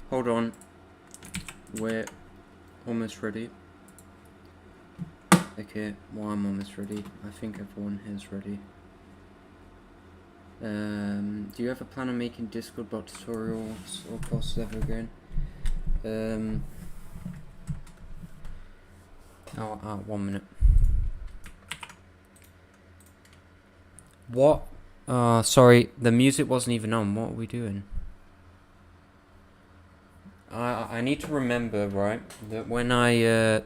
Hold on. We're almost ready. Okay, well, I'm almost ready. I think everyone here is ready. Do you have a plan on making Discord bot tutorials or courses ever again? Oh, 1 minute. What? Sorry, the music wasn't even on. What are we doing? I need to remember, right, that when I,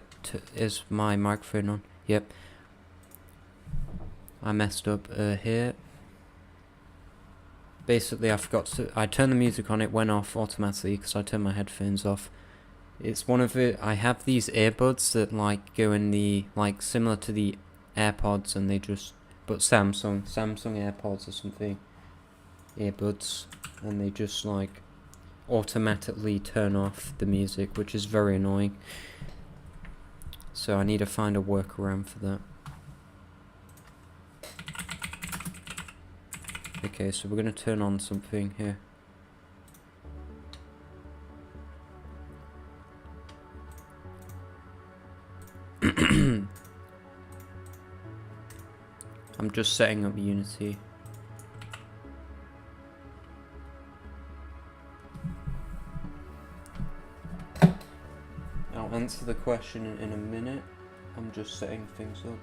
is my microphone on? Yep. I messed up, here. Basically, I forgot to, I turned the music on, it went off automatically because I turned my headphones off. It's one of it, I have these earbuds that, like, go in the, like, similar to the AirPods, and they just, but Samsung AirPods or something, earbuds, and they just, like, automatically turn off the music, which is very annoying. So I need to find a workaround for that. Okay, so we're gonna turn on something here. I'm just setting up Unity. I'll answer the question in a minute. I'm just setting things up.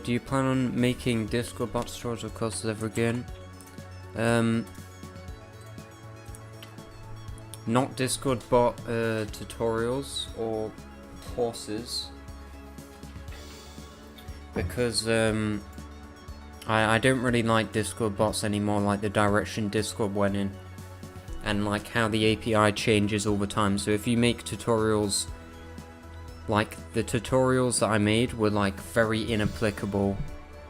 Do you plan on making Discord bot tutorials or courses ever again? Not Discord bot tutorials or courses, because I don't really like Discord bots anymore, like the direction Discord went in, and like how the API changes all the time. So if you make tutorials, like the tutorials that I made were like very inapplicable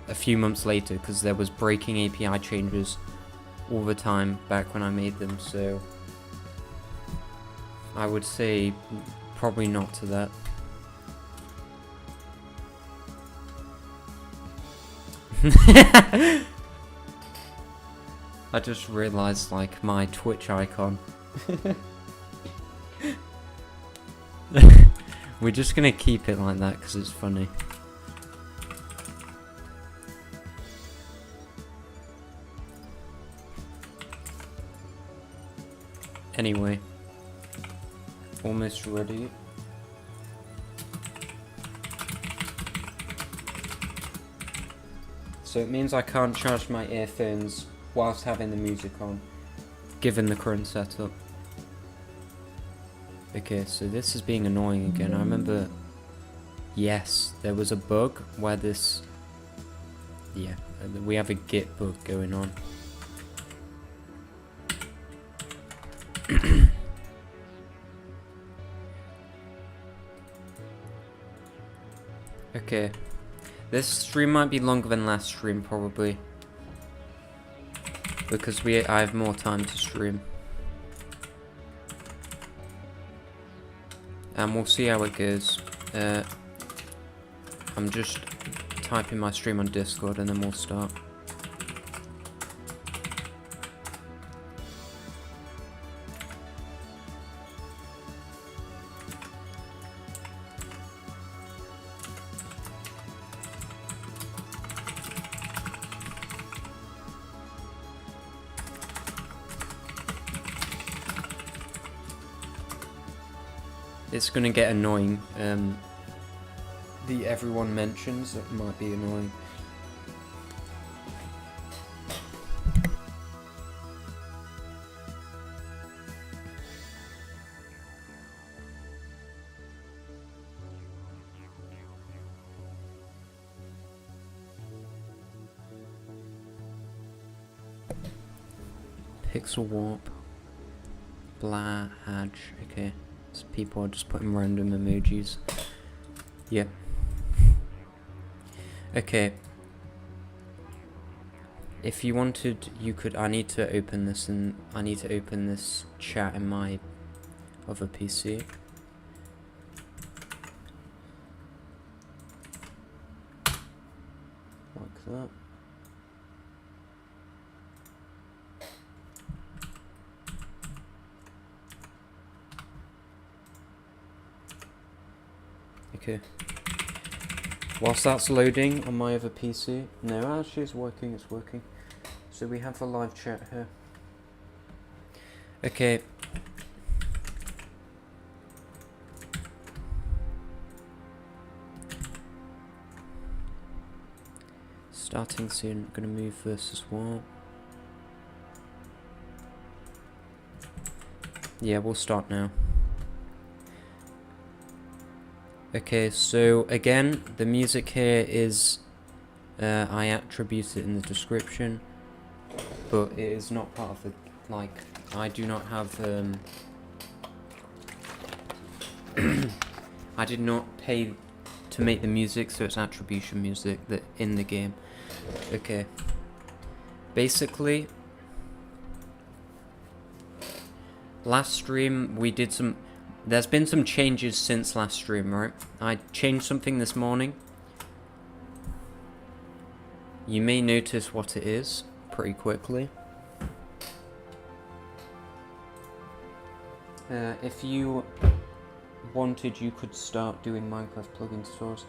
a few months later because there was breaking API changes all the time back when I made them, so I would say probably not to that. I just realized, like, my Twitch icon. We're just gonna keep it like that because it's funny. Anyway, almost ready. So it means I can't charge my earphones whilst having the music on, given the current setup. Okay, so this is being annoying again. I remember, yes, there was a bug where this, yeah, we have a Git bug going on. Okay, this stream might be longer than last stream probably, because I have more time to stream. And we'll see how it goes. I'm just typing my stream on Discord and then we'll start. It's gonna get annoying. The everyone mentions that might be annoying. Pixel warp. Blah hadge. Okay. So people are just putting random emojis. Yep. Okay. If you wanted, you could. I need to open this, and I need to open this chat in my other PC. that. Okay. Whilst that's loading on my other PC, no, actually it's working, So we have a live chat here. Okay. Starting soon, gonna move versus what? Yeah, we'll start now. Okay, so again, the music here is, I attribute it in the description, but it is not part of the, like, I do not have, I did not pay to make the music, so it's attribution music that in the game. Okay. Basically, last stream we did some, there's been some changes since last stream, right? I changed something this morning. You may notice what it is pretty quickly. If you wanted, you could start doing Minecraft plugin tutorials.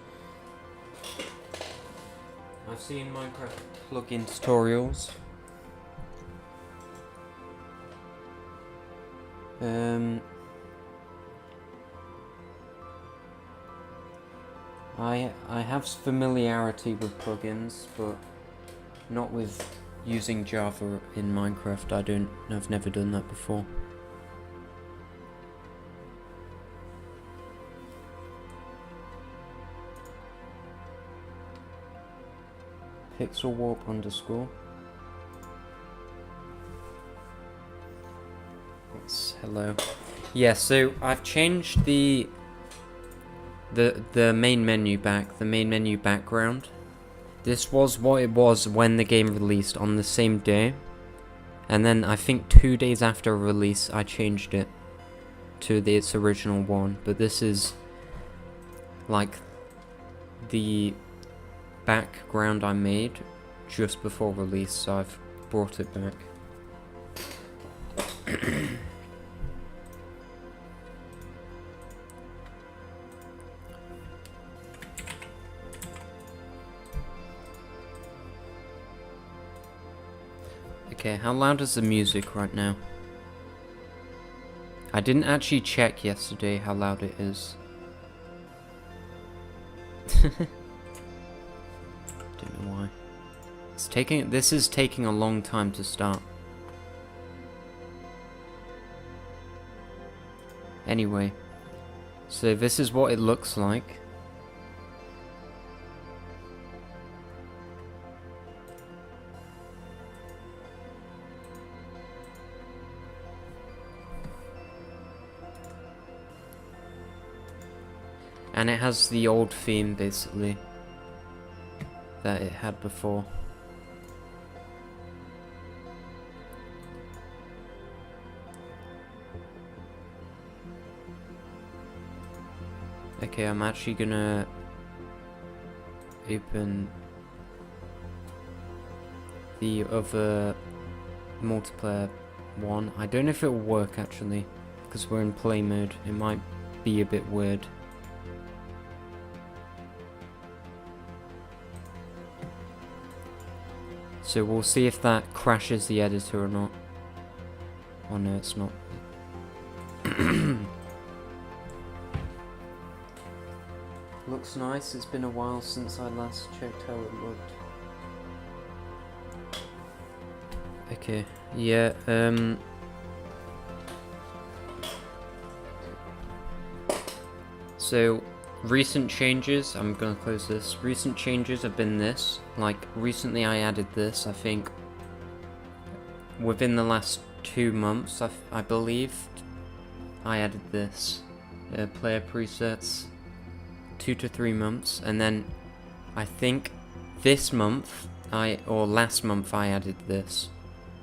I've seen Minecraft plugin tutorials. I have familiarity with plugins, but not with using Java in Minecraft. I've never done that before. Pixel warp _ It's hello. Yeah, so I've changed the main menu back, the main menu background. This was what it was when the game released on the same day, and then I think 2 days after release I changed it to its original one, but this is like the background I made just before release, so I've brought it back. Okay, how loud is the music right now? I didn't actually check yesterday how loud it is. Don't know why. This is taking a long time to start. Anyway, so this is what it looks like. And it has the old theme, basically, that it had before. Okay, I'm actually gonna open the other multiplayer one. I don't know if it will work, actually, because we're in play mode. It might be a bit weird. So we'll see if that crashes the editor or not. Oh no, it's not. Looks nice. It's been a while since I last checked how it looked. Okay, yeah, so recent changes, I'm gonna close this. Recent changes have been this. Like, recently I added this, I think, within the last 2 months, I believe, I added this. Player presets, 2 to 3 months, and then I think this month, or last month I added this.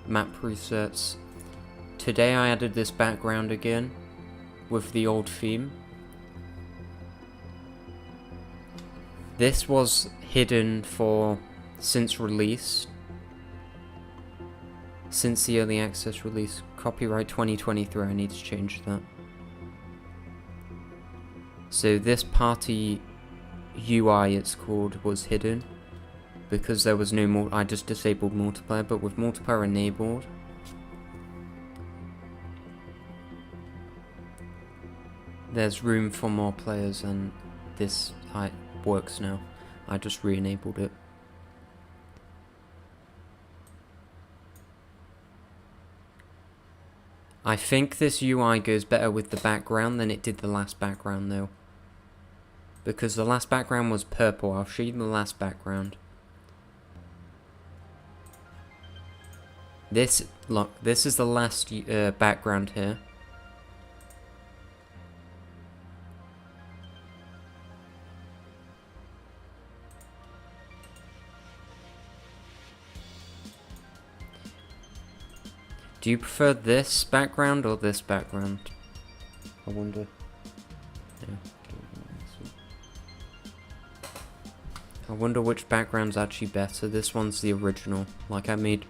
Map presets. Today I added this background again, with the old theme. This was hidden for since release. Since the early access release. Copyright 2023, I need to change that. So this party UI, it's called, was hidden. Because there was no more, I just disabled multiplayer, but with multiplayer enabled, there's room for more players, and this works now. I just re-enabled it. I think this UI goes better with the background than it did the last background though. Because the last background was purple. I'll show you the last background. Look, this is the last background here. Do you prefer this background or this background? I wonder. Yeah. I wonder which background's actually better. This one's the original. Like, I made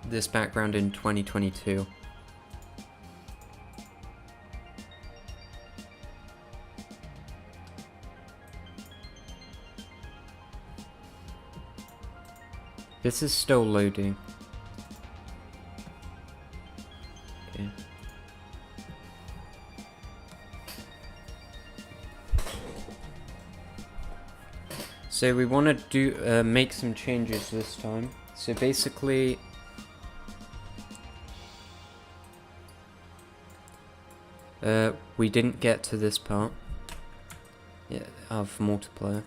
this background in 2022. This is still loading. Okay. So we want to do make some changes this time. So basically, we didn't get to this part of multiplayer.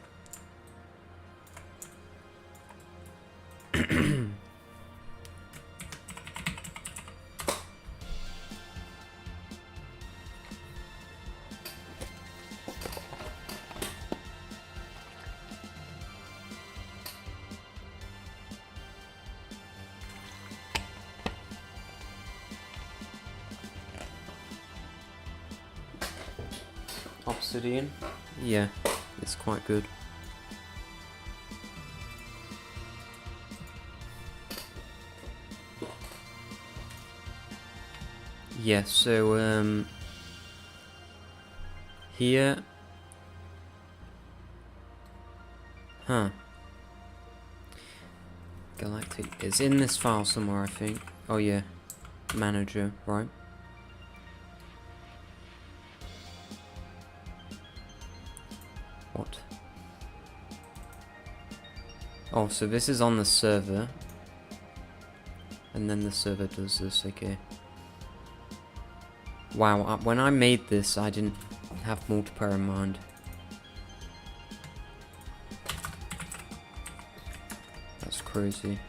Obsidian? Yeah, it's quite good. Yeah, so here, galactic, it's in this file somewhere, I think. Oh yeah, manager, right? What? Oh, so this is on the server, and then the server does this, okay. Wow, when I made this, I didn't have multiplayer in mind. That's crazy.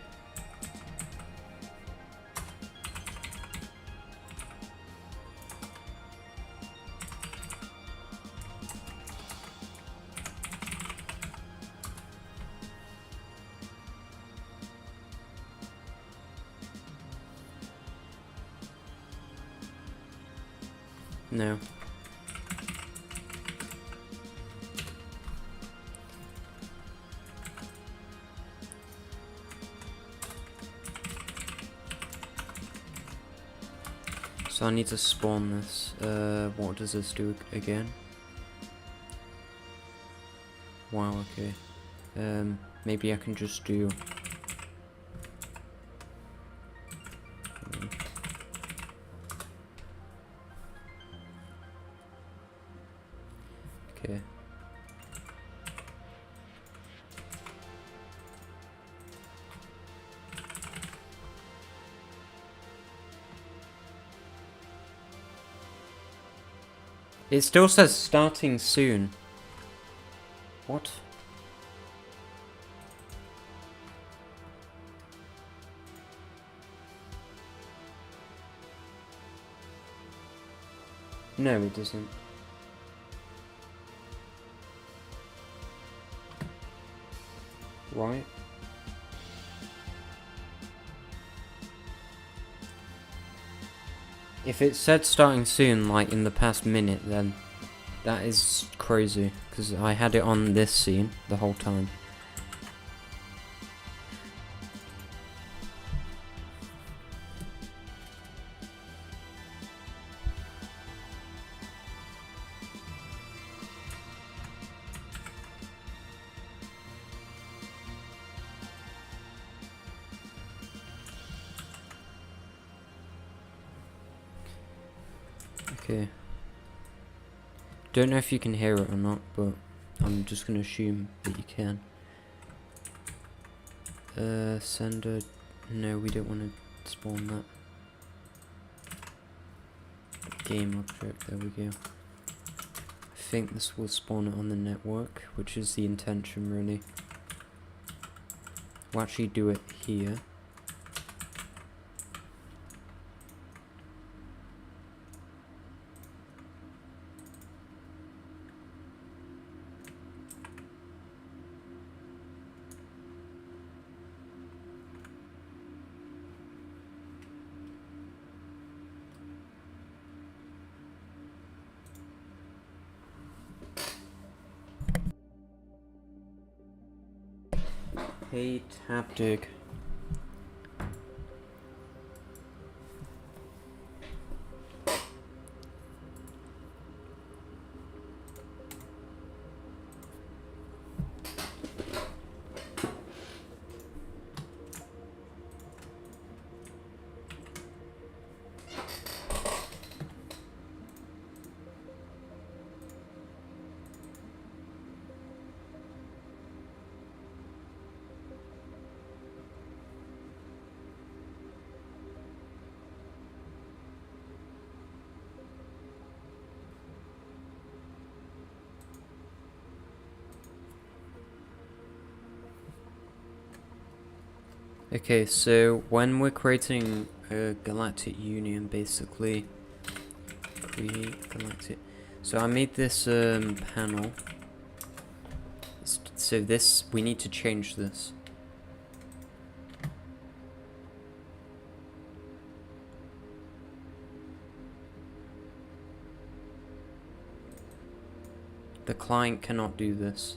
No. So I need to spawn this. What does this do again? Wow, okay. Maybe I can just do... Okay. It still says starting soon. What? No, it doesn't. Right. If it said starting soon, like in the past minute, then that is crazy, because I had it on this scene the whole time. Okay. Don't know if you can hear it or not, but I'm just gonna assume that you can. Sender. No, we don't want to spawn that. Game object, there we go. I think this will spawn it on the network, which is the intention really. We'll actually do it here. Hey, Taptic. Okay, so when we're creating a galactic union, basically, create galactic. So I made this panel. So this, we need to change this. The client cannot do this.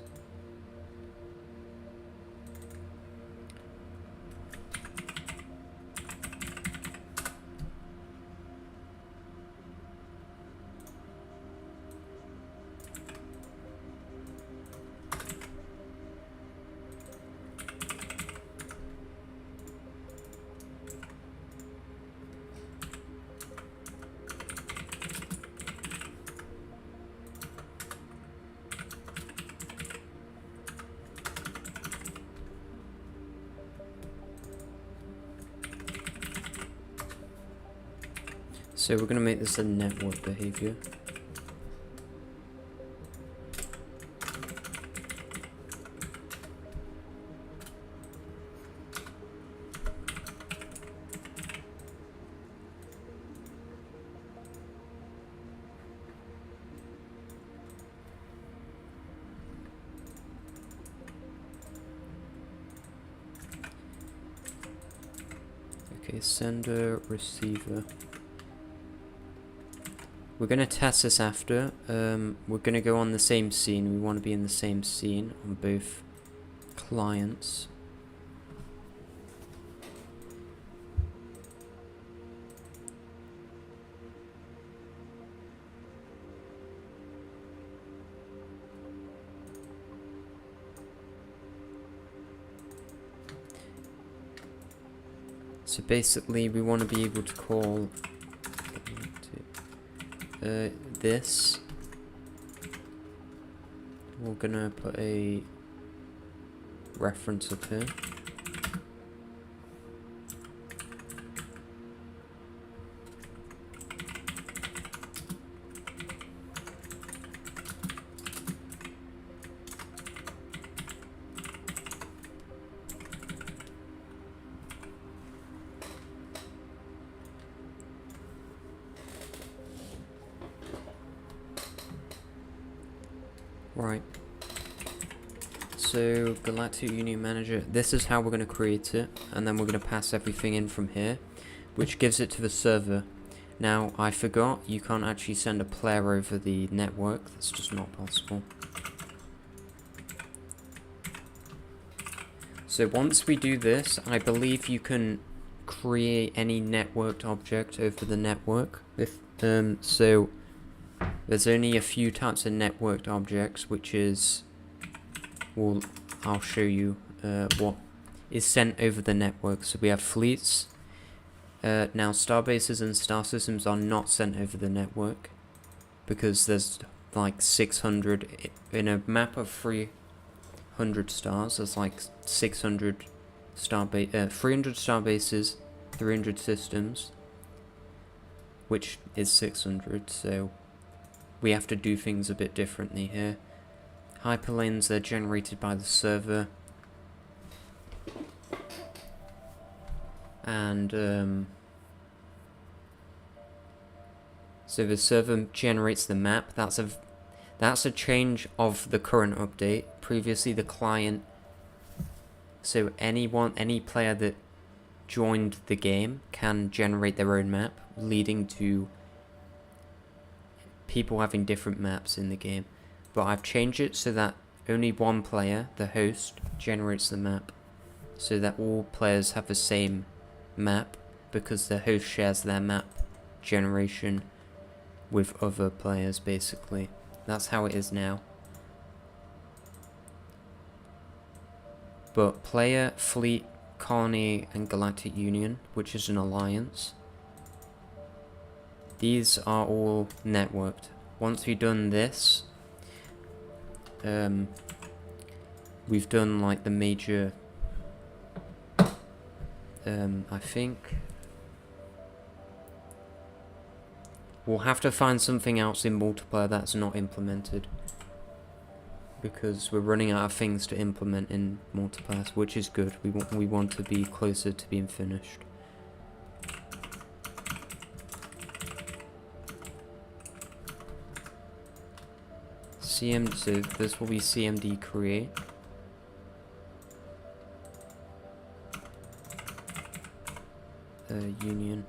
So we're going to make this a network behavior. Okay, sender, receiver. We're going to test this after. We're going to go on the same scene. We want to be in the same scene on both clients. So basically we want to be able to call this. We're gonna put a reference up here. Right. So Galactic Union Manager, this is how we're going to create it, and then we're going to pass everything in from here, which gives it to the server. Now, I forgot, you can't actually send a player over the network, that's just not possible. So once we do this, I believe you can create any networked object over the network. So there's only a few types of networked objects, which is, well, I'll show you what is sent over the network. So we have fleets. Now starbases and star systems are not sent over the network. because there's like 600 in a map of 300 stars. There's like 600 300 star bases, 300 systems, which is 600. So we have to do things a bit differently here. Hyperlanes are generated by the server, and so the server generates the map. That's a change of the current update. Previously, the client, so any player that joined the game can generate their own map, leading to people having different maps in the game. But I've changed it so that only one player, the host, generates the map, so that all players have the same map, because the host shares their map generation with other players, basically. That's how it is now. But player, fleet, colony, and galactic union, which is an alliance, these are all networked. Once we've done this, we've done like the major, I think we'll have to find something else in multiplayer that's not implemented, because we're running out of things to implement in multiplayer, which is good. We want to be closer to being finished. So this will be CMD create. Union.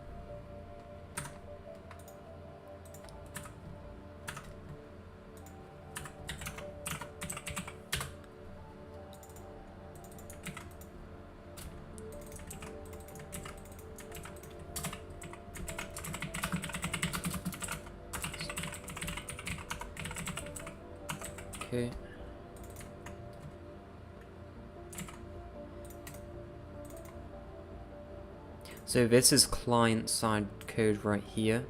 Okay. So this is client-side code right here.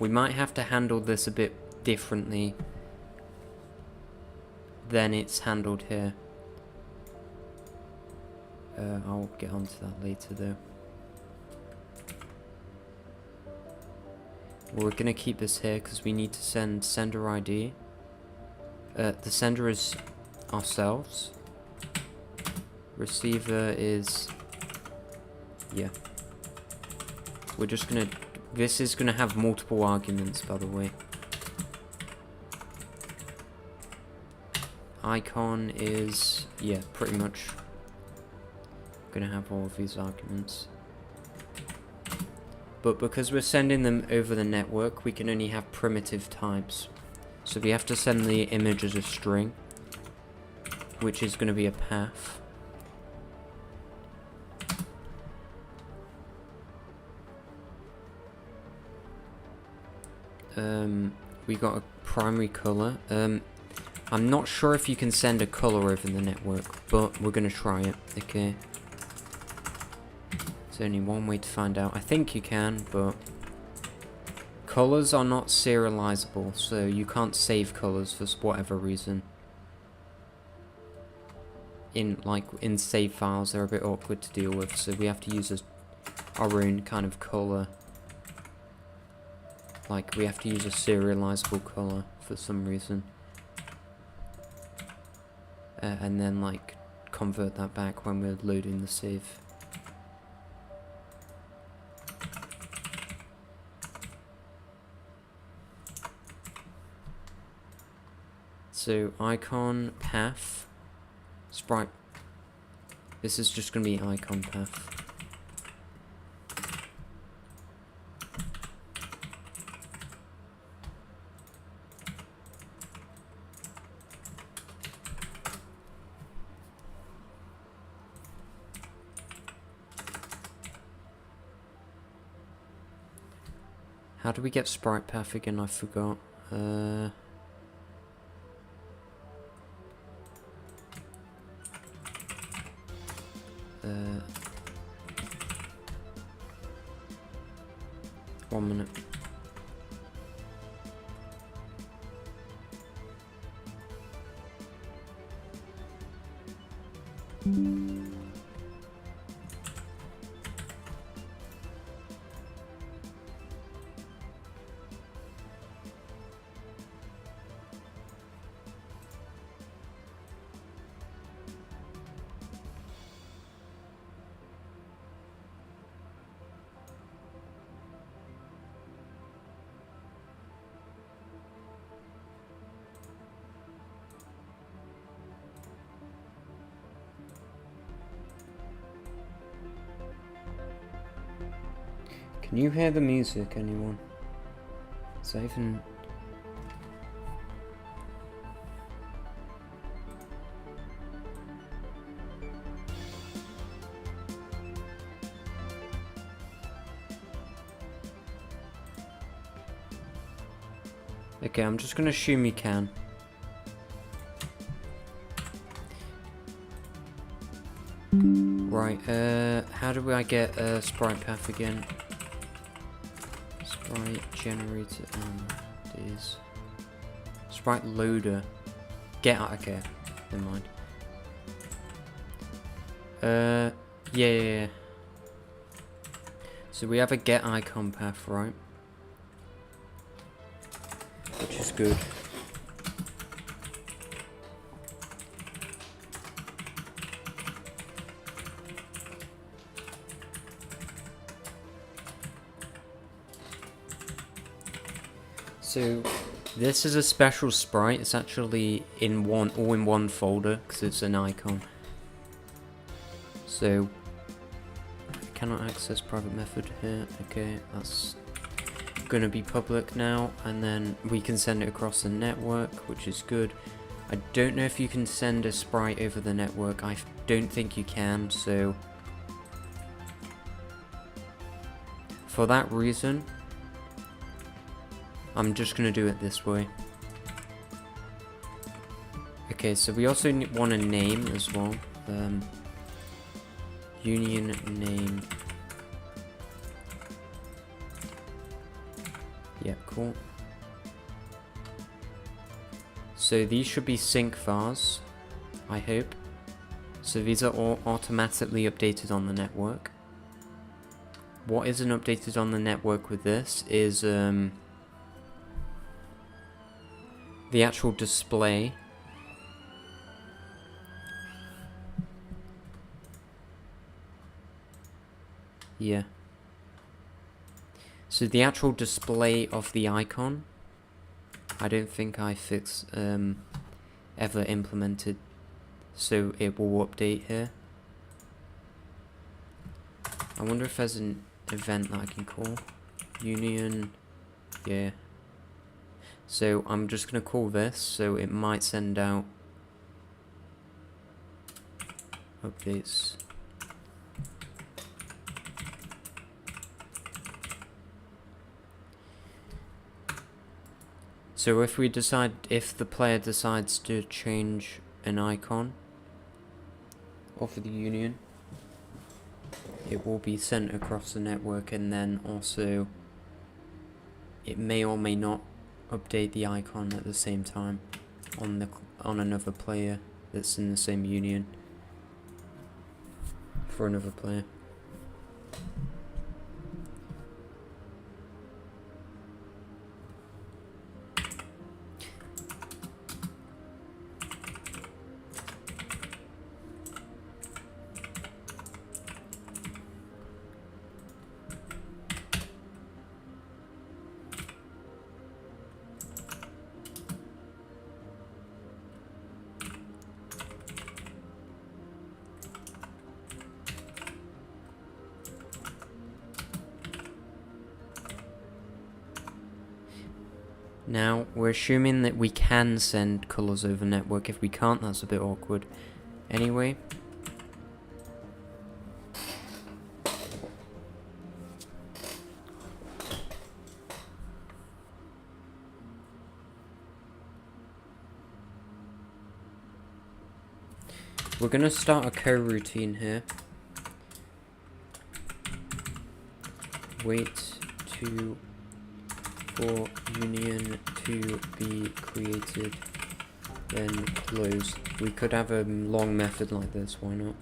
We might have to handle this a bit differently than it's handled here. I'll get onto that later though. We're gonna keep this here because we need to send sender ID. The sender is ourselves. Receiver is, yeah. We're just gonna, this is gonna have multiple arguments, by the way. Icon is, yeah, pretty much gonna have all of these arguments. But because we're sending them over the network, we can only have primitive types. So we have to send the image as a string, which is going to be a path. We got a primary color. I'm not sure if you can send a color over the network, but we're going to try it, okay? There's only one way to find out. I think you can, but colors are not serializable, so you can't save colors for whatever reason. In save files, they're a bit awkward to deal with, so we have to use our own kind of color. Like, we have to use a serializable color for some reason. And then, like, convert that back when we're loading the save. So, icon, path, sprite. This is just going to be icon path. How do we get sprite path again? I forgot. One minute. Can you hear the music, anyone? Is that even... Okay, I'm just gonna assume you can. Right, how do I get a sprite path again? Sprite generator, is sprite loader. Get out, okay, never mind. Yeah. So we have a get icon path, right? Which is good. So this is a special sprite. It's actually in all in one folder because it's an icon. So I cannot access private method here. Okay, that's gonna be public now, and then we can send it across the network, which is good. I don't know if you can send a sprite over the network. I don't think you can, so for that reason I'm just gonna do it this way. Okay, so we also want a name as well. Union name. Yeah, cool. So these should be sync vars, I hope. So these are all automatically updated on the network. What isn't updated on the network with this is the actual display. Yeah. So the actual display of the icon, I don't think I ever implemented, so it will update here. I wonder if there's an event that I can call. Union, yeah. So I'm just gonna call this, so it might send out updates. So if the player decides to change an icon of the union, it will be sent across the network, and then also it may or may not update the icon at the same time on another player that's in the same union for another player. Now, we're assuming that we can send colors over network. If we can't, that's a bit awkward. Anyway. We're going to start a coroutine here. Wait for union to be created then close. We could have a long method like this, why not?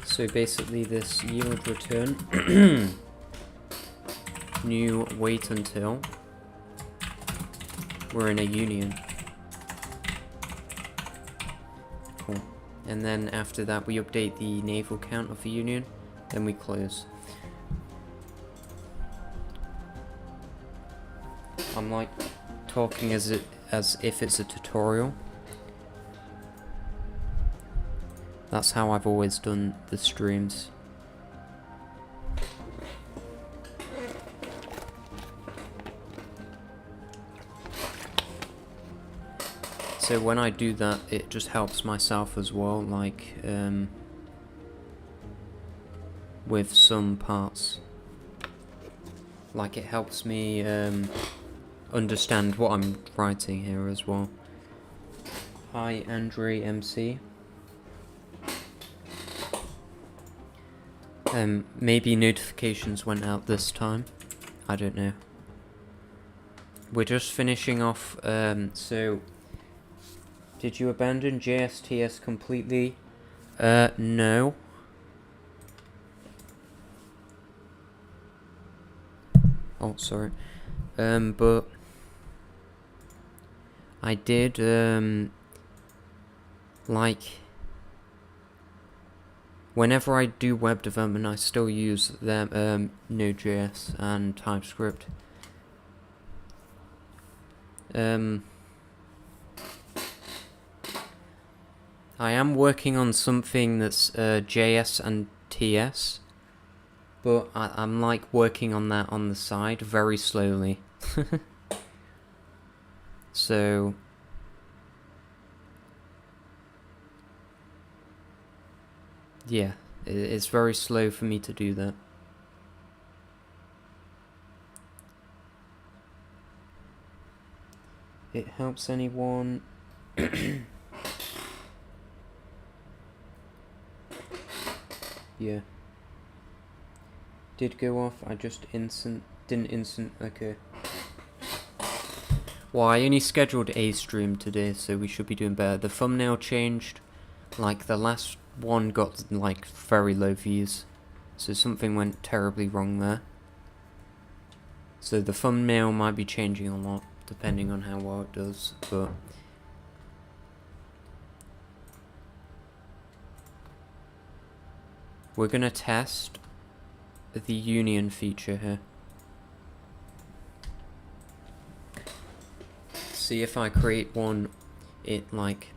So basically this yield return new wait until we're in a union. Cool. And then after that we update the naval count of the union, then we close. I'm like talking as if it's a tutorial. That's how I've always done the streams. So when I do that, it just helps myself as well, like with some parts. Like it helps me understand what I'm writing here as well. Hi Andre MC. Maybe notifications went out this time. I don't know. We're just finishing off, so... Did you abandon JSTS completely? No. Oh, sorry. But... I did, like... Whenever I do web development, I still use them, Node.js and TypeScript. I am working on something that's JS and TS, but I'm like working on that on the side very slowly. So... yeah, it's very slow for me to do that. It helps anyone. Yeah. Did go off, I just didn't okay. Well, I only scheduled a stream today, so we should be doing better. The thumbnail changed, like the last one got like very low views, so something went terribly wrong there. So the thumbnail might be changing a lot depending on how well it does, but we're gonna test the union feature here. See if I create one, it like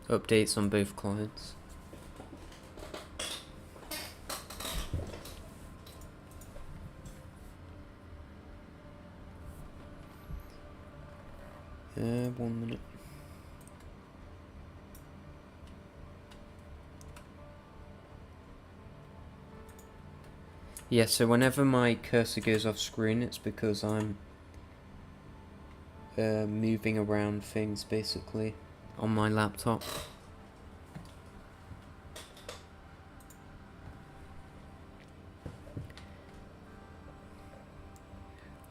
updates on both clients. One minute. Yeah, so whenever my cursor goes off screen, it's because I'm moving around things basically on my laptop.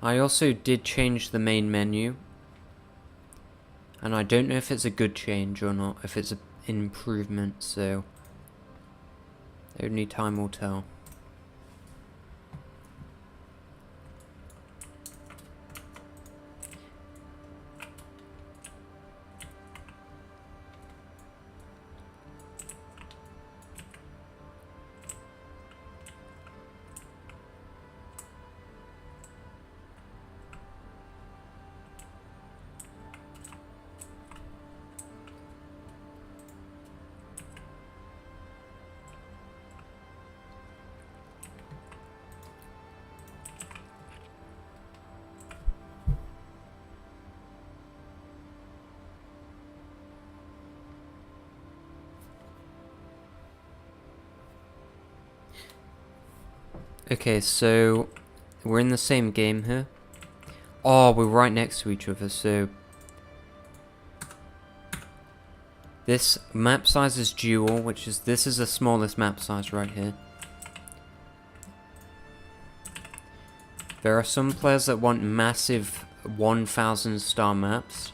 I also did change the main menu, and I don't know if it's a good change or not, if it's an improvement, so only time will tell. Okay, so we're in the same game here. Oh, we're right next to each other, so This map size is dual, which is, this is the smallest map size right here. There are some players that want massive 1,000 star maps,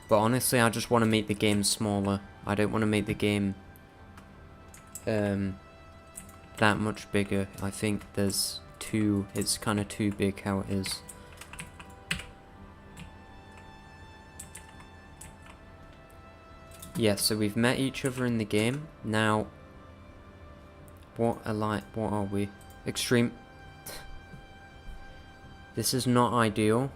but honestly I just want to make the game smaller. I don't want to make the game that much bigger. I think it's kind of too big how it is. Yeah, so we've met each other in the game. Now, what are we? Extreme. This is not ideal.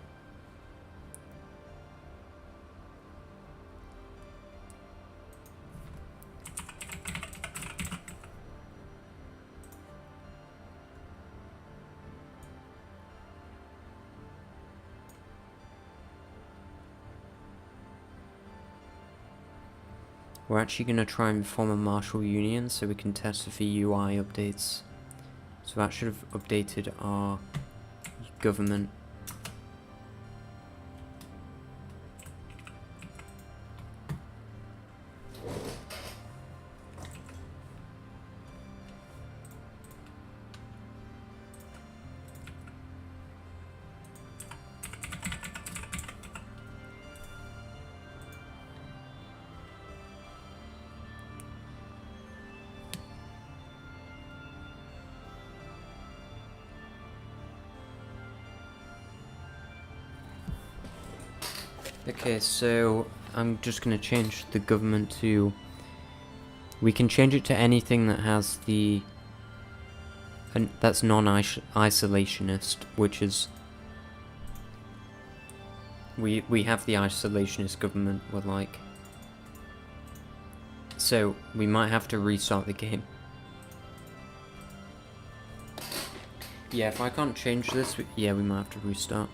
We're actually going to try and form a martial union so we can test if the UI updates. So that should have updated our government. Okay, so I'm just going to change the government to... We can change it to anything that has the... that's non-isolationist, which is... We have the isolationist government, we're like... So, we might have to restart the game. Yeah, if I can't change this, yeah, we might have to restart.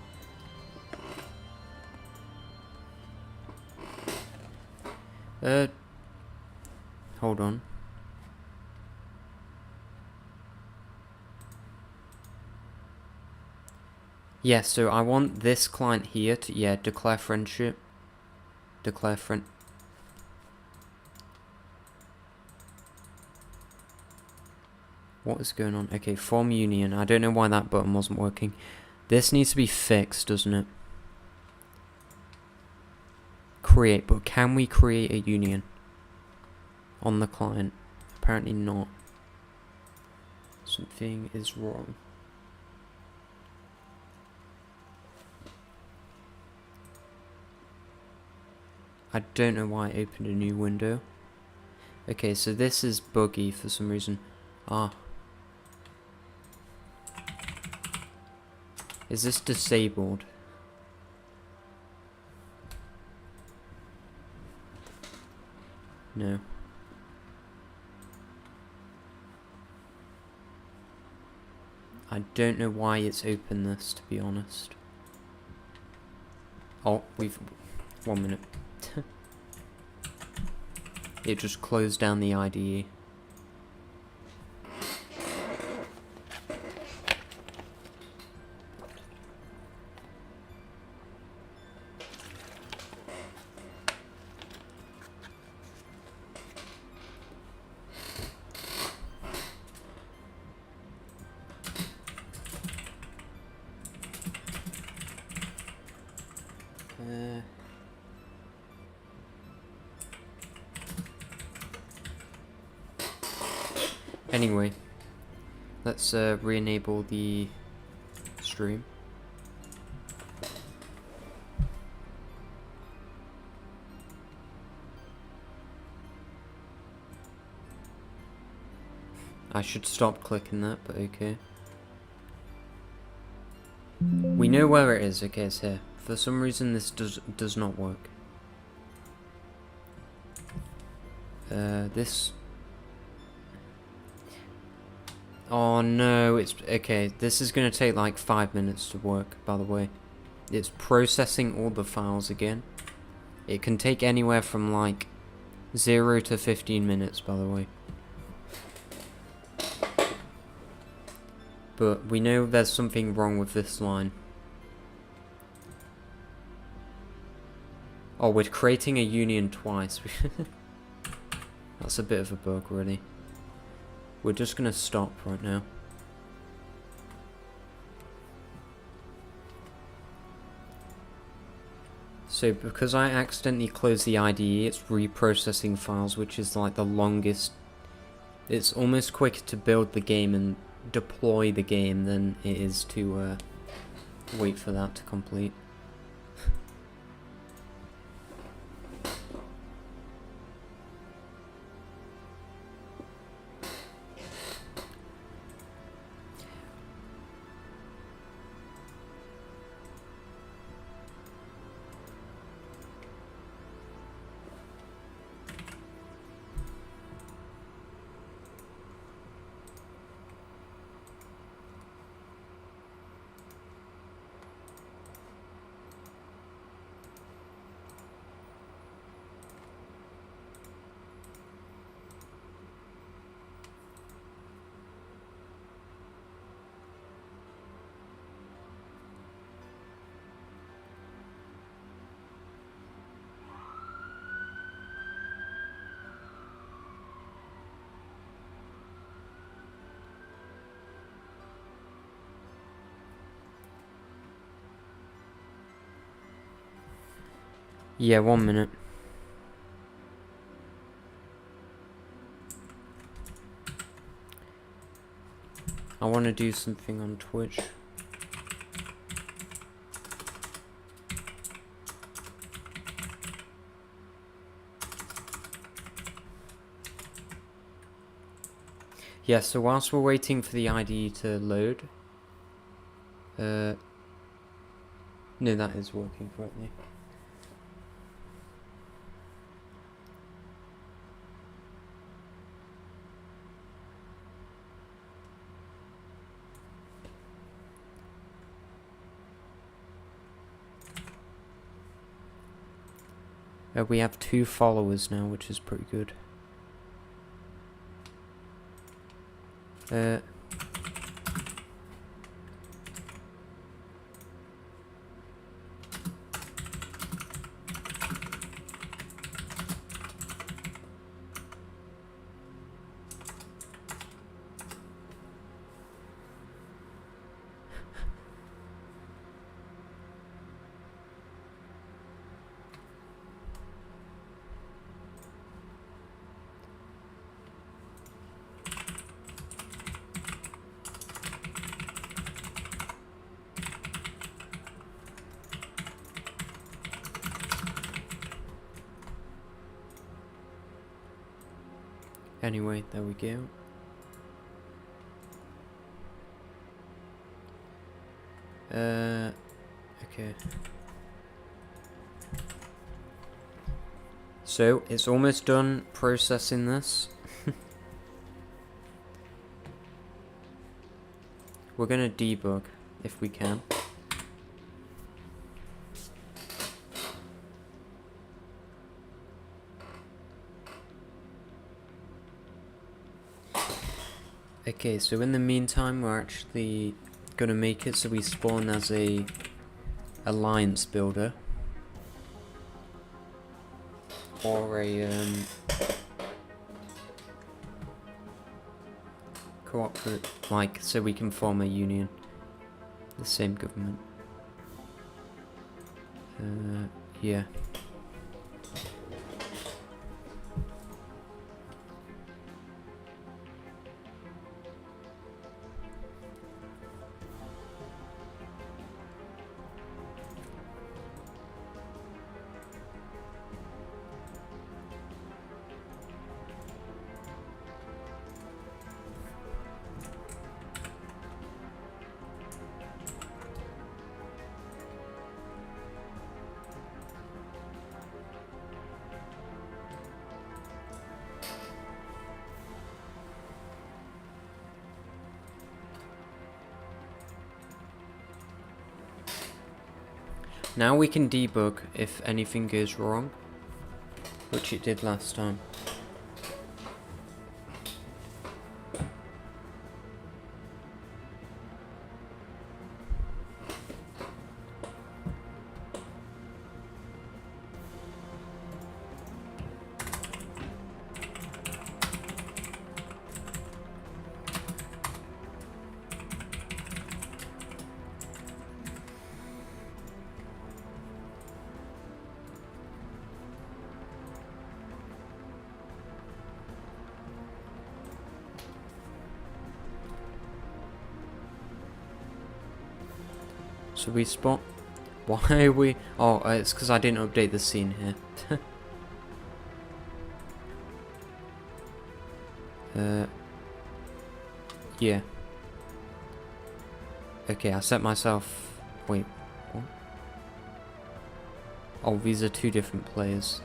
Hold on. Yeah, so I want this client here to, yeah, declare friendship. Declare friend. What is going on? Okay, form union. I don't know why that button wasn't working. This needs to be fixed, doesn't it? Create, but can we create a union on the client? Apparently not. Something is wrong. I don't know why I opened a new window. Okay, so this is buggy for some reason. Ah. Is this disabled? No. I don't know why it's open this, to be honest. Oh, we've... 1 minute. It just closed down the IDE. Anyway, let's re-enable the stream. I should stop clicking that, but okay. We know where it is. Okay, it's here. For some reason, this does not work. This. Oh no, it's okay. This is gonna take like 5 minutes to work. By the way, it's processing all the files again. It can take anywhere from like 0 to 15 minutes. By the way. But we know there's something wrong with this line. Oh, we're creating a union twice. That's a bit of a bug, really. We're just gonna stop right now. So because I accidentally closed the IDE, it's reprocessing files, which is like the longest. It's almost quicker to build the game and deploy the game than it is to wait for that to complete. Yeah, 1 minute. I want to do something on Twitch. Yeah, so whilst we're waiting for the IDE to load, no, that is working correctly. We have 2 followers now, which is pretty good. Anyway, there we go. Okay. So, it's almost done processing this. We're gonna debug, if we can. Okay, so in the meantime, we're actually gonna make it so we spawn as a alliance builder. Or a cooperative, like, so we can form a union. The same government. Yeah. Now we can debug if anything goes wrong, which it did last time. So we spot. Why are we? Oh, it's because I didn't update the scene here. Yeah. Okay, I set myself. Wait, what? Oh, these are two different players.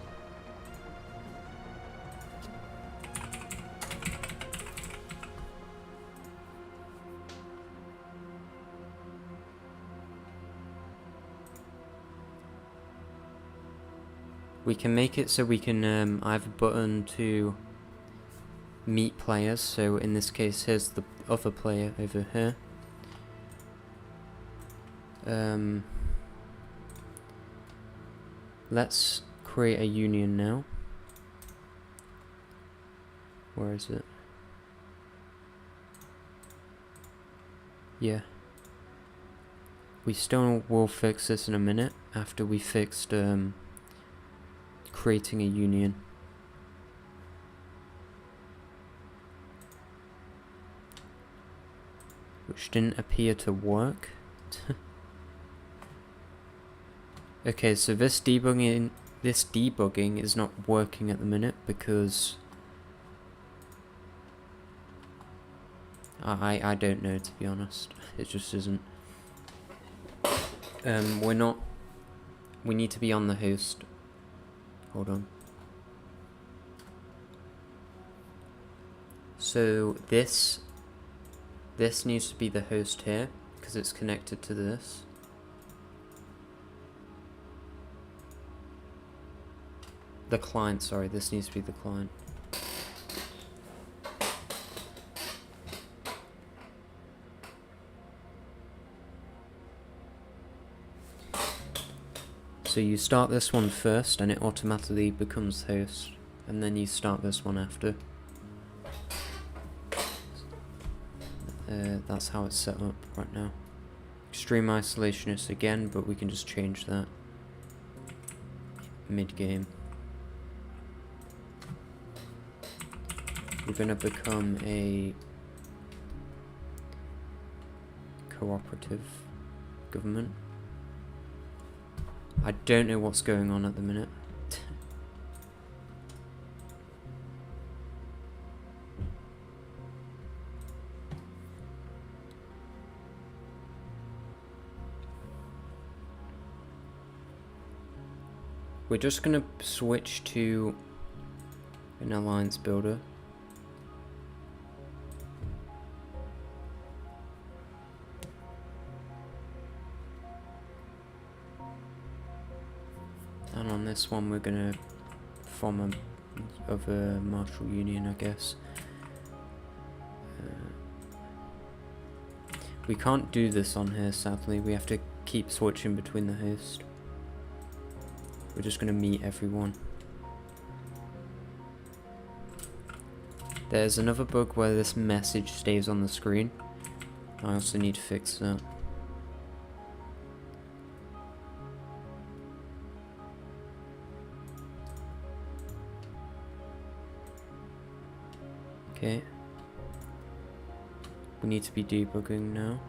We can make it so we can, I have a button to meet players, so in this case here's the other player over here. Let's create a union now. Where is it? Yeah. We still will fix this in a minute after we fixed creating a union. Which didn't appear to work. Okay, so this debugging is not working at the minute because I don't know, to be honest. It just isn't. We need to be on the host. Hold on. So this needs to be the host here because it's connected to this. The client, sorry, this needs to be the client. So you start this one first and it automatically becomes host, and then you start this one after. That's how it's set up right now. Extreme isolationist again, but we can just change that mid-game. We're gonna become a cooperative government. I don't know what's going on at the minute. We're just gonna switch to an alliance builder. And on this one we're gonna form a martial union, I guess. We can't do this on here, sadly. We have to keep switching between the hosts. We're just gonna meet everyone. There's another bug where this message stays on the screen. I also need to fix that. Okay. We need to be debugging now.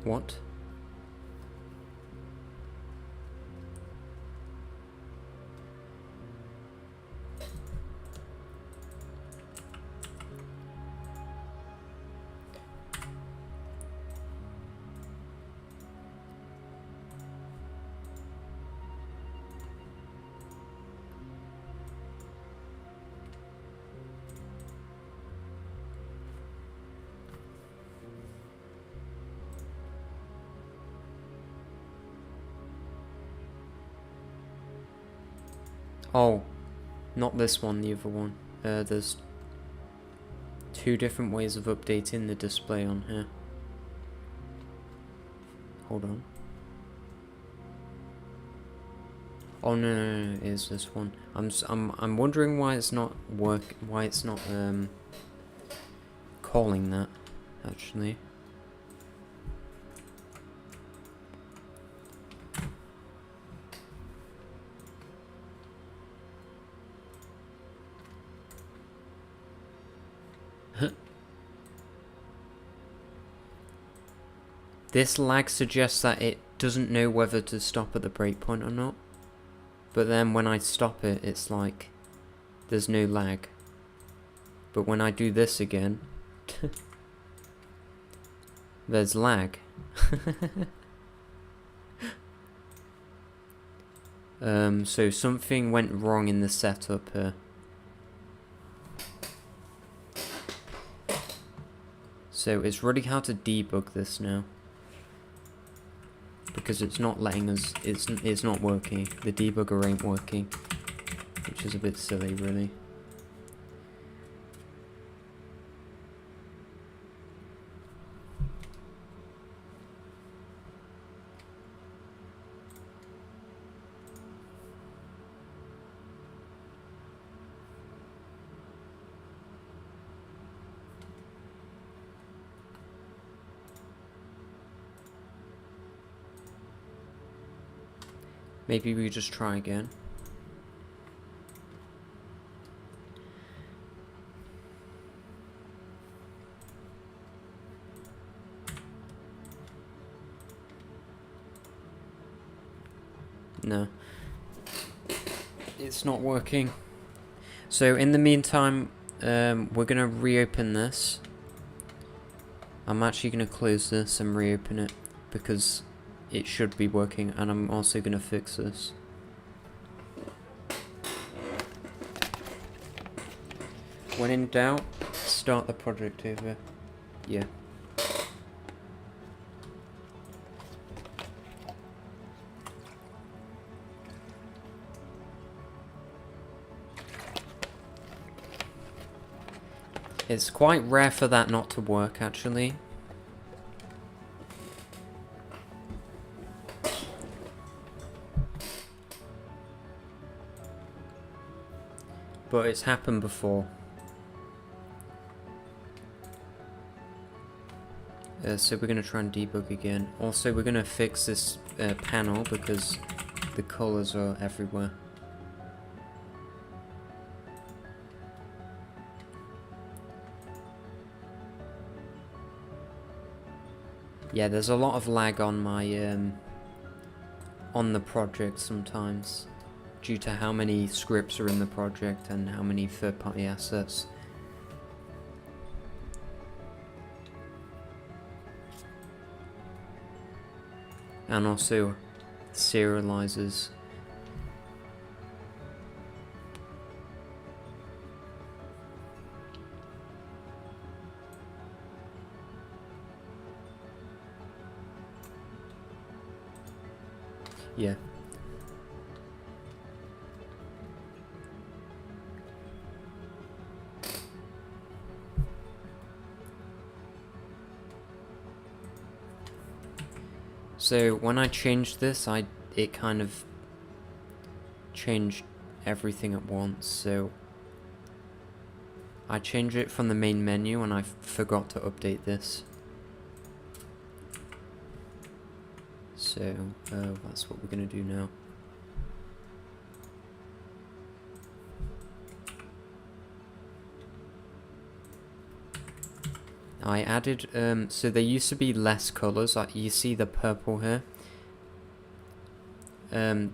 What? Oh, not this one, the other one. There's two different ways of updating the display on here. Hold on. Oh no, it is this one. I'm wondering why it's not calling that, actually. This lag suggests that it doesn't know whether to stop at the breakpoint or not. But then when I stop it, it's like there's no lag. But when I do this again, there's lag. So something went wrong in the setup here. So it's really hard to debug this now. Because it's not letting us, it's not working. The debugger ain't working. Which is a bit silly, really. Maybe we just try again. No. It's not working. So in the meantime, we're gonna reopen this. I'm actually gonna close this and reopen it because it should be working, and I'm also gonna fix this. When in doubt, start the project over. Yeah. It's quite rare for that not to work, actually. But it's happened before. So we're going to try and debug again. Also, we're going to fix this panel because the colors are everywhere. Yeah, there's a lot of lag on my on the project sometimes, due to how many scripts are in the project and how many third-party assets. And also serializers. Yeah. So when I changed this, it kind of changed everything at once. So I changed it from the main menu and I forgot to update this. So that's what we're gonna do now. I added, so there used to be less colors, like you see the purple here.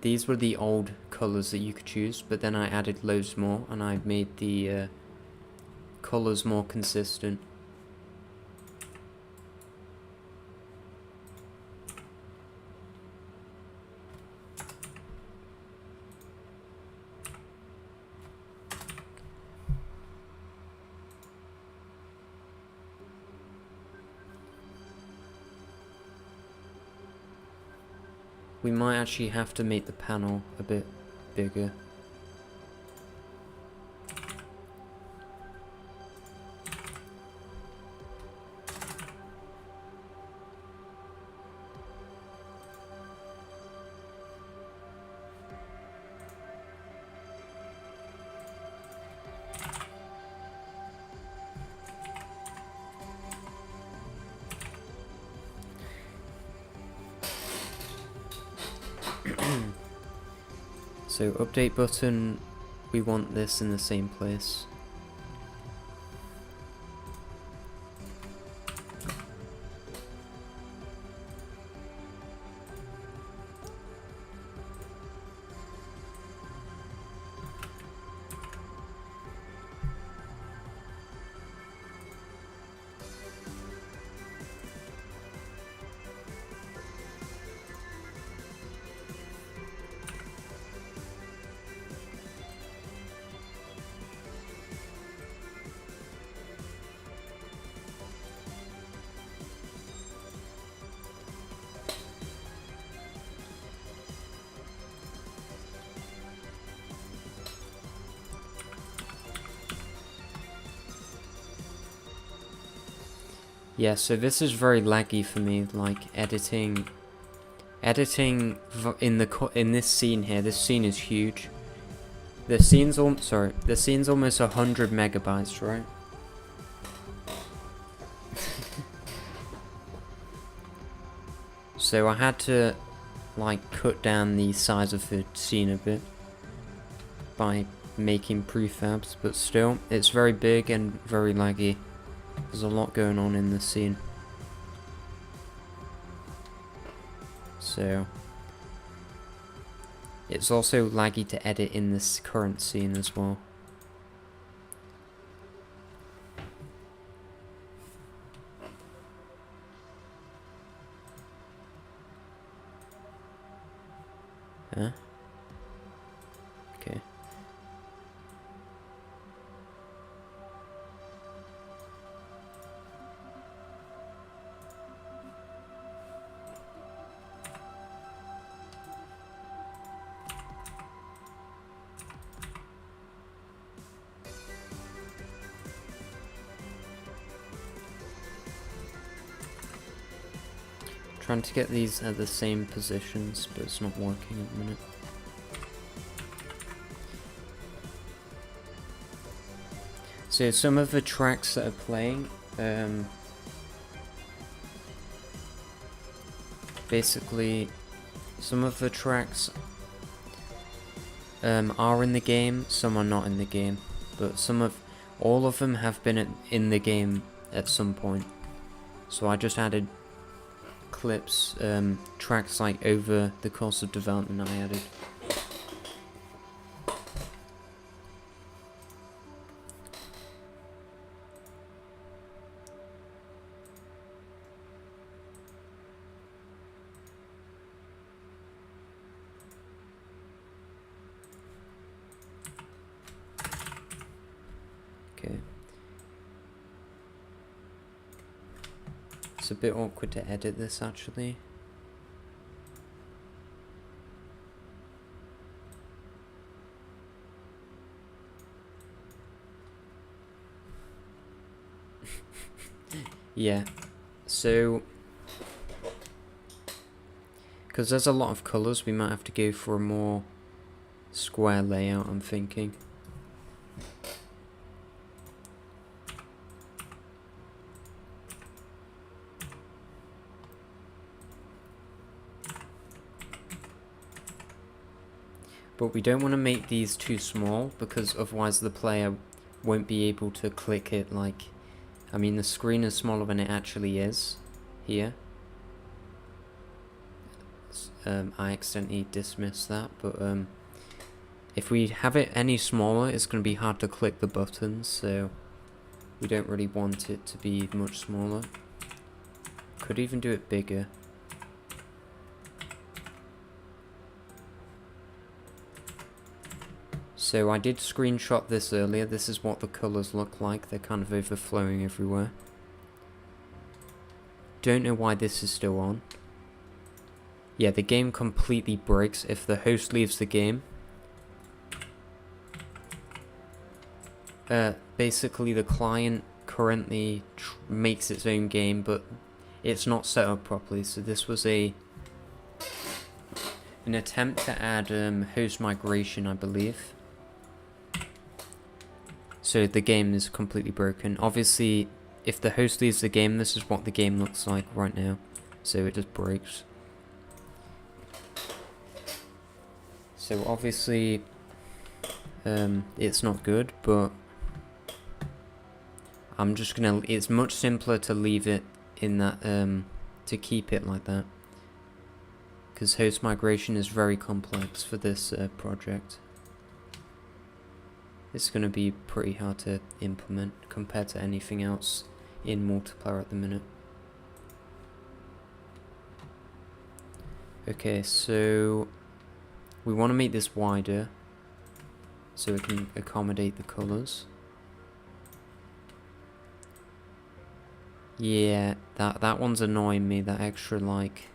These were the old colors that you could choose, but then I added loads more and I made the colors more consistent. We might actually have to make the panel a bit bigger. So update button, we want this in the same place. Yeah, so this is very laggy for me, like editing in this scene here. This scene is huge. The scene's almost 100 megabytes, right? So I had to like cut down the size of the scene a bit by making prefabs, but still it's very big and very laggy. There's a lot going on in this scene. So it's also laggy to edit in this current scene as well. Huh? Okay. Trying to get these at the same positions, but it's not working at the minute. So some of the tracks that are playing, basically, some of the tracks are in the game, some are not in the game, but all of them have been in the game at some point. So I just added clips, tracks like over the course of development I added. Okay. It's a bit awkward to edit this actually. Yeah, so because there's a lot of colours, we might have to go for a more square layout, I'm thinking. But we don't want to make these too small, because otherwise the player won't be able to click it like... I mean, the screen is smaller than it actually is here. I accidentally dismissed that, but if we have it any smaller, it's going to be hard to click the buttons, so we don't really want it to be much smaller. Could even do it bigger. So I did screenshot this earlier. This is what the colours look like. They're kind of overflowing everywhere. Don't know why this is still on. Yeah, the game completely breaks if the host leaves the game. Basically the client currently makes its own game, but it's not set up properly. So this was an attempt to add host migration, I believe. So the game is completely broken. Obviously, if the host leaves the game, this is what the game looks like right now. So it just breaks. So obviously it's not good, but I'm just gonna, it's much simpler to leave it in that, to keep it like that, because host migration is very complex for this project. It's gonna be pretty hard to implement compared to anything else in multiplayer at the minute. Okay, so we want to make this wider so it can accommodate the colors. Yeah, that one's annoying me, that extra, like...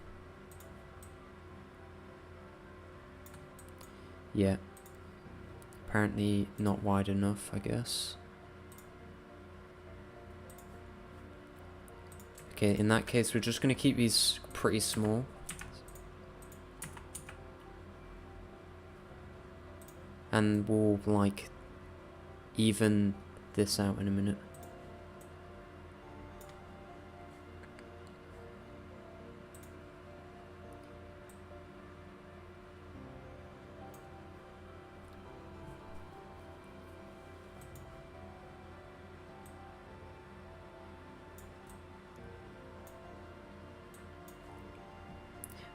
Yeah. Apparently not wide enough, I guess. Okay, in that case, we're just going to keep these pretty small. And we'll, like, even this out in a minute.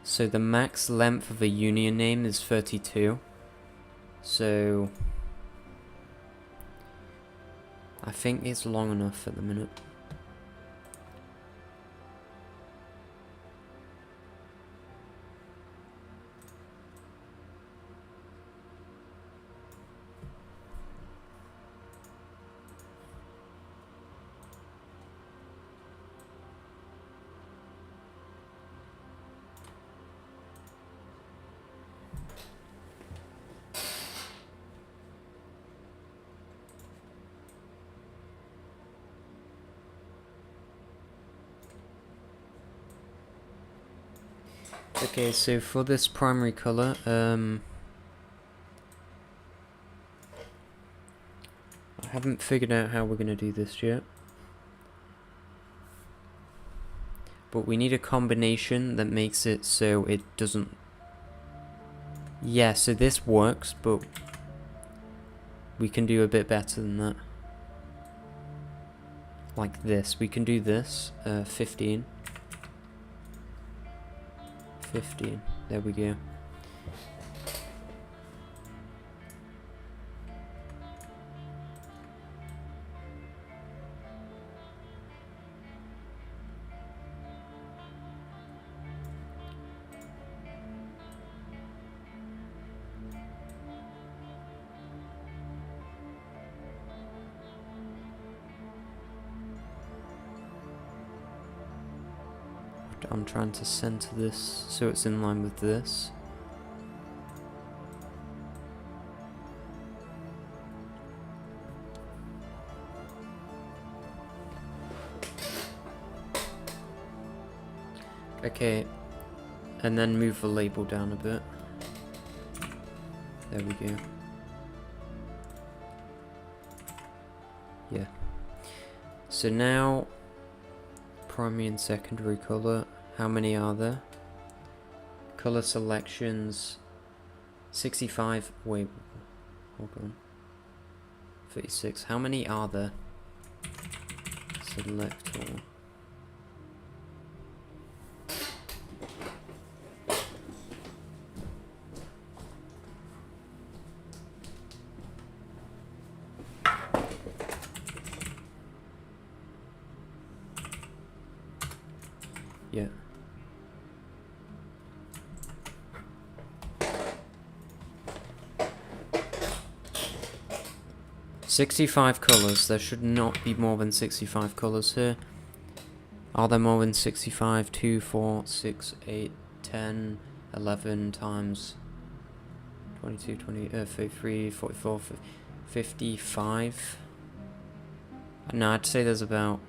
So the max length of a union name is 32. So I think it's long enough at the minute. Okay, so for this primary color, I haven't figured out how we're going to do this yet. But we need a combination that makes it so it doesn't... Yeah, so this works, but we can do a bit better than that. Like this. We can do this, 15. 15. There we go. I'm trying to center this so it's in line with this. Okay, and then move the label down a bit. There we go. Yeah. So now, primary and secondary color. How many are there? Color selections, 65, wait, hold on, 36, how many are there? Select all. Yeah. $65 colors. There should not be more than 65 colors here. Are there more than 65? 2, 4, 6, 8, 10, 11 times 22, 20, 33, 44, 55. No, I'd say there's about...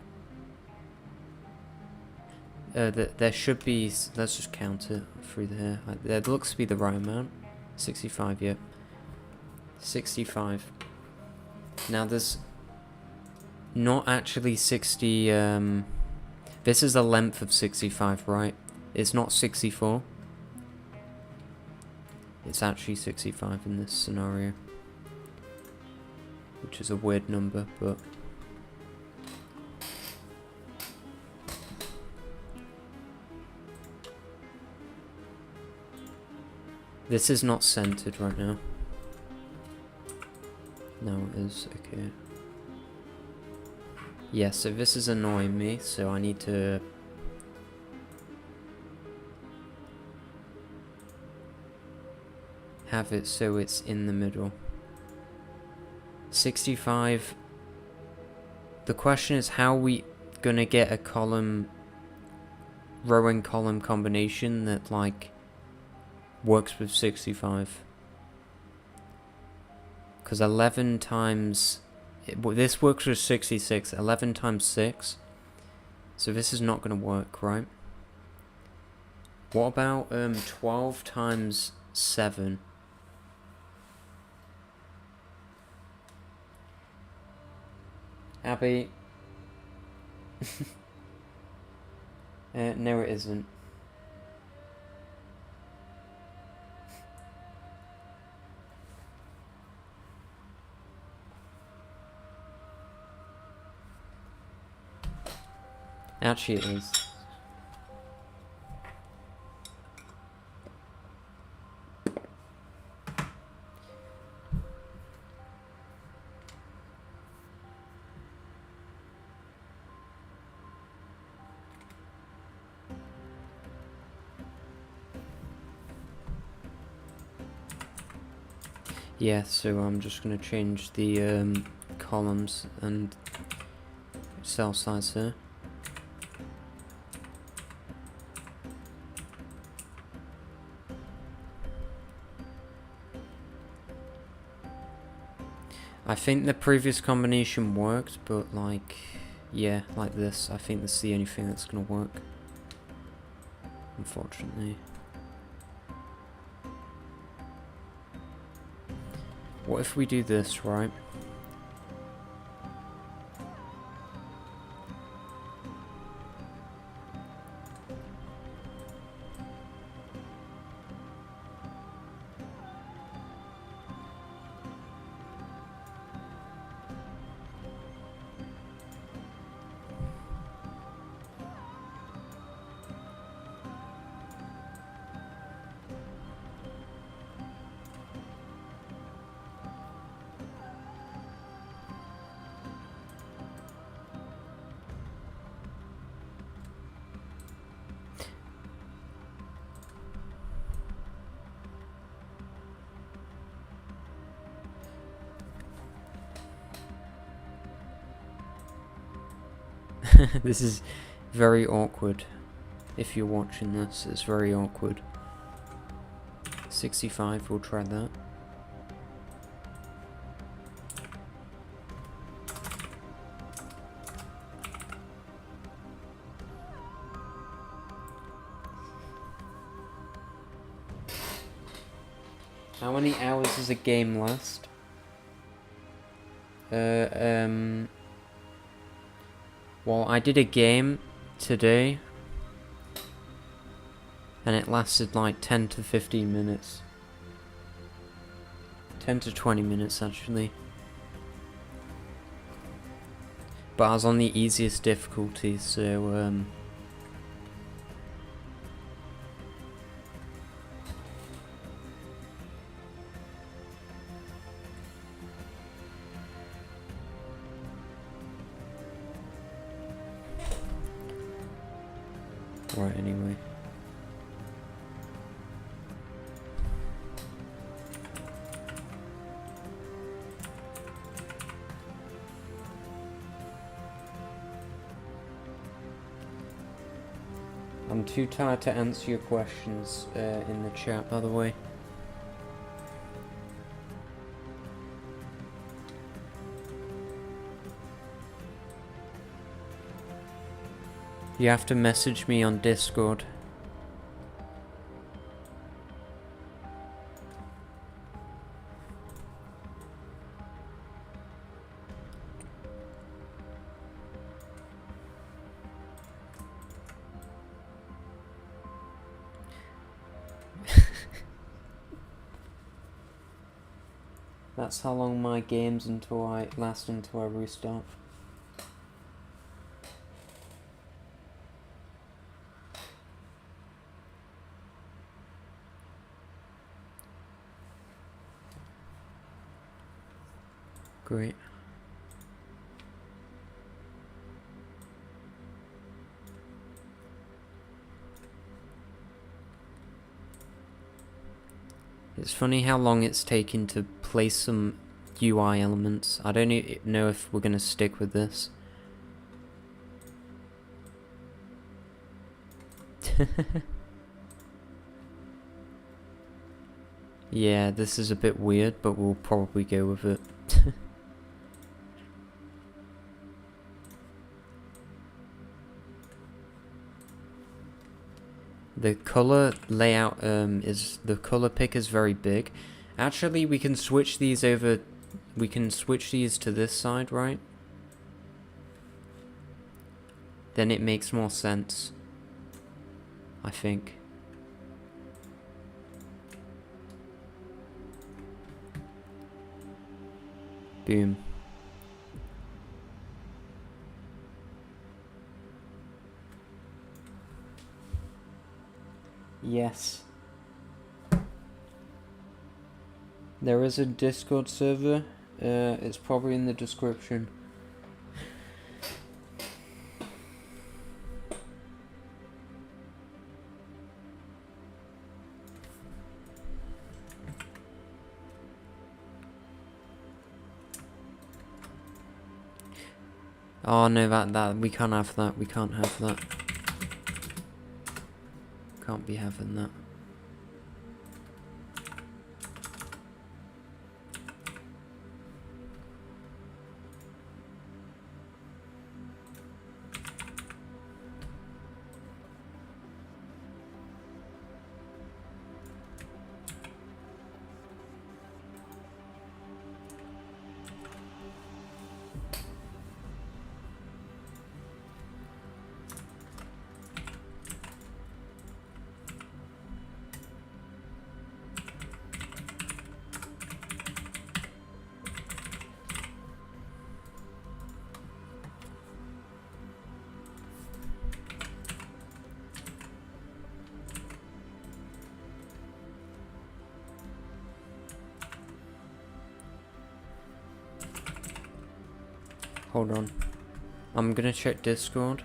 there should be... Let's just count it through there. There looks to be the right amount. 65, yeah. 65. Now there's not actually 60, this is the length of 65, right? It's not 64. it's actually 65 in this scenario, which is a weird number, but this is not centered right now. No, it is. Okay. Yeah, so this is annoying me, so I need to have it so it's in the middle. 65. The question is, how are we gonna get a column, row and column combination that like works with 65? Because 11 times... this works with 66. 11 times 6. So this is not going to work, right? What about 12 times 7? Abby? No, it isn't. Actually, it is. Yeah, so I'm just going to change the columns and cell size here. I think the previous combination worked, but like, yeah, like this. I think this is the only thing that's going to work, unfortunately. What if we do this, right? This is very awkward. If you're watching this, it's very awkward. 65, we'll try that. How many hours does a game last? Well, I did a game today, and it lasted like 10 to 15 minutes. 10 to 20 minutes, actually. But I was on the easiest difficulty, so, right, anyway. I'm too tired to answer your questions in the chat, by the way. You have to message me on Discord. That's how long my games last until I restart. Great. It's funny how long it's taken to place some UI elements. I don't know if we're gonna stick with this. Yeah, this is a bit weird, but we'll probably go with it. The color layout the color pick is very big. Actually, we can switch these over. We can switch these to this side, right? Then it makes more sense, I think. Boom. Yes. There is a Discord server. It's probably in the description. Oh no, that we can't have that. We can't have that. Can't be having that. Hold on. I'm gonna check Discord.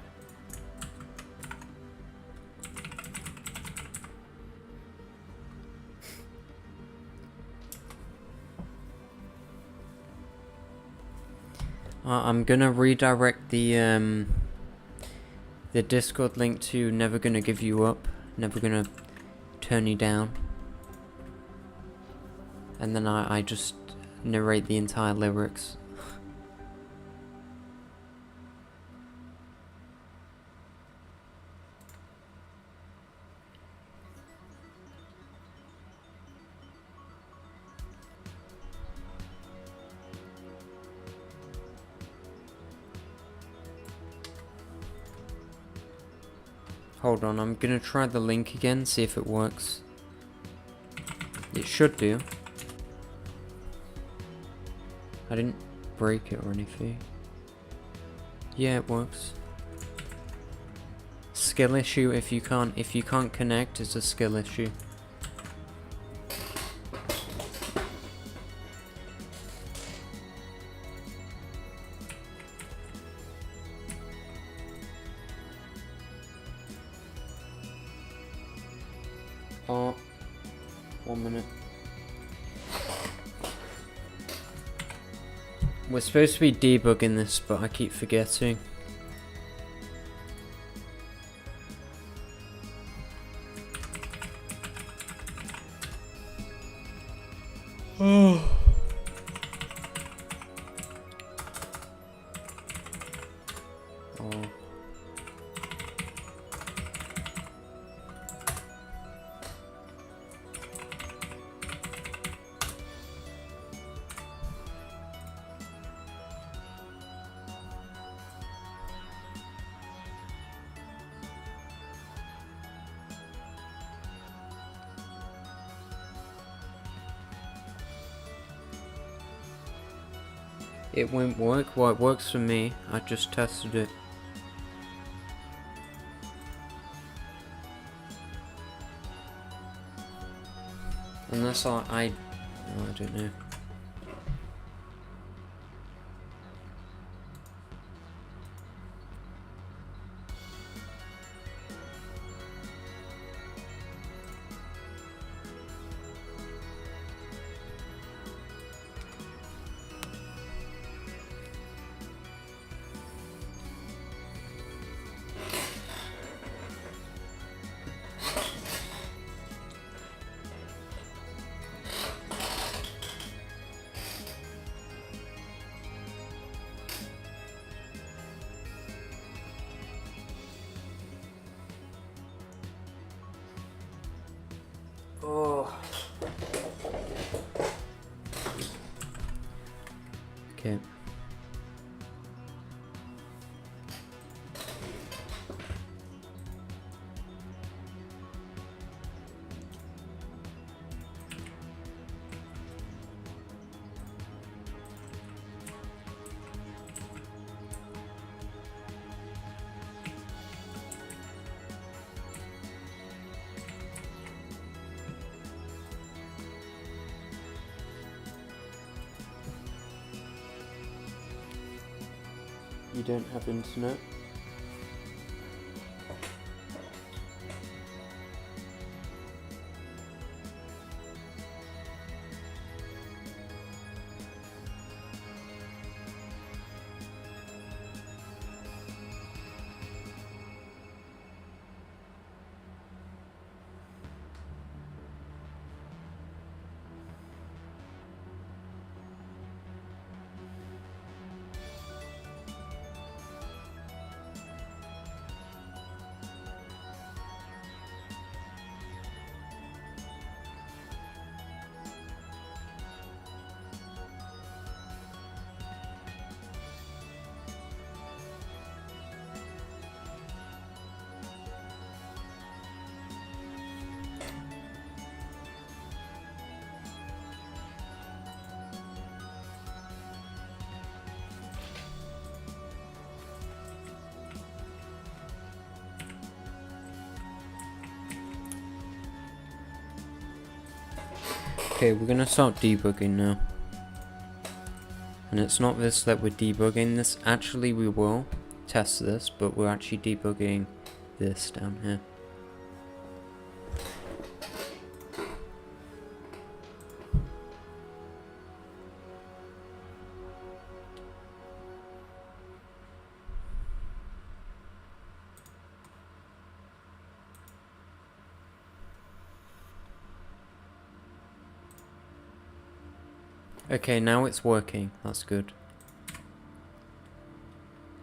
I'm gonna redirect the Discord link to Never Gonna Give You Up, Never Gonna Turn You Down. And then I just narrate the entire lyrics. Hold on, I'm gonna try the link again, see if it works. It should do. I didn't break it or anything. Yeah, it works. Skill issue if you can't connect, it's a skill issue. Oh, 1 minute. We're supposed to be debugging this, but I keep forgetting. Oh. It won't work. Well, it works for me. I just tested it. Unless I don't know. Oh. Okay. You don't have internet? Okay, we're gonna start debugging now. And it's not this that we're debugging this. Actually, we will test this, but we're actually debugging this down here. Okay, now it's working. That's good.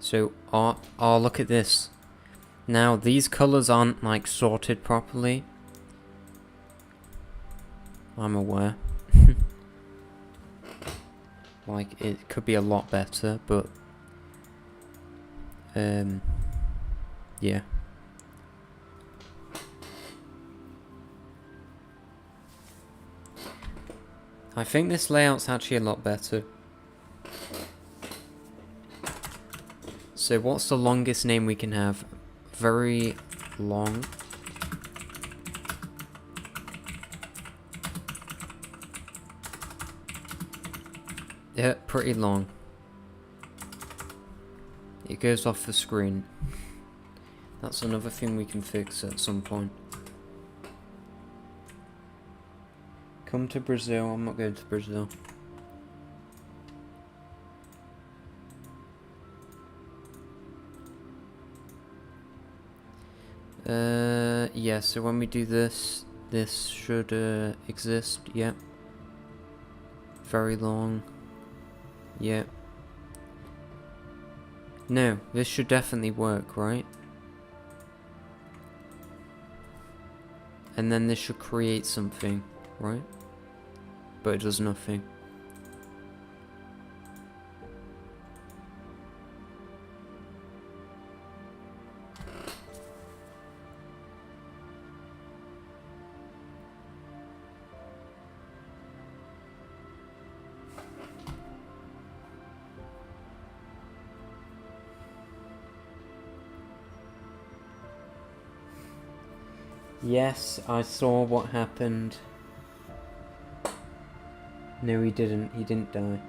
So, oh, look at this. Now, these colors aren't, like, sorted properly. I'm aware. Like, it could be a lot better, but... yeah. I think this layout's actually a lot better. So what's the longest name we can have? Very long. Yeah, pretty long. It goes off the screen. That's another thing we can fix at some point. Come to Brazil. I'm not going to Brazil. Yeah, so when we do this, this should exist. Yep. Very long. Yep. No, this should definitely work, right? And then this should create something, right? But it does nothing. Yes, I saw what happened. No, he didn't. He didn't die.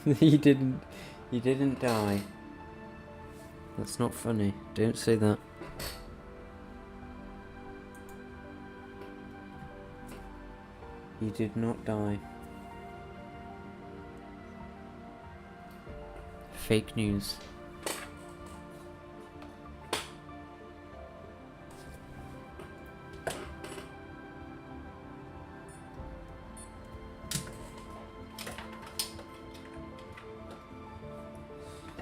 He didn't die. That's not funny. Don't say that. He did not die. Fake news.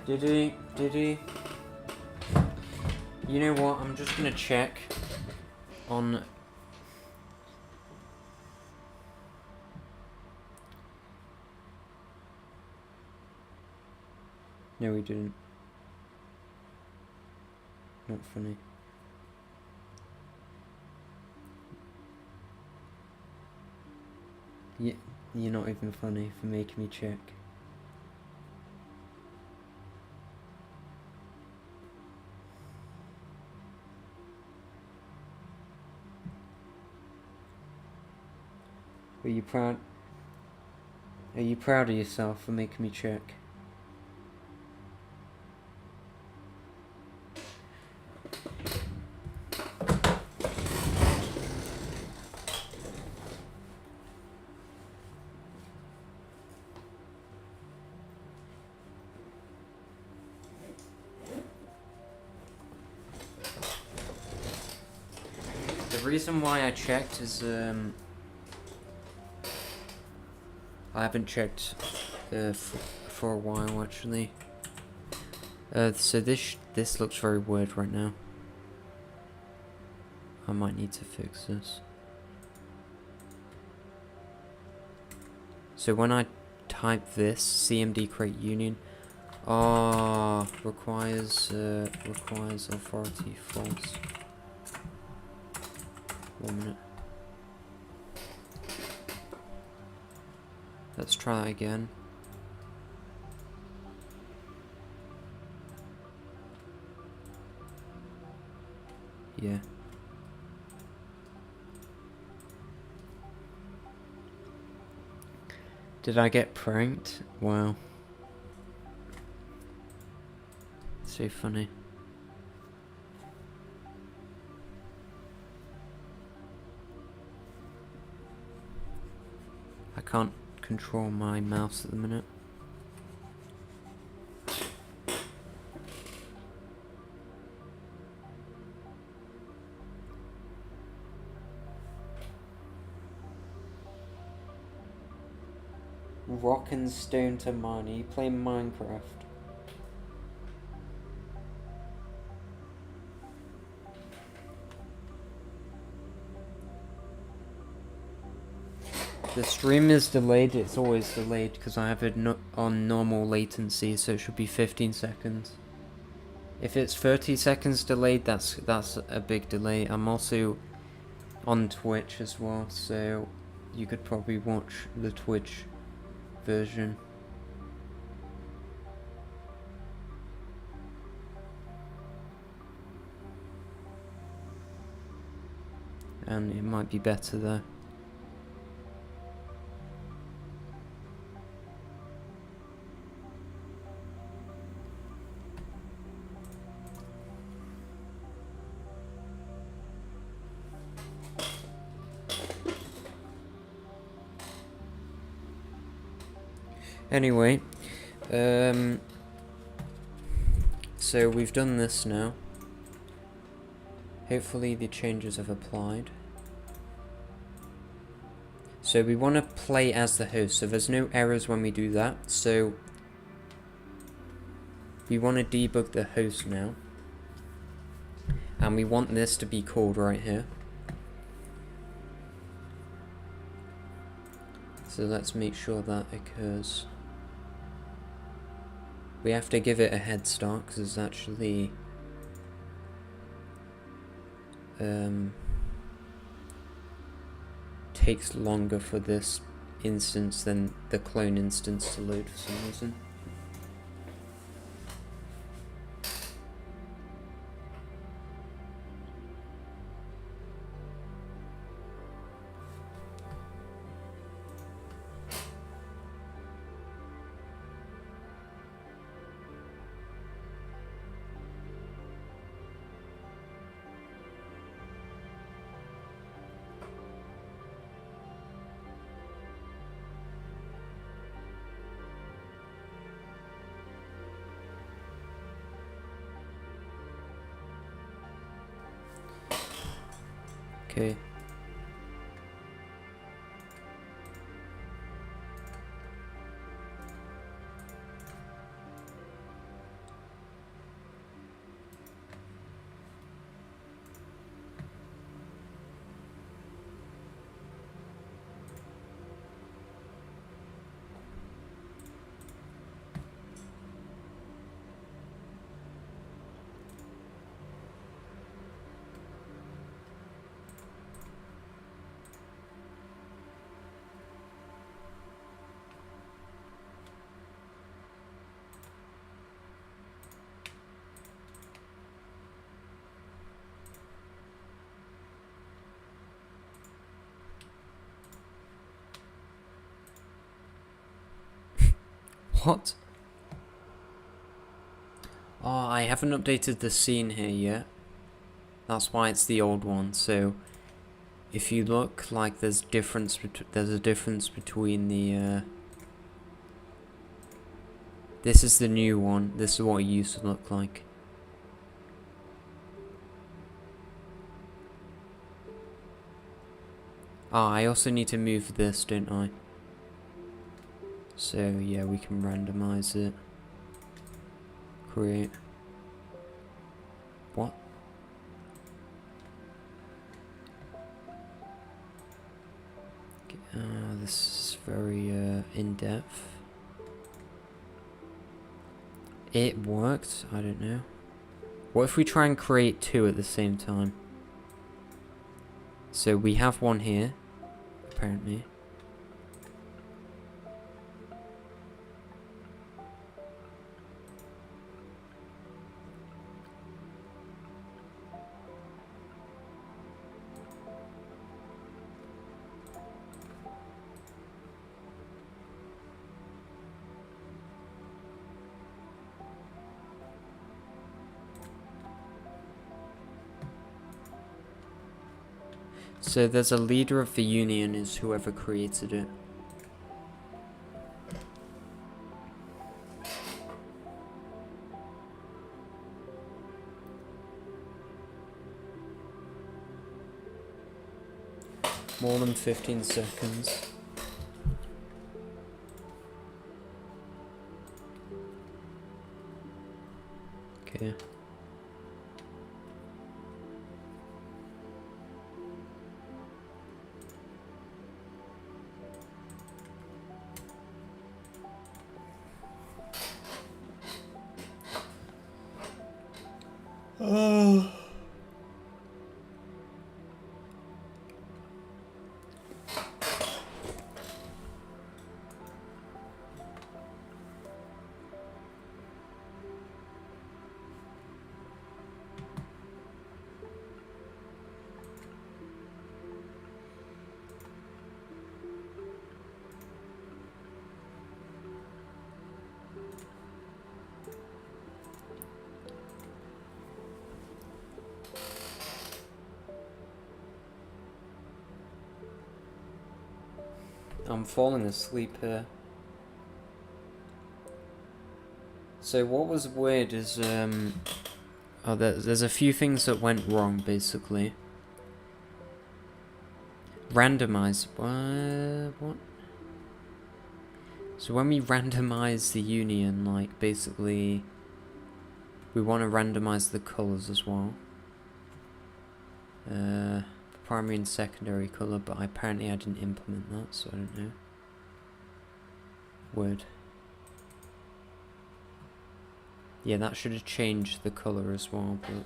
Did he? Did he? You know what? I'm just gonna check on... No, he didn't. Not funny. You're not even funny for making me check. Are you proud? Are you proud of yourself for making me check? The reason why I checked is I haven't checked for a while actually. So this looks very weird right now. I might need to fix this. So when I type this CMD create union, requires authority false. 1 minute. Let's try that again. Yeah. Did I get pranked? Wow. So funny. I can't control my mouse at the minute. Rock and stone to mine. Are you playing Minecraft? The stream is delayed. It's always delayed because I have it on normal latency, so it should be 15 seconds. If it's 30 seconds delayed, that's a big delay. I'm also on Twitch as well, so you could probably watch the Twitch version. And it might be better there. Anyway, so we've done this now. Hopefully the changes have applied. So we want to play as the host, so there's no errors when we do that. So we want to debug the host now. And we want this to be called right here. So let's make sure that occurs. We have to give it a head start because it's actually takes longer for this instance than the clone instance to load for some reason. Okay. What? Oh, I haven't updated the scene here yet. That's why it's the old one. So, if you look, like, there's a difference between the. This is the new one. This is what it used to look like. Ah, I also need to move this, don't I? So yeah, we can randomize it. Create. What? This is very in-depth. It worked? I don't know. What if we try and create two at the same time? So we have one here, apparently. So there's a leader of the union is whoever created it. More than 15 seconds. Okay. Oh. I'm falling asleep here. So what was weird is there's a few things that went wrong basically. Randomize what? So when we randomize the union, like basically we want to randomize the colors as well. Primary and secondary color, but apparently I didn't implement that, so I don't know. Weird. Yeah, that should have changed the color as well, but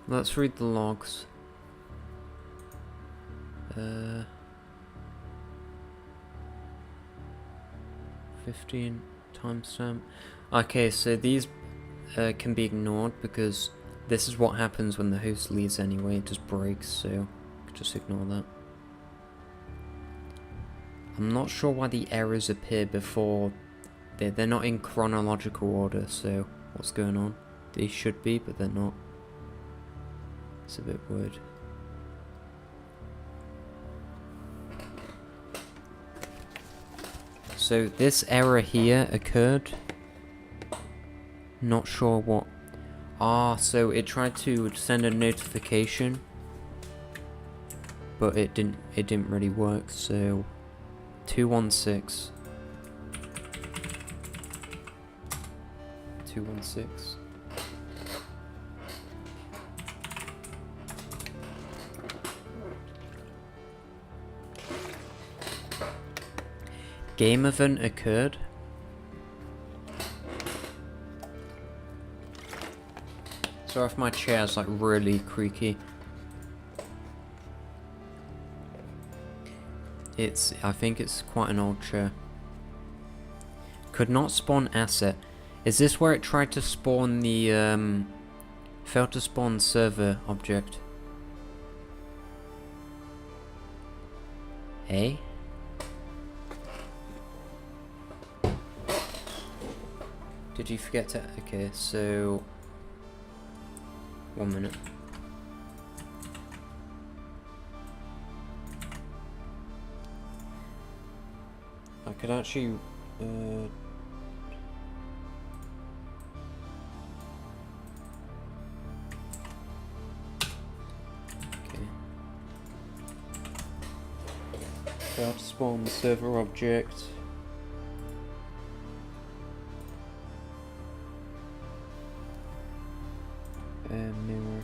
Let's read the logs. 15 timestamp. Okay, so these can be ignored because this is what happens when the host leaves anyway. It just breaks, so just ignore that. I'm not sure why the errors appear before. They're not in chronological order, so what's going on? They should be, but they're not. It's a bit weird. So this error here occurred. Not sure what. So it tried to send a notification, but it didn't really work. So 216. 216. Game event occurred. Sorry if my chair's like really creaky. I think it's quite an old chair. Could not spawn asset. Is this where it tried to spawn the failed to spawn server object? Eh? Did you forget to... Okay, so... 1 minute. I could actually... Okay. Failed to spawn the server object. Mirror.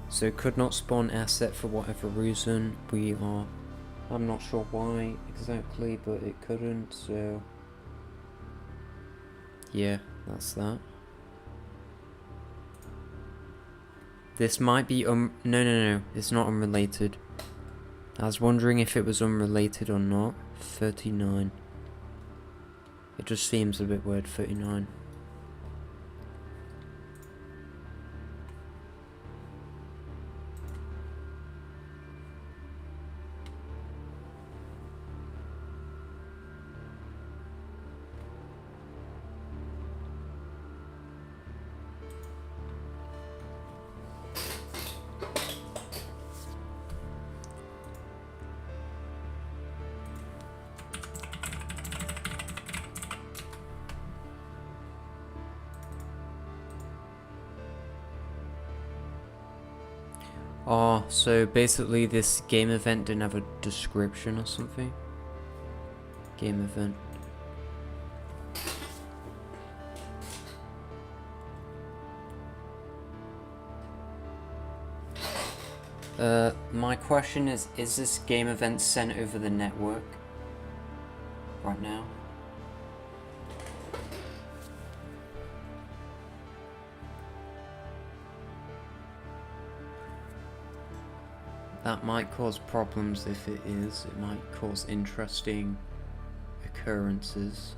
So could not spawn asset for whatever reason. I'm not sure why exactly, but it couldn't, so yeah, that's that. This might be no, it's not unrelated. I was wondering if it was unrelated or not. 39. It just seems a bit weird, 39. Oh, so basically this game event didn't have a description or something? Game event. My question is this game event sent over the network right now? That might cause problems if it is. It might cause interesting occurrences.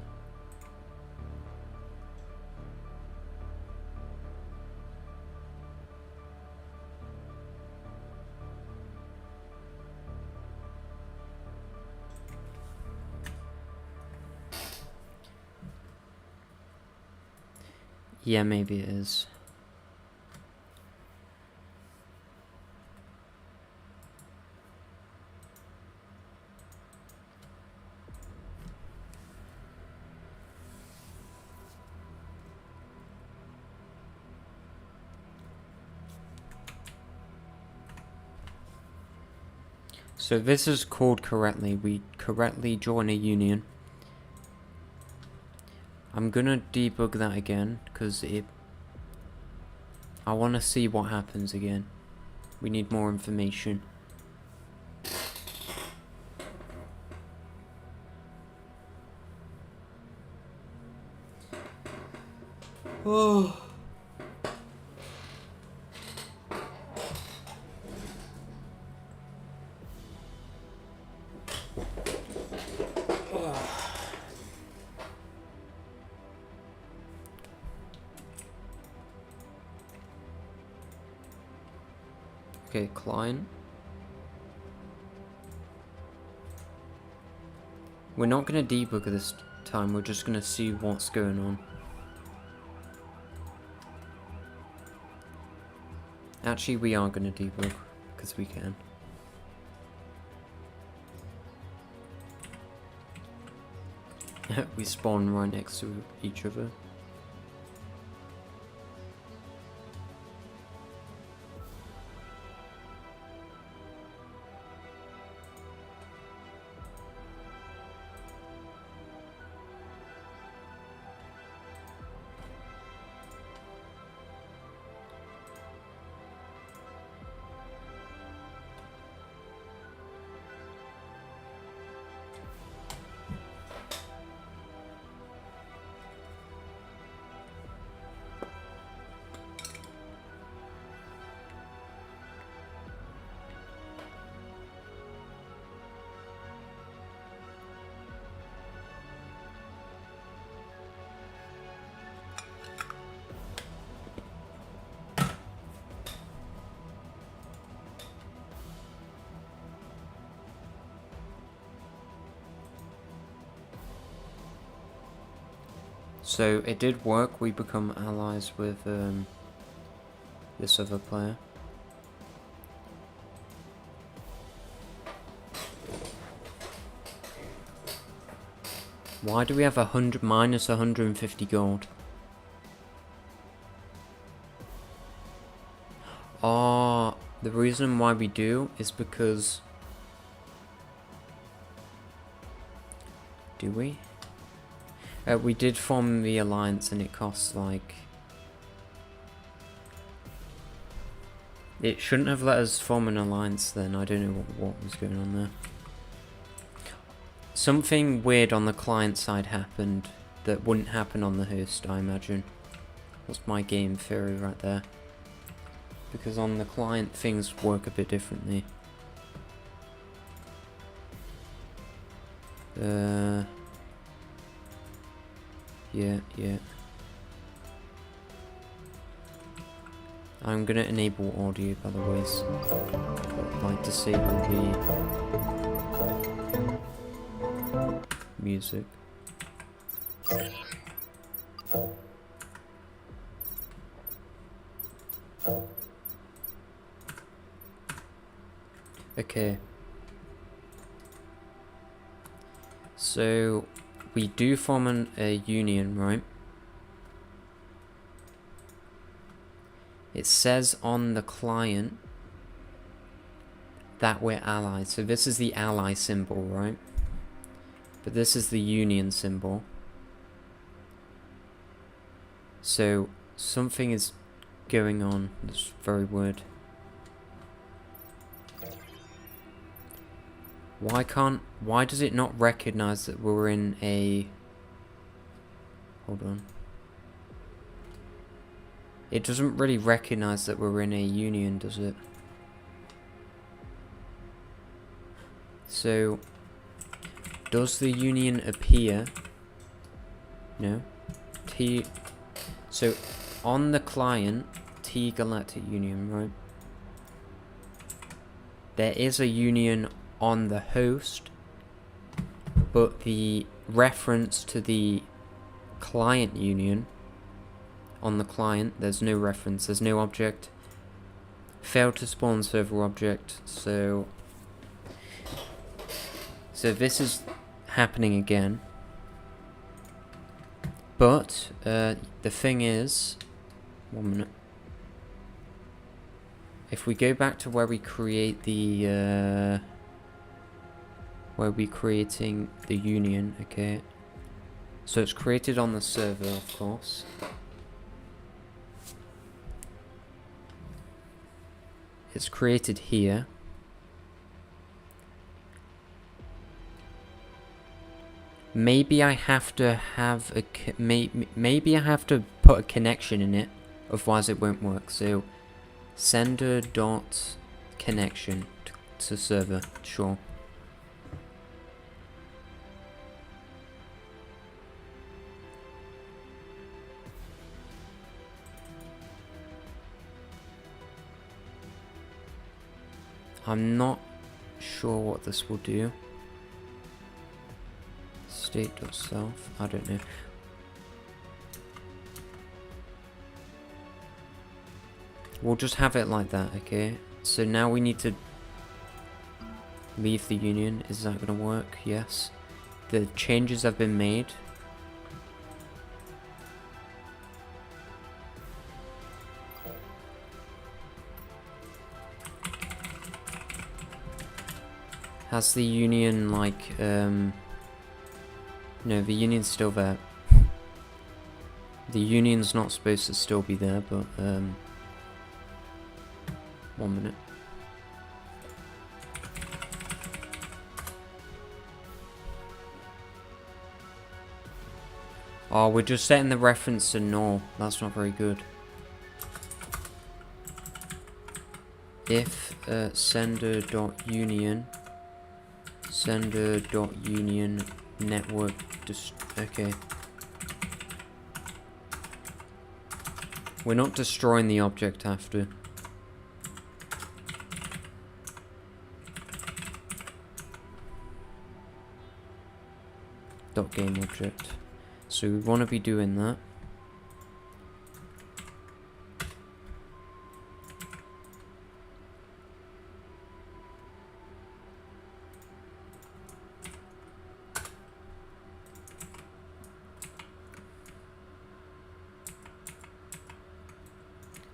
Yeah, maybe it is. So this is called correctly. We correctly join a union. I'm gonna debug that again because I want to see what happens again. We need more information. Oh. Okay, client. We're not going to debug this time, we're just going to see what's going on. Actually, we are going to debug, because we can. We spawn right next to each other. So it did work, we become allies with this other player. Why do we have minus 150 gold? Oh, the reason why we do is because... Do we? We did form the alliance and it costs like... It shouldn't have let us form an alliance then, I don't know what was going on there. Something weird on the client side happened that wouldn't happen on the host, I imagine. That's my game theory right there. Because on the client things work a bit differently. Yeah. I'm gonna enable audio, by the way, so I'd like disable the music. Okay. So we do form a union, right? It says on the client that we're allies. So this is the ally symbol, right? But this is the union symbol. So something is going on. That's very weird. Why does it not recognize that we're in a... Hold on. It doesn't really recognize that we're in a union, does it? So, does the union appear? No. So, on the client, T Galactic Union, right? There is a union on the host, but the reference to the client union on the client, there's no reference, there's no object. Failed to spawn server object, so this is happening again. But the thing is, 1 minute. If we go back to where we create the where we creating the union, okay. So it's created on the server, of course. It's created here. Maybe I have to have a maybe I have to put a connection in it, otherwise it won't work. So sender dot connection to server. Sure. I'm not sure what this will do. State.self, I don't know. We'll just have it like that, okay? So now we need to leave the union. Is that gonna work? Yes. The changes have been made. Has the union like no, the union's still there. The union's not supposed to still be there, but 1 minute. Oh, we're just setting the reference to null. That's not very good. If sender.union network okay. We're not destroying the object after. Dot game object. So we want to be doing that.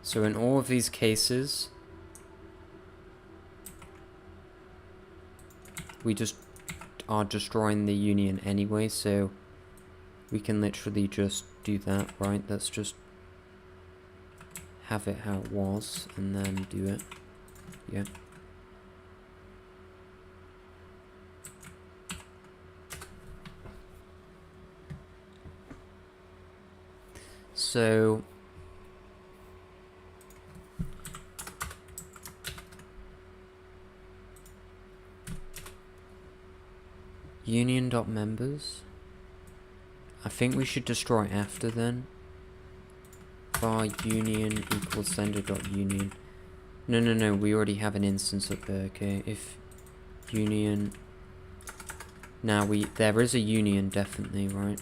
So in all of these cases, we just are destroying the union anyway, so we can literally just do that, right? Let's just have it how it was and then do it. Yeah. So union.members. I think we should destroy after then. Var union equals sender.union. No, we already have an instance up there, okay. If union, now there is a union definitely, right?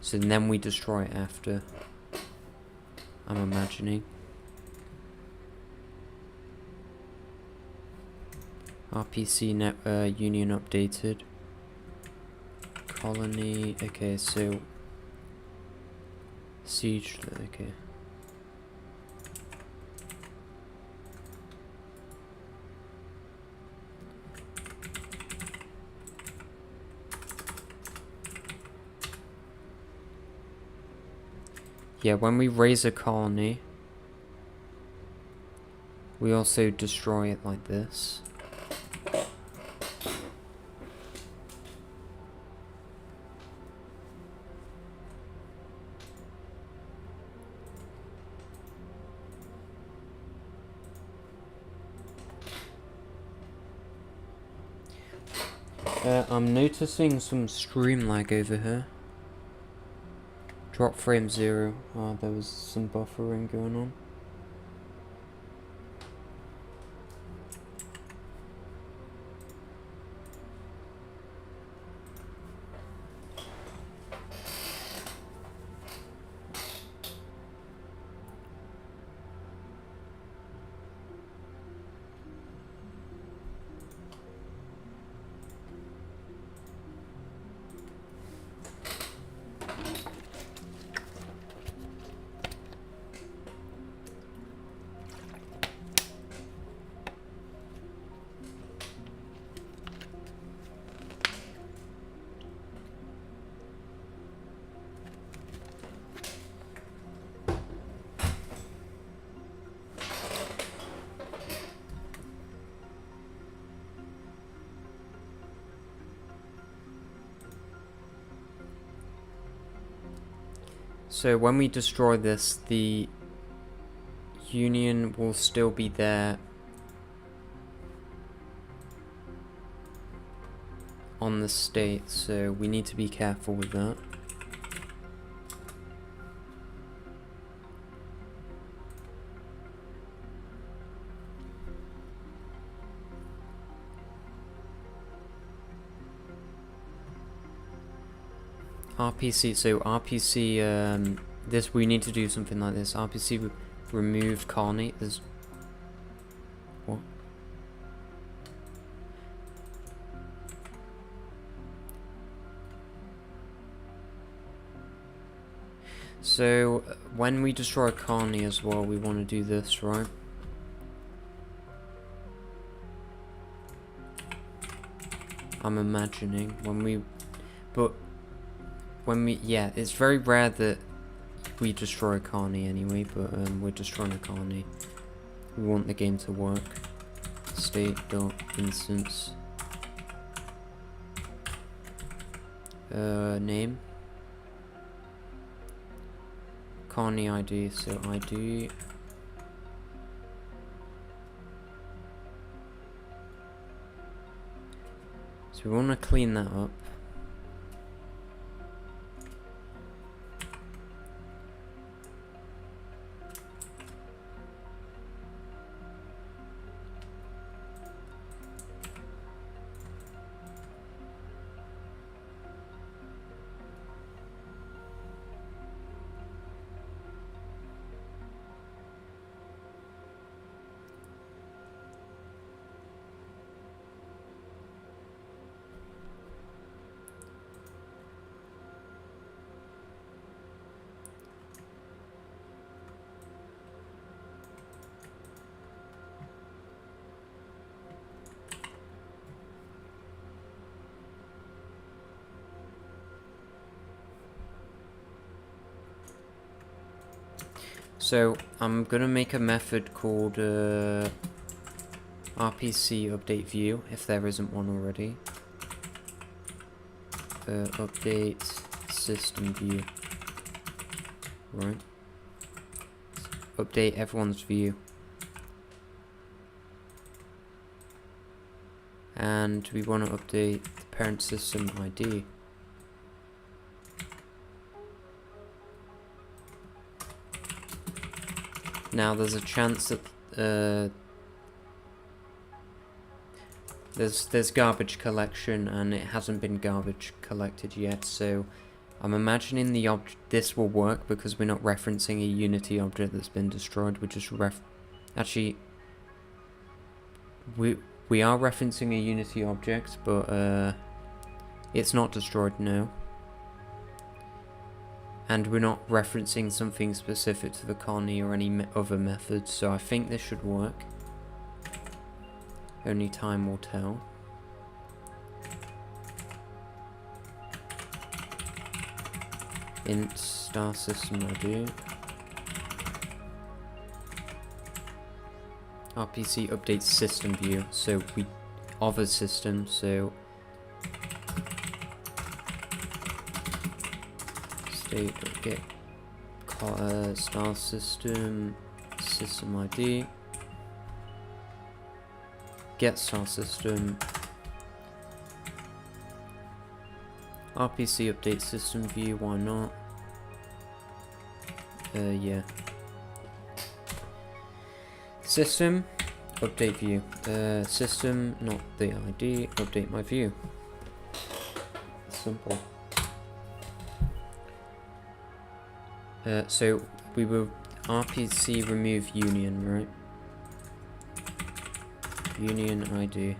So then we destroy it after, I'm imagining. RPC net union updated. Colony, okay, so siege, okay. Yeah, when we raise a colony, we also destroy it like this. I'm noticing some stream lag over here. Drop frame 0. Oh, there was some buffering going on. So when we destroy this, the Union will still be there on the state, so we need to be careful with that. RPC, so RPC, this, we need to do something like this. RPC removed colony. There's... What? So, when we destroy a colony as well, we want to do this, right? I'm imagining when we... But... When we... Yeah, it's very rare that we destroy a colony anyway, but we're destroying a colony. We want the game to work. State.instance. Name. Colony ID, so ID. So we want to clean that up. So I'm gonna make a method called RPC update view, if there isn't one already. Update system view. Right. Update everyone's view. And we want to update the parent system ID. Now there's a chance that there's garbage collection and it hasn't been garbage collected yet, so I'm imagining this will work because we're not referencing a Unity object that's been destroyed. We're just actually we are referencing a Unity object, but it's not destroyed now. And we're not referencing something specific to the colony or any other methods, so I think this should work. Only time will tell. Int star system ID. RPC update system view, so we of a system, so get star system ID, get star system, RPC update system view, why not? Yeah. System update view. System, not the ID, update my view. Simple. So we will RPC remove union, right? Union ID.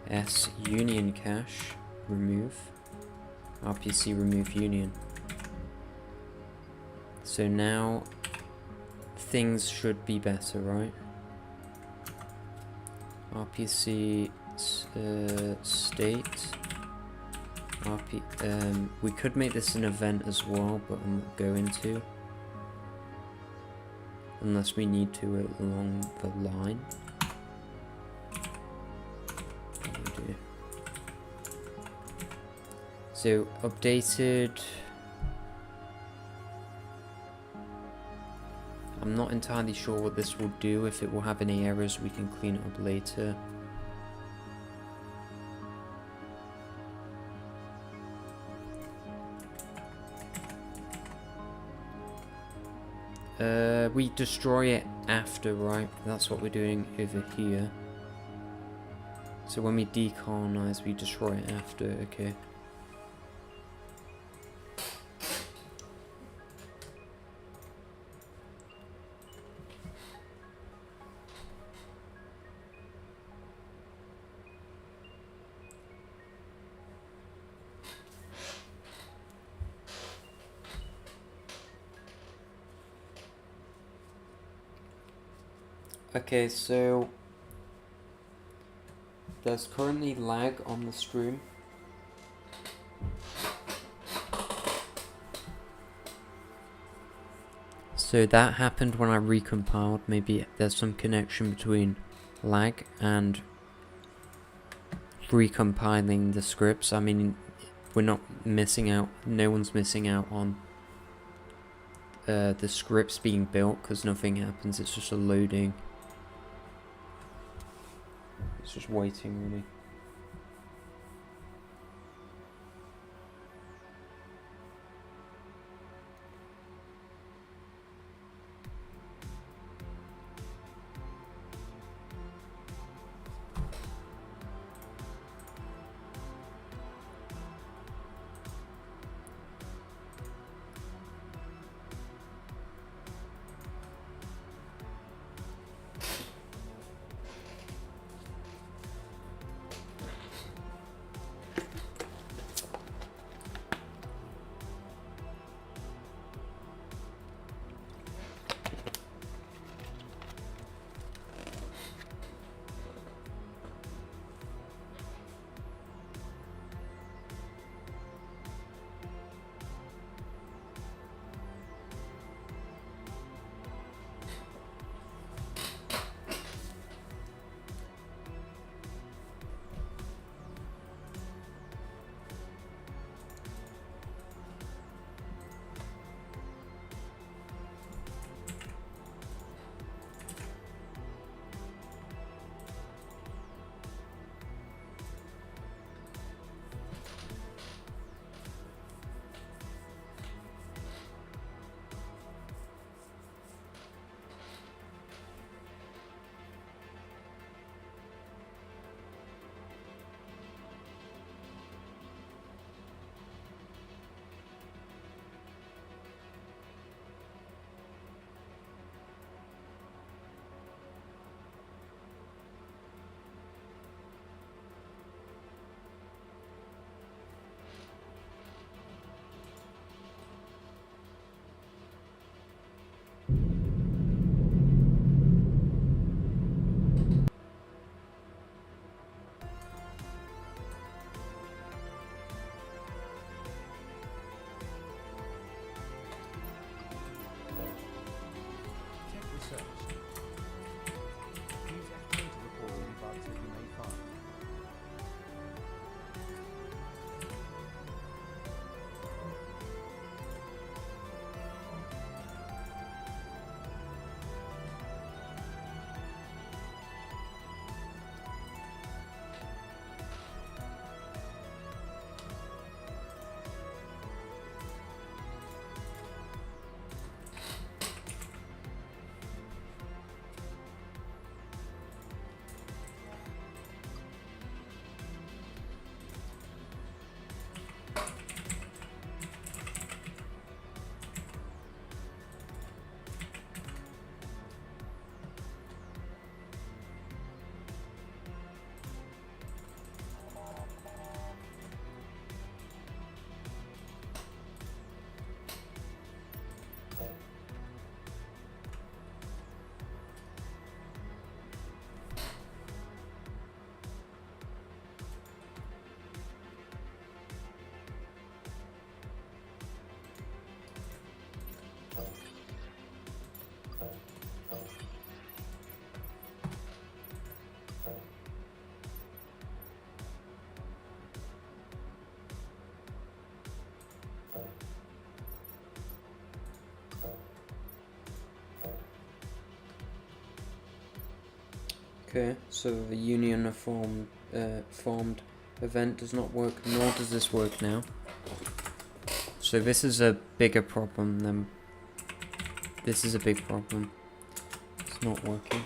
S union cache remove. RPC remove union. So now things should be better, right? RPC state. We could make this an event as well, but I'm not going to. Unless we need to along the line. Oh dear. So, updated I'm not entirely sure what this will do, if it will have any errors we can clean it up later. We destroy it after, right? That's what we're doing over here. So when we decolonize, we destroy it after, okay. Okay, so there's currently lag on the stream. So that happened when I recompiled. Maybe there's some connection between lag and recompiling the scripts. I mean, we're not missing out, no one's missing out on the scripts being built, because nothing happens, it's just a loading. It's just waiting, really. Okay, so the union formed event does not work, nor does this work now. So this is a bigger problem than... This is a big problem. It's not working.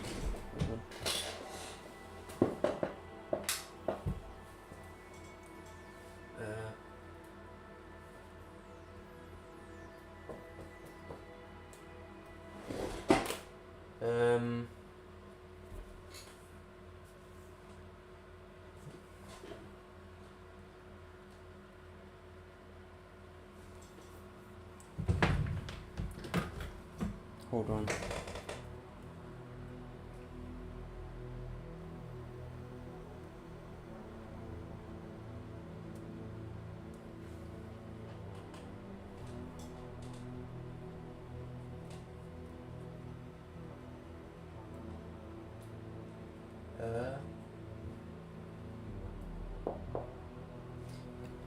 Hold on.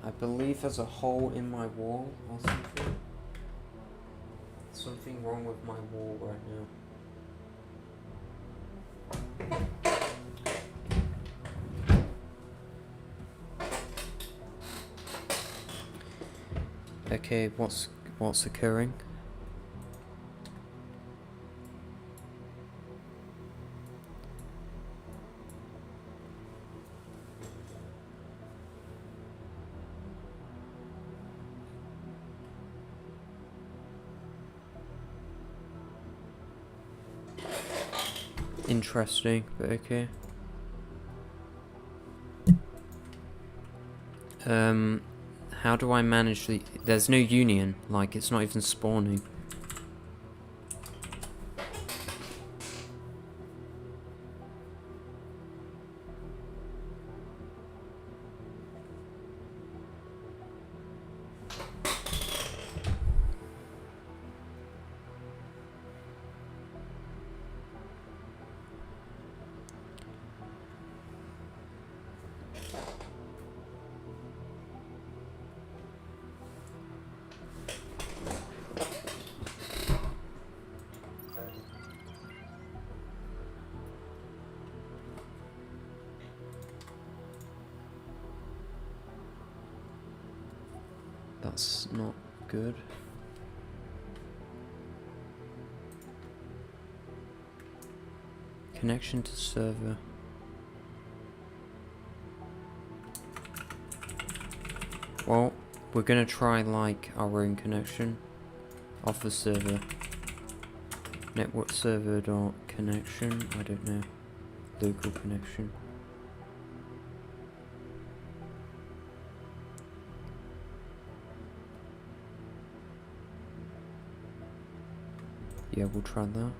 I believe there's a hole in my wall or something. Something wrong with my wall right now. Okay, what's occurring? Interesting, but okay. How do I manage the... There's no union, like it's not even spawning. That's not good. Connection to server. Well, we're gonna try like our own connection off the server. Network server dot connection. I don't know. Local connection. Yeah, we'll try that.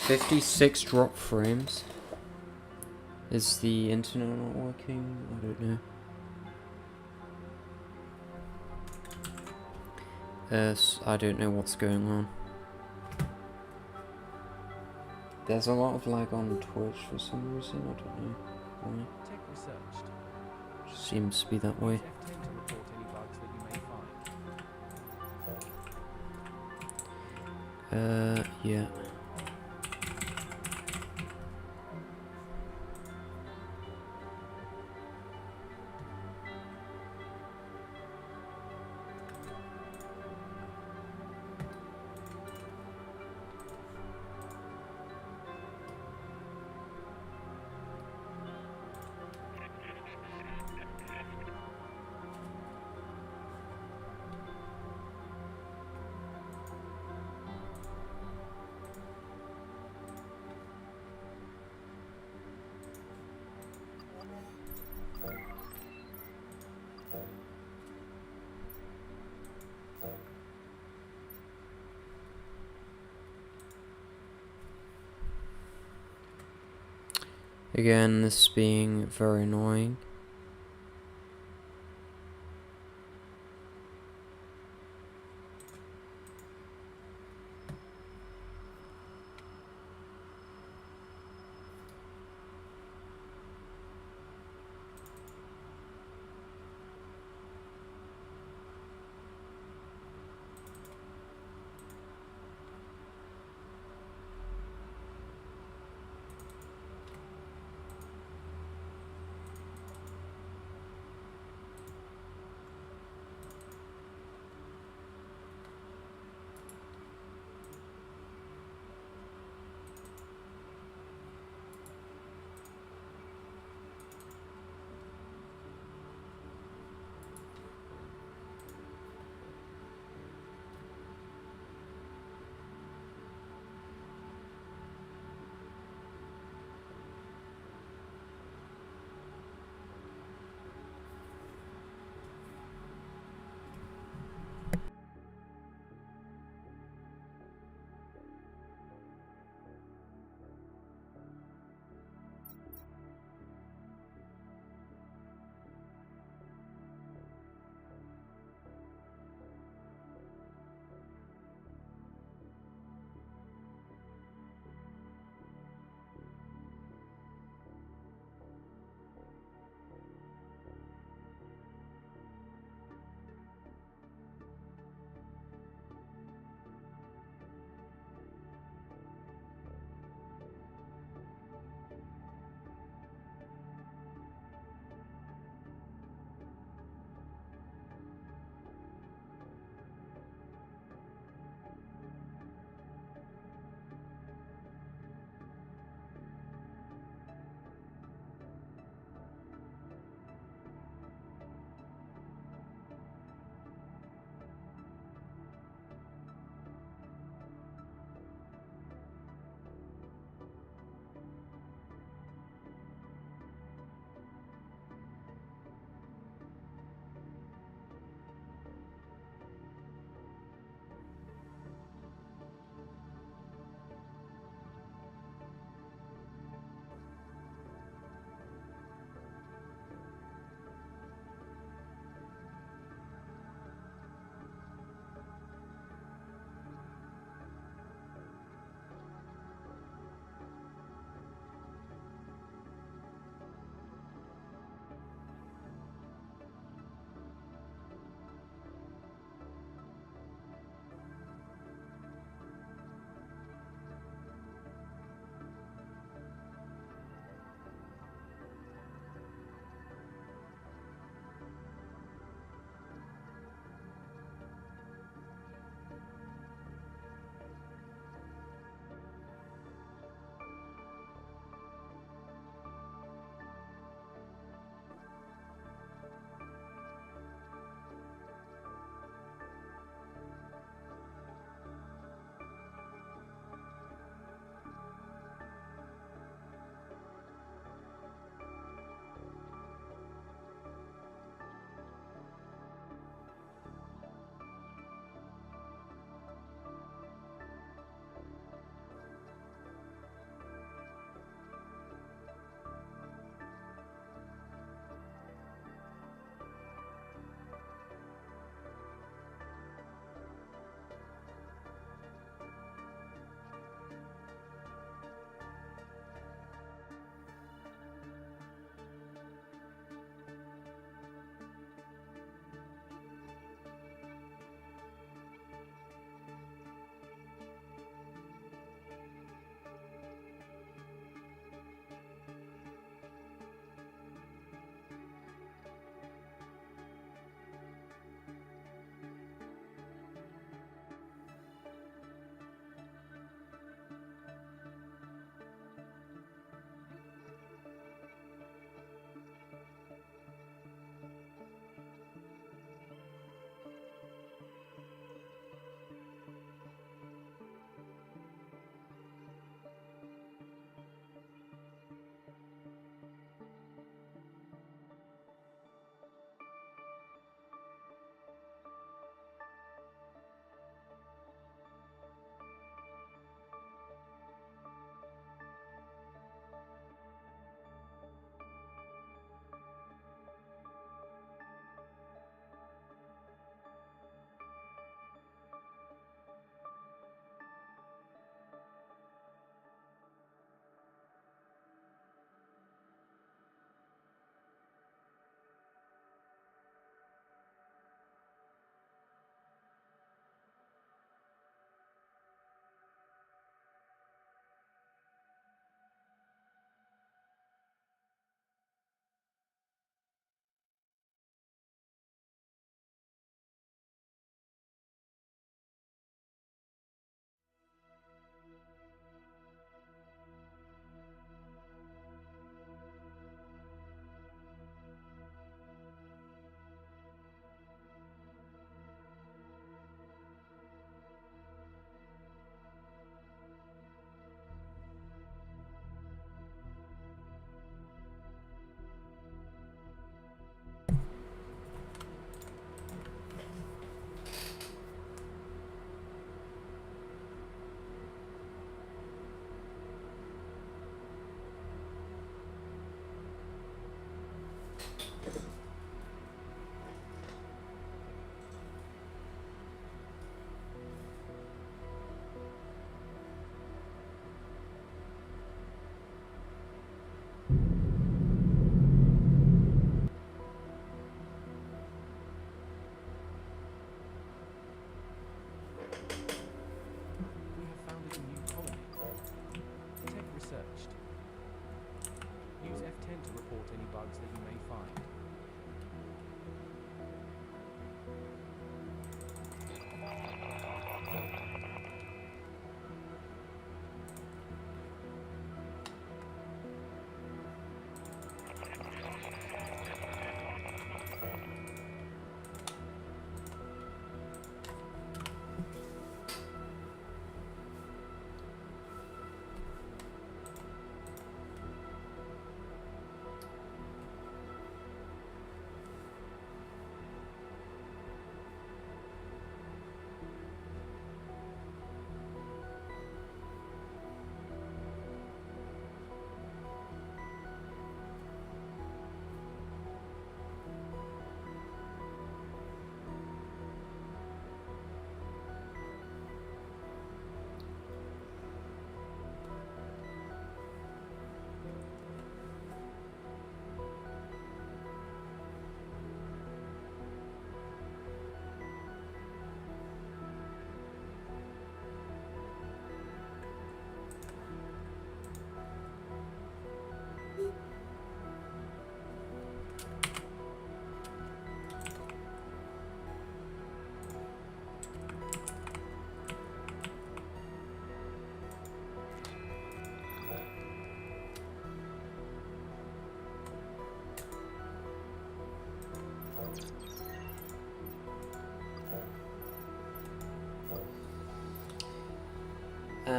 56 drop frames. Is the internet not working? I don't know. I don't know what's going on. There's a lot of lag on Twitch for some reason, I don't know why. Just seems to be that way. Yeah. Again, this being very annoying.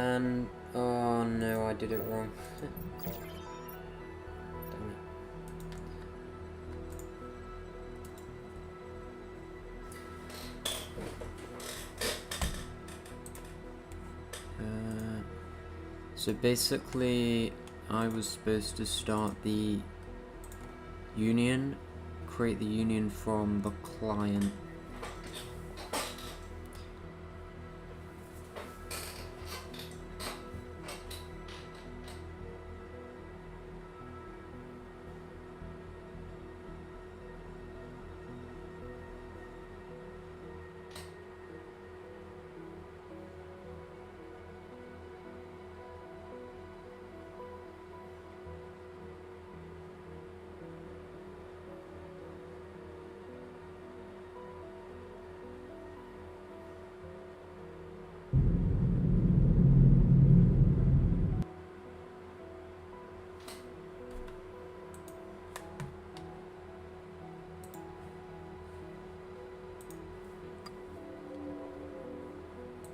And oh no, I did it wrong. Damn it. So basically, I was supposed to start the union, create the union from the client.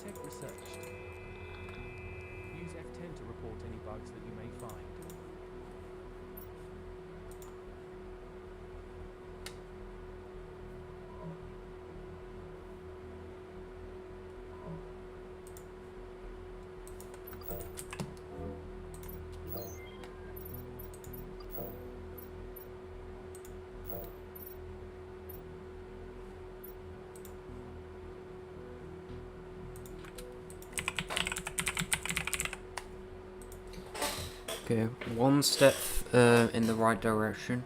Tech researched. Use F10 to report any bugs that you may find. Okay, one step in the right direction.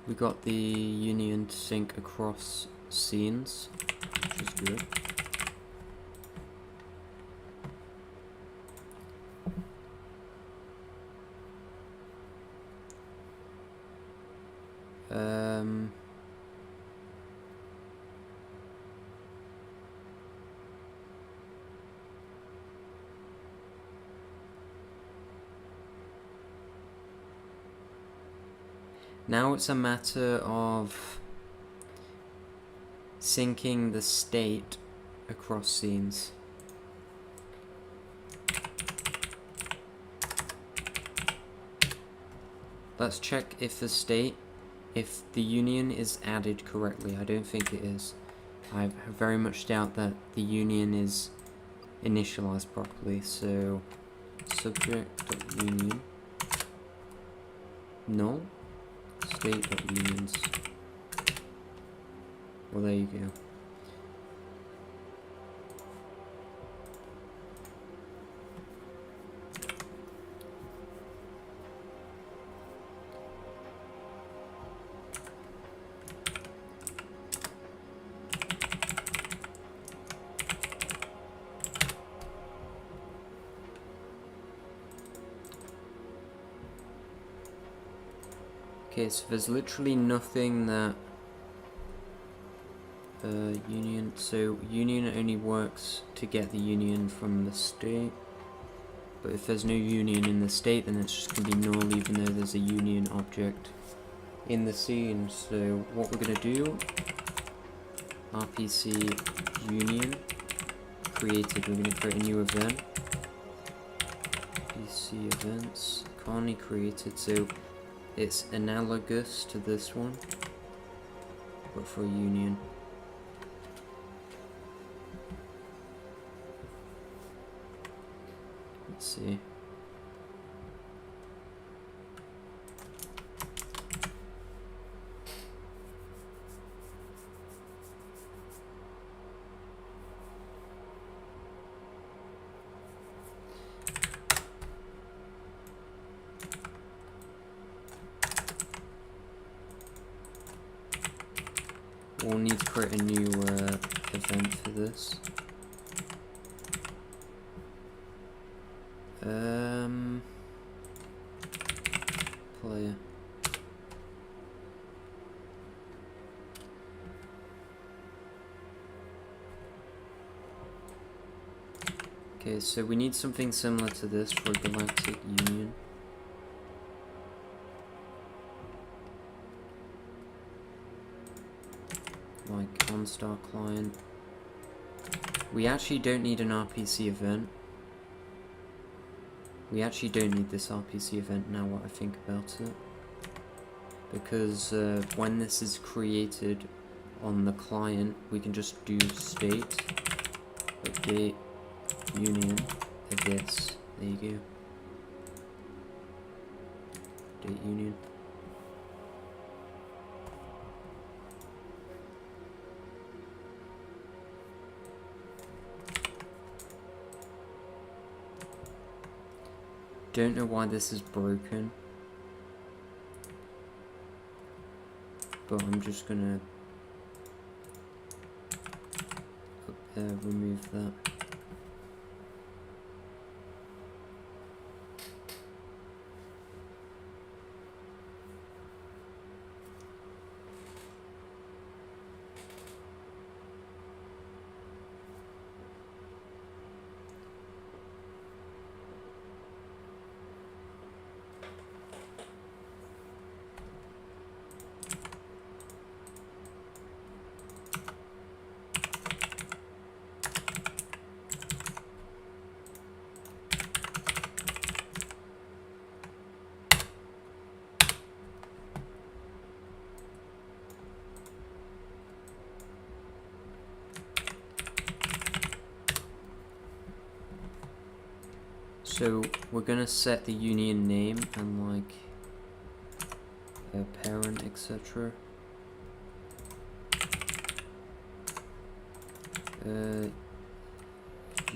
We got the union to sync across scenes, which is good. Now it's a matter of syncing the state across scenes. Let's check if the state, if the union is added correctly. I don't think it is. I very much doubt that the union is initialized properly, so subject.union null state.unions. Well, there you go. Okay, so there's literally nothing that union, so union only works to get the union from the state, but if there's no union in the state, then it's just going to be null even though there's a union object in the scene. So what we're going to do, RPC union created, we're going to create a new event, RPC events, colony created, so it's analogous to this one, but for a union. Let's see. We'll need to create a new event for this. Player. Okay, so we need something similar to this for galactic union. Like OnStar client. We actually don't need an RPC event. We actually don't need this RPC event now what I think about it. Because when this is created on the client, we can just do state, update, union, of this. There you go. Update union. Don't know why this is broken, but I'm just gonna remove that. So we're gonna set the union name and like a parent, etc.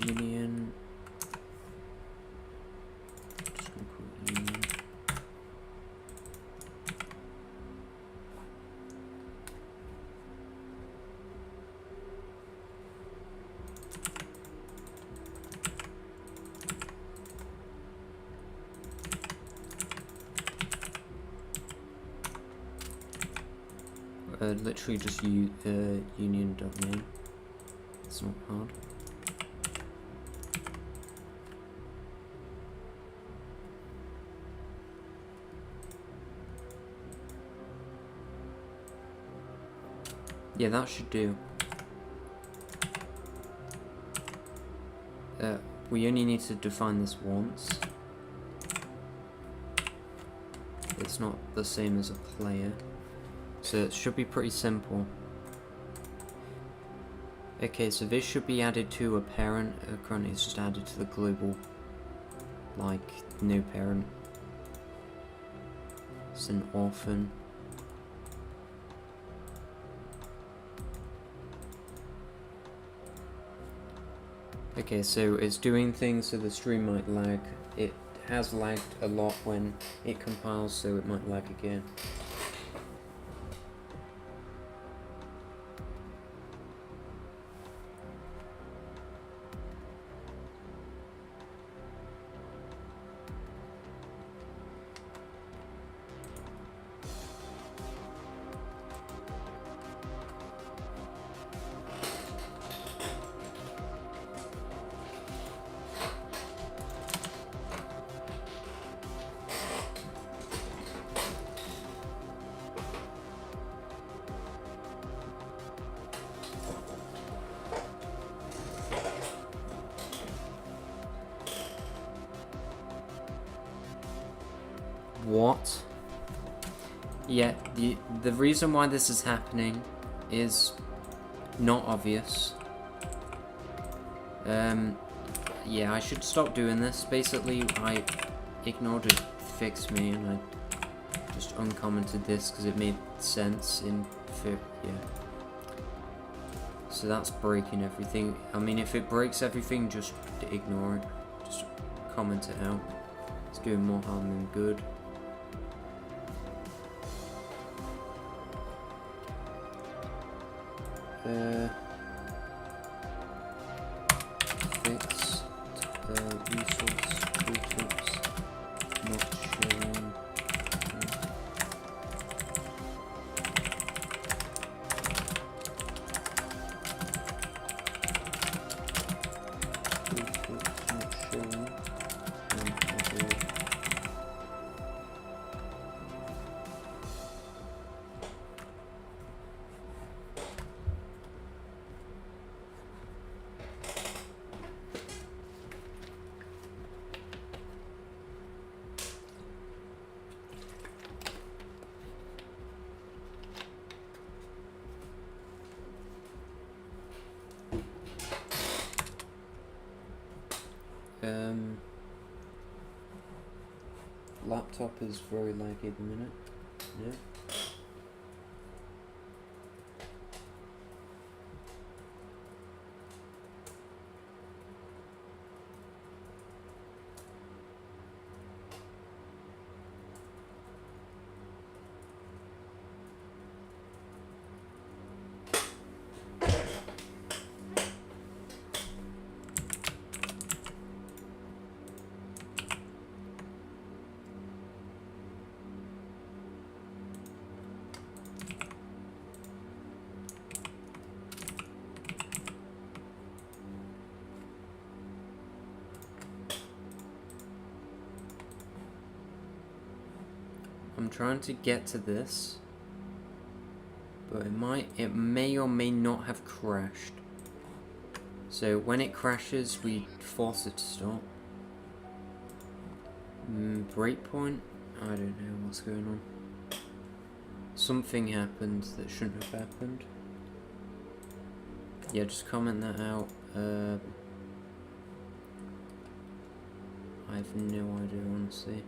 Union. Just gonna call it union. Literally just union.name. It's not hard. Yeah, that should do. We only need to define this once. It's not the same as a player. So it should be pretty simple. Okay, so this should be added to a parent. Currently it's just added to the global, like, no parent. It's an orphan. Okay, so it's doing things so the stream might lag. It has lagged a lot when it compiles, so it might lag again. What? Yeah, the reason why this is happening is not obvious. Yeah, I should stop doing this. Basically, I ignored it fix me and I just uncommented this because it made sense in yeah. So that's breaking everything. I mean, if it breaks everything, just ignore it. Just comment it out. It's doing more harm than good. Fix resource tooltips not showing. Tooltips not showing. Laptop is very laggy at the minute. Yeah. I'm trying to get to this, but it may or may not have crashed. So when it crashes, we force it to stop. Breakpoint? I don't know what's going on. Something happened that shouldn't have happened. Yeah, just comment that out. I have no idea, honestly.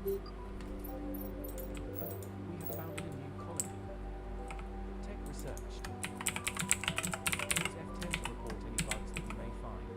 We have founded a new colony. Tech research. Use F10 to report any bugs that you may find.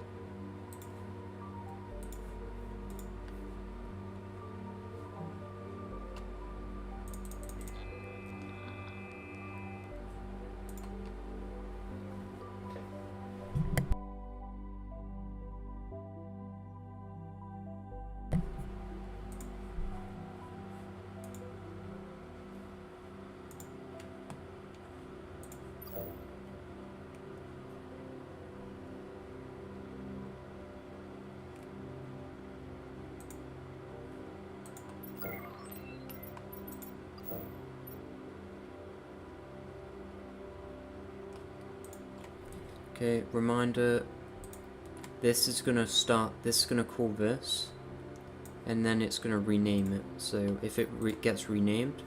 Okay, reminder, this is gonna call this, and then it's gonna rename it. So if it gets renamed,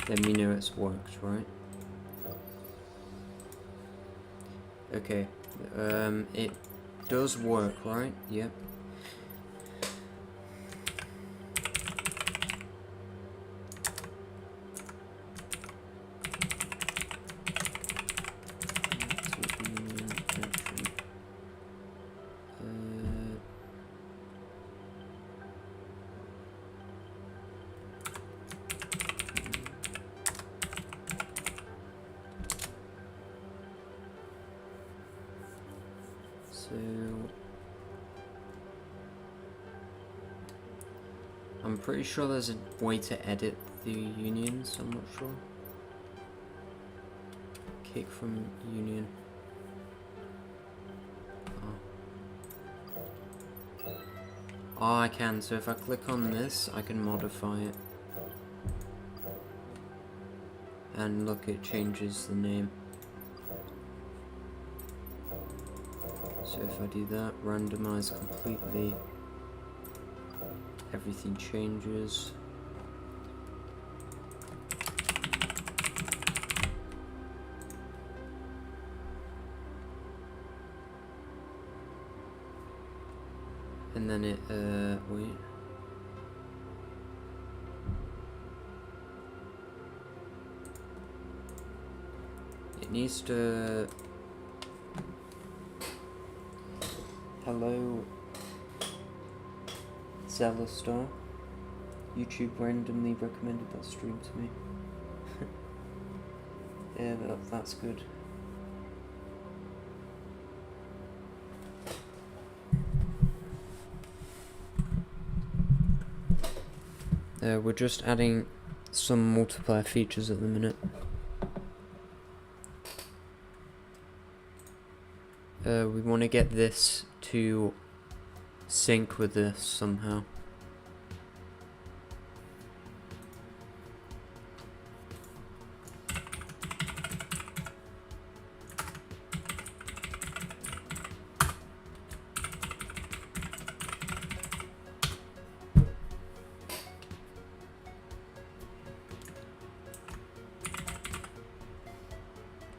then we know it's worked, right? Okay, it does work, right? Yep. So I'm pretty sure there's a way to edit the unions, I'm not sure. Kick from union. Oh, I can, so if I click on this, I can modify it. And look, it changes the name. So if I do that, randomize completely, everything changes. And then it, wait. It needs to... Hello, Zellastar. YouTube randomly recommended that stream to me. Yeah, that's good. We're just adding some multiplayer features at the minute. We want to get this to sync with this somehow.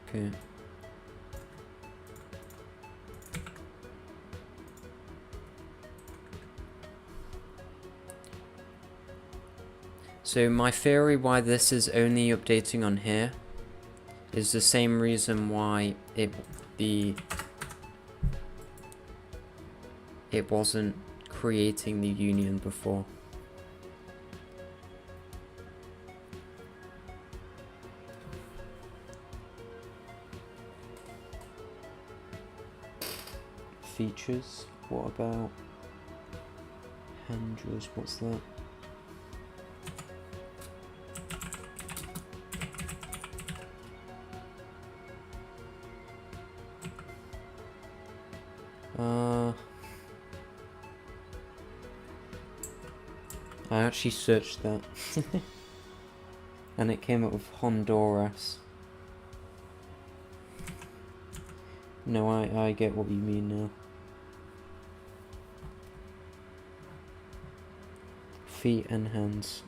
Okay. So my theory why this is only updating on here is the same reason why it wasn't creating the union before. Features, what about handles, what's that? I actually searched that and it came up with Honduras. No, I get what you mean now. Feet and hands.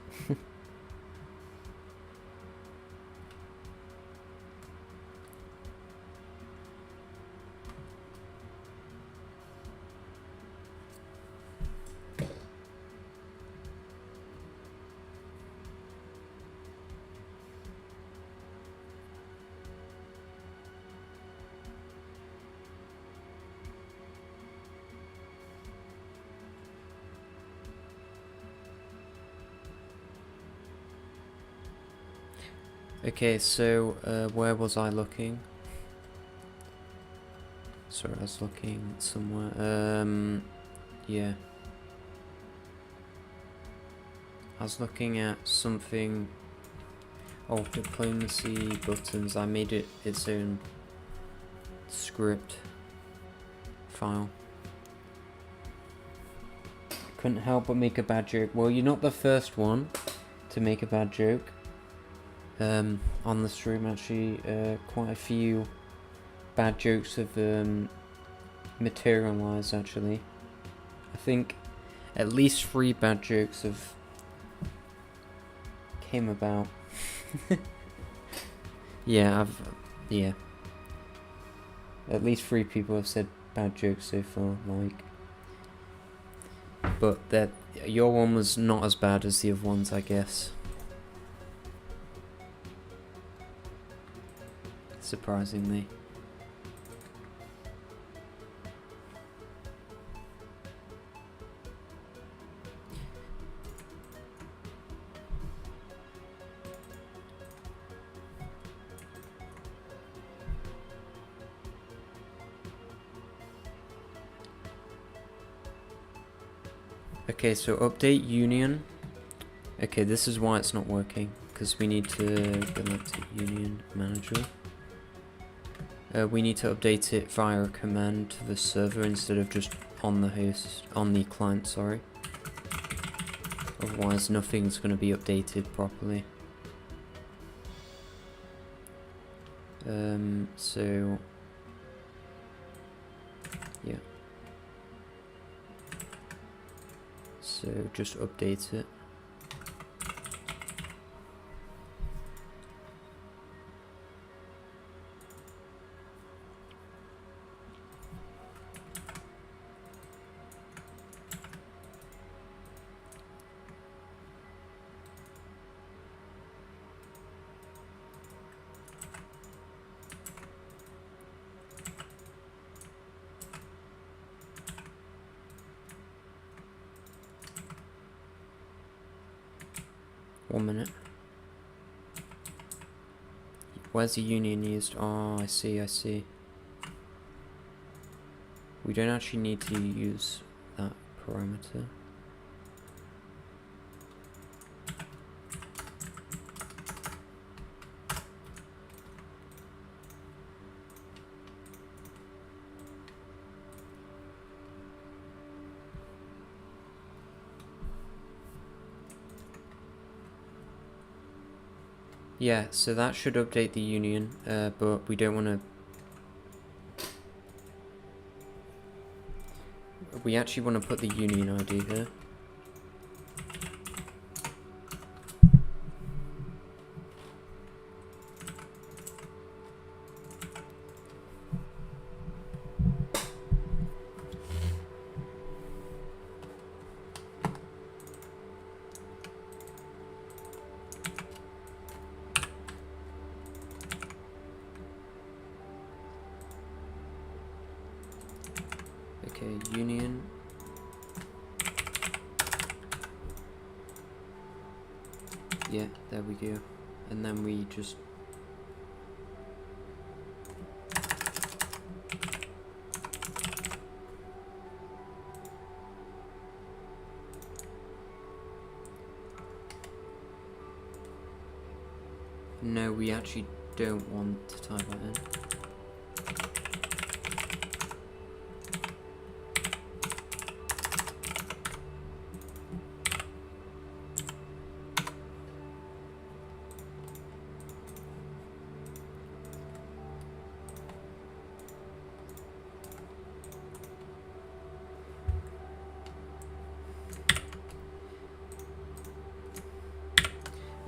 Okay, so where was I looking? Sorry, I was looking somewhere. Yeah. I was looking at something. Oh, diplomacy buttons. I made it its own script file. Couldn't help but make a bad joke. Well, you're not the first one to make a bad joke. On the stream, actually, quite a few bad jokes have materialized. Actually, I think at least 3 bad jokes have came about. Yeah, at least 3 people have said bad jokes so far. But that your one was not as bad as the other ones, I guess. Surprisingly. Okay, so update union. Okay, this is why it's not working, because we need to galactic union manager. We need to update it via a command to the server instead of just on the host, on the client, sorry. Otherwise nothing's going to be updated properly. So yeah. So just update it. One minute. Where's the union used? Oh, I see, I see. We don't actually need to use that parameter. Yeah, so that should update the union, but we don't want to... We actually want to put the union ID here. Okay, union. Yeah, there we go. And then we just... No, we actually don't want to type that in.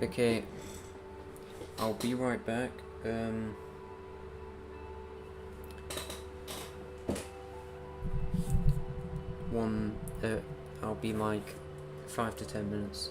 Okay, I'll be right back. I'll be like 5 to 10 minutes.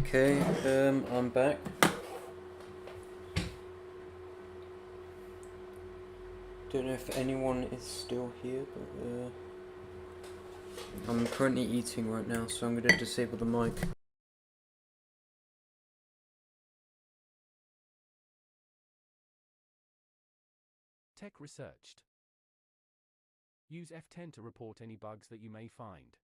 Okay, I'm back. Don't know if anyone is still here, but I'm currently eating right now, so I'm going to disable the mic. Tech researched. Use F10 to report any bugs that you may find.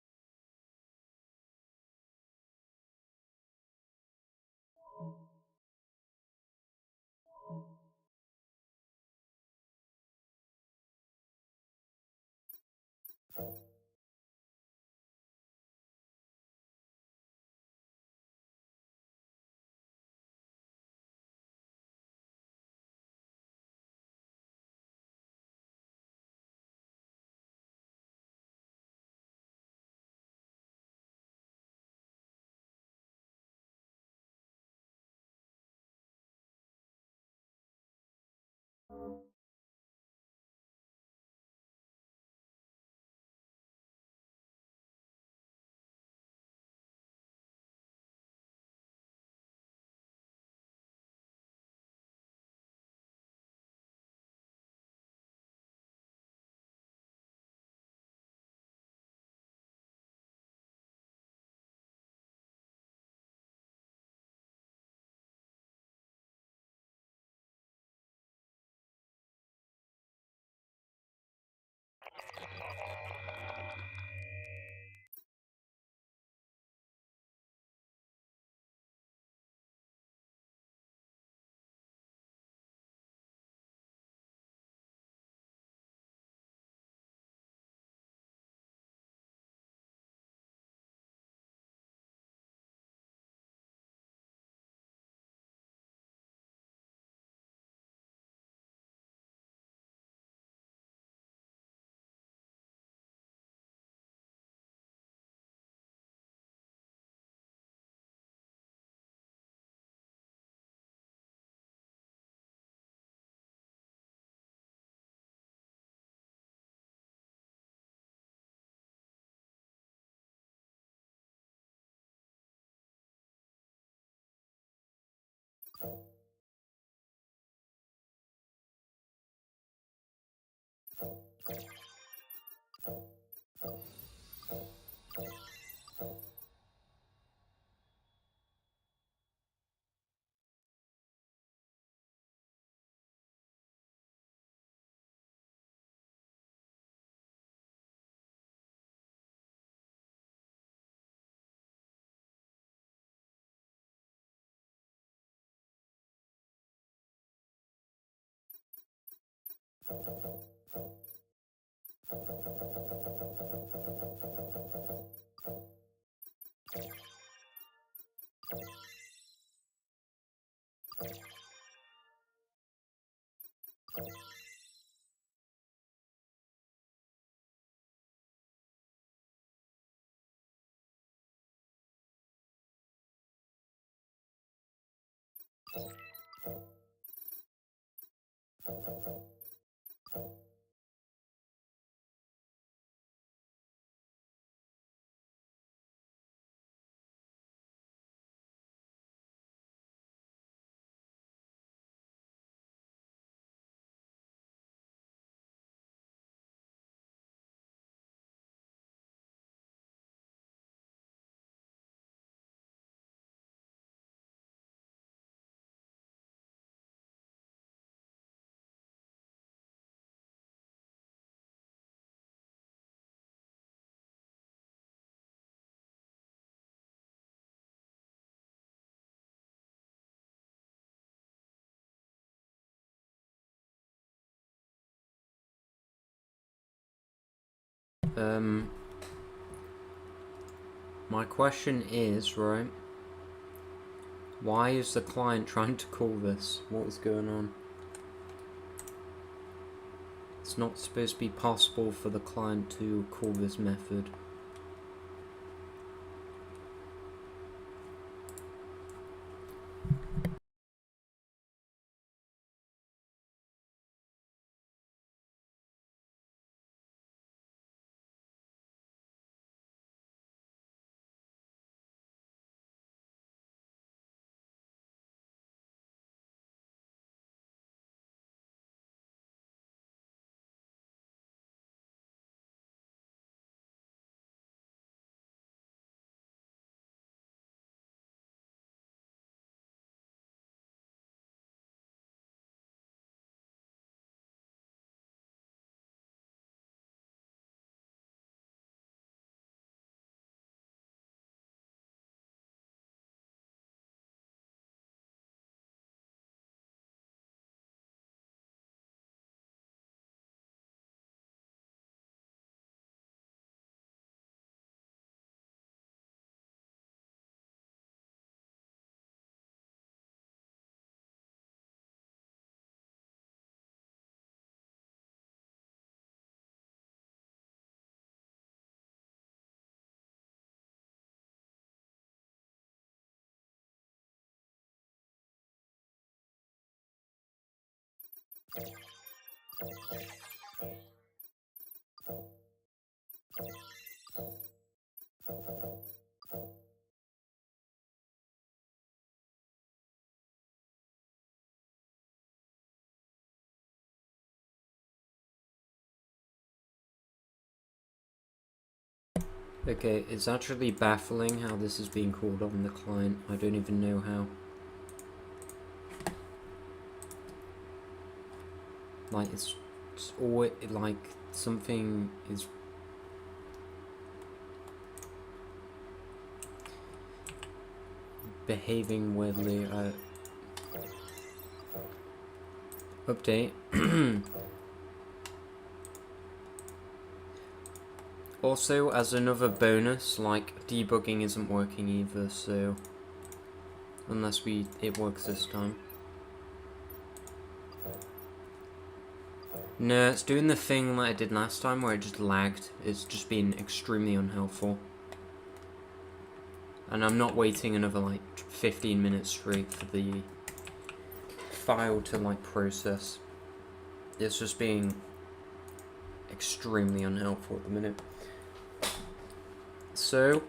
My question is, right, why is the client trying to call this? What is going on? It's not supposed to be possible for the client to call this method. Okay, it's actually baffling how this is being called on the client. I don't even know how. Like, it's always, like, something is... behaving weirdly. Update. Also, as another bonus, like, debugging isn't working either, so... unless it works this time. No, it's doing the thing that I did last time where it just lagged. It's just been extremely unhelpful. And I'm not waiting another, like, 15 minutes straight for the file to, like, process. It's just being extremely unhelpful at the minute. So...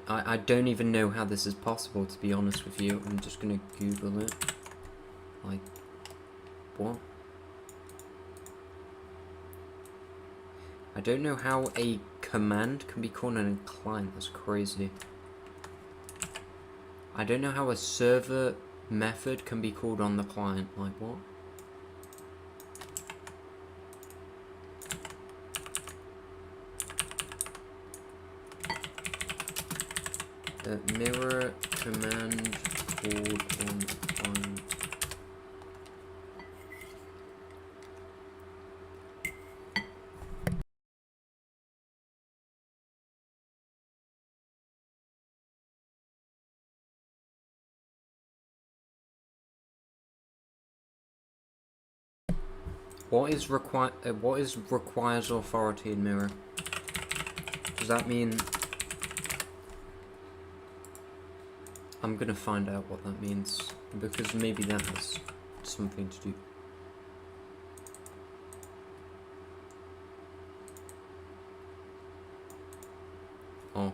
I don't even know how this is possible, to be honest with you. I'm just gonna Google it. Like, what? I don't know how a command can be called on a client. That's crazy. I don't know how a server method can be called on the client. Like, what? A mirror command called on client. What is requires authority in mirror? Does that mean... I'm gonna find out what that means, because maybe that has something to do. Oh.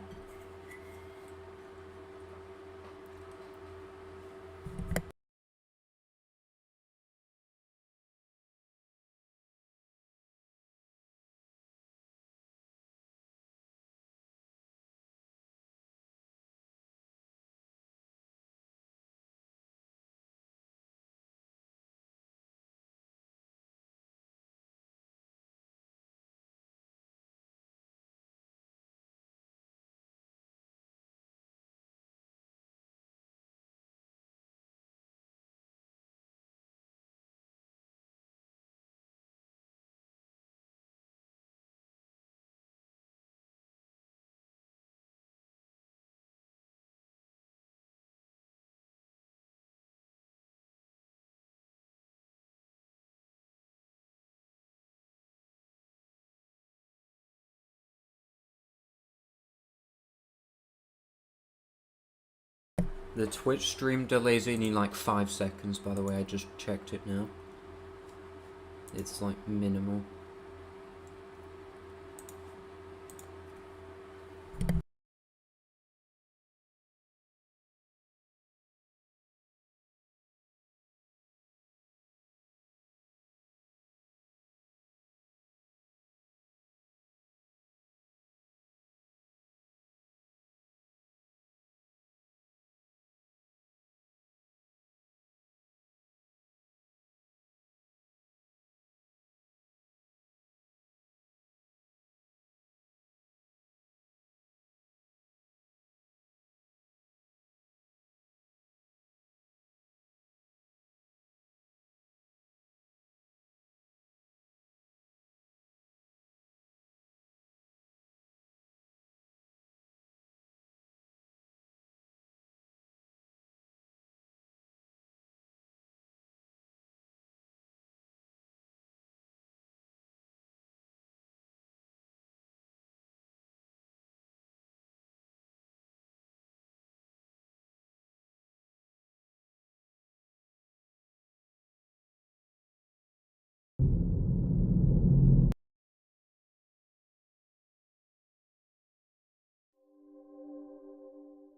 The Twitch stream delays only like 5 seconds, by the way. I just checked it now. It's like minimal.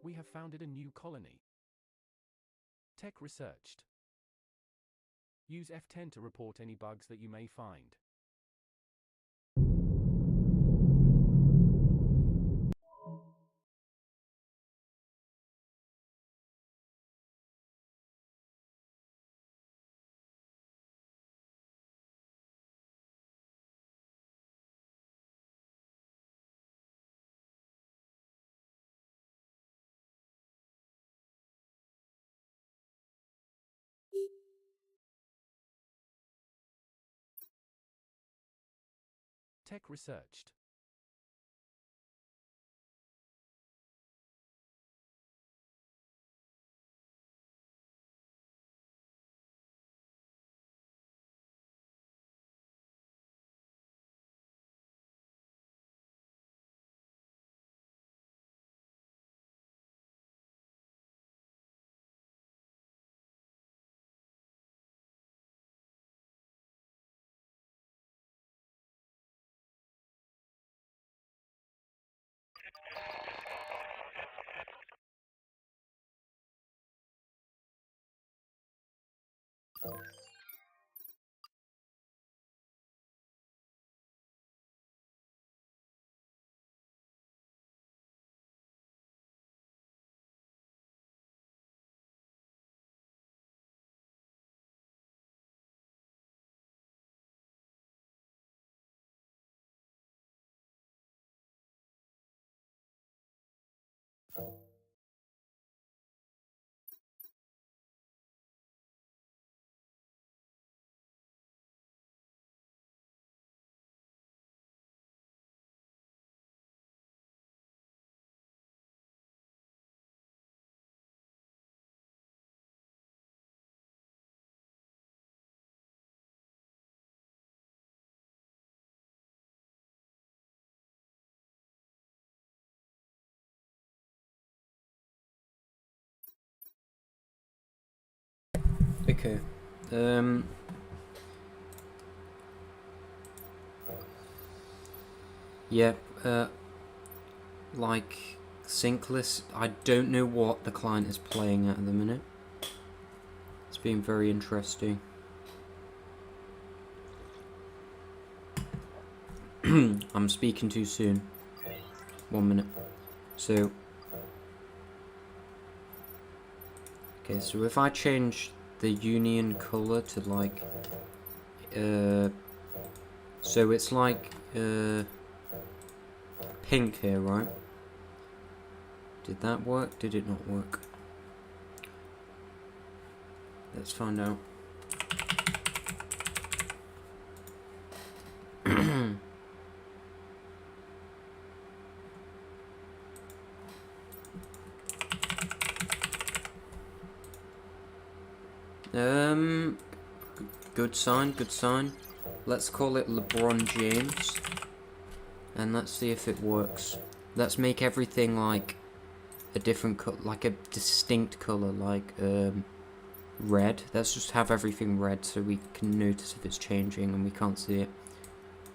We have founded a new colony. Tech researched. Use F10 to report any bugs that you may find. Tech researched. Okay. Yeah, like Synkless, I don't know what the client is playing at the minute. It's been very interesting. I'm speaking too soon. 1 minute. So, okay, so if I change the union color to like, so it's like, pink here, right? Did that work? Did it not work? Let's find out. Good sign, good sign. Let's call it LeBron James. And let's see if it works. Let's make everything like a different color, like a distinct color, like red. Let's just have everything red so we can notice if it's changing and we can't see it.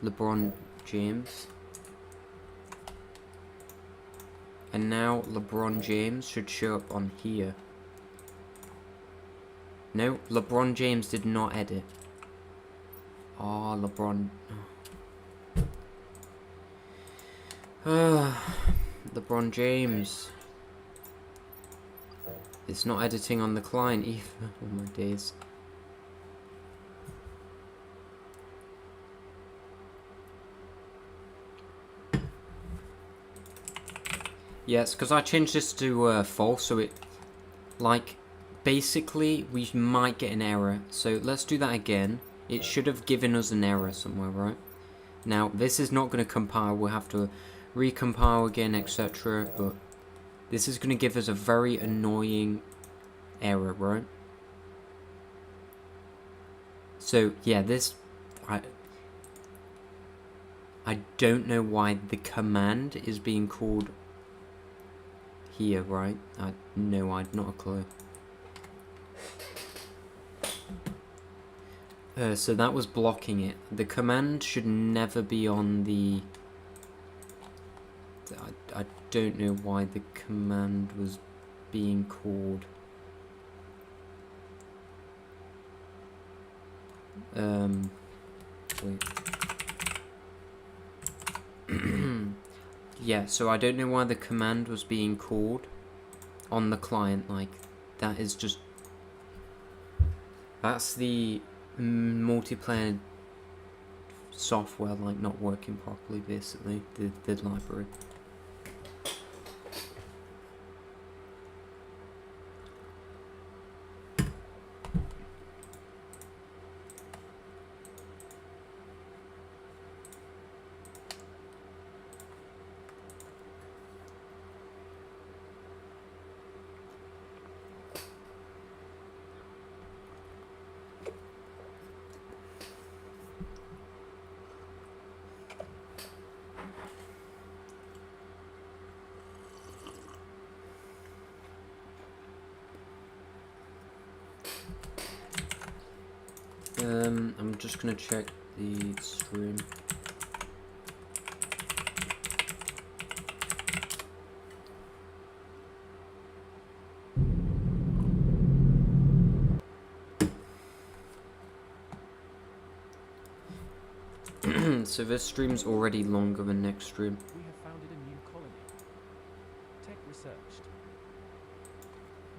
LeBron James. And now LeBron James should show up on here. No, LeBron James did not edit. Oh, LeBron. LeBron James. It's not editing on the client either. Oh my days. Yes, because I changed this to false, so it, like, basically we might get an error. So let's do that again. It should have given us an error somewhere, right? Now, this is not going to compile. We'll have to recompile again, etc. But this is going to give us a very annoying error, right? So, yeah, this... I don't know why the command is being called here, right? No, I'd not a clue. So that was blocking it. The command should never be on the... I don't know why the command was being called. Wait. Yeah, so I don't know why the command was being called on the client. Like, that is just... That's the multiplayer software, like, not working properly, basically, the library. I'm just gonna check the stream. So this stream's already longer than next stream. We have founded a new colony. Tech researched.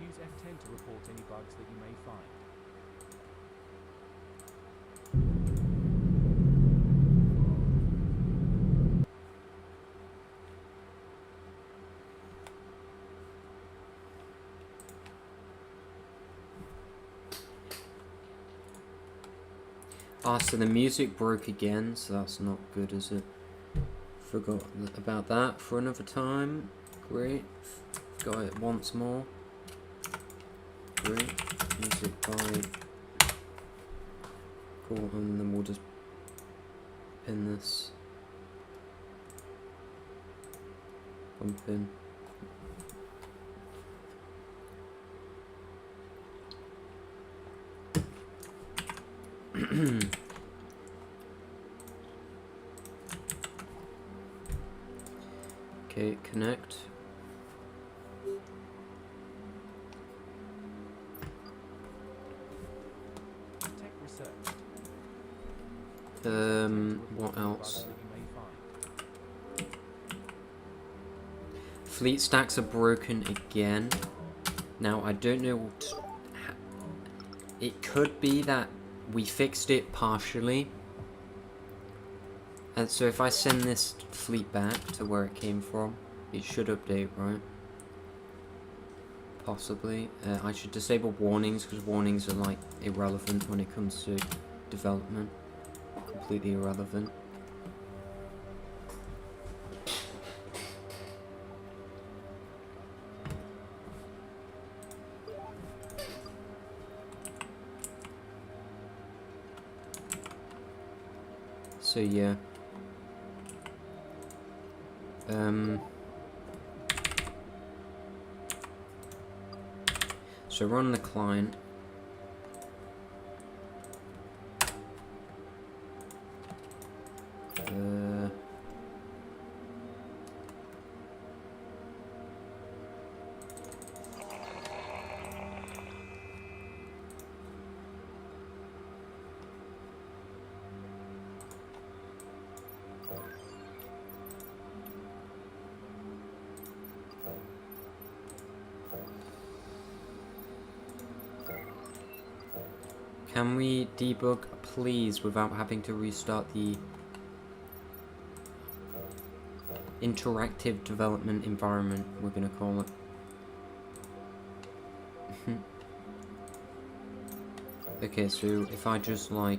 Use F10 to report any bugs that you may find. Ah, so the music broke again, so that's not good, is it? Forgot about that for another time. Great. Got it once more. Great. Music by... Cool, and then we'll just pin this. Bump in. Okay, connect. Tech researched. What else? Bugs that you may find. Fleet stacks are broken again. Now, I don't know what... It could be that we fixed it partially. And so if I send this fleet back to where it came from, it should update, right? Possibly. I should disable warnings, because warnings are, like, irrelevant when it comes to development. Completely irrelevant. So yeah. So run the client. Can we debug, please, without having to restart the interactive development environment, we're gonna call it. Okay, so if I just like...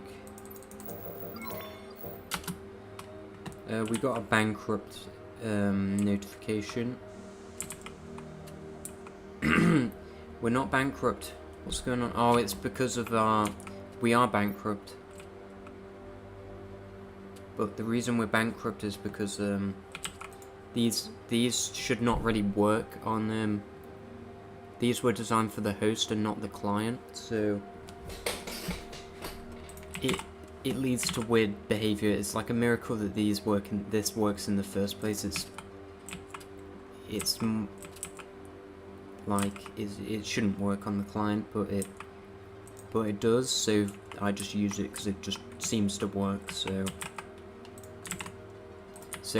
we got a bankrupt notification. We're not bankrupt. What's going on? Oh, it's because of our... We are bankrupt. But the reason we're bankrupt is because these should not really work on... these were designed for the host and not the client, so... It leads to weird behavior. It's like a miracle that these work and this works in the first place. it's it shouldn't work on the client, but it does. So I just use it because it just seems to work. So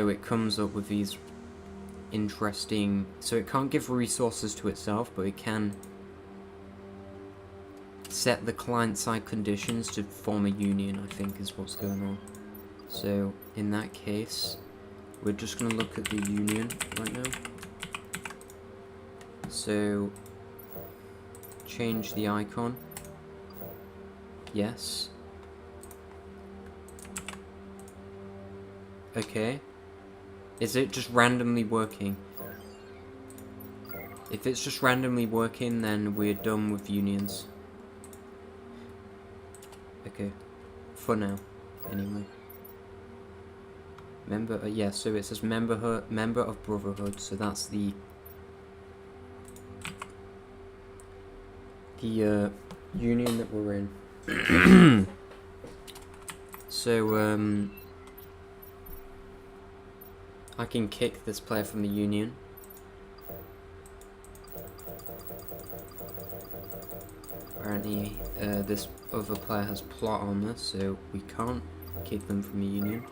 it comes up with these interesting. So it can't give resources to itself, but it can set the client-side conditions to form a union, I think is what's going on. So in that case, we're just going to look at the union right now. So change the icon. Yes. Okay. Is it just randomly working? If it's just randomly working, then we're done with unions. Okay, for now, anyway. Member, yeah, so it says member of Brotherhood, so that's the union that we're in. So, I can kick this player from the union. Apparently, this other player has plot on this, so we can't kick them from the union.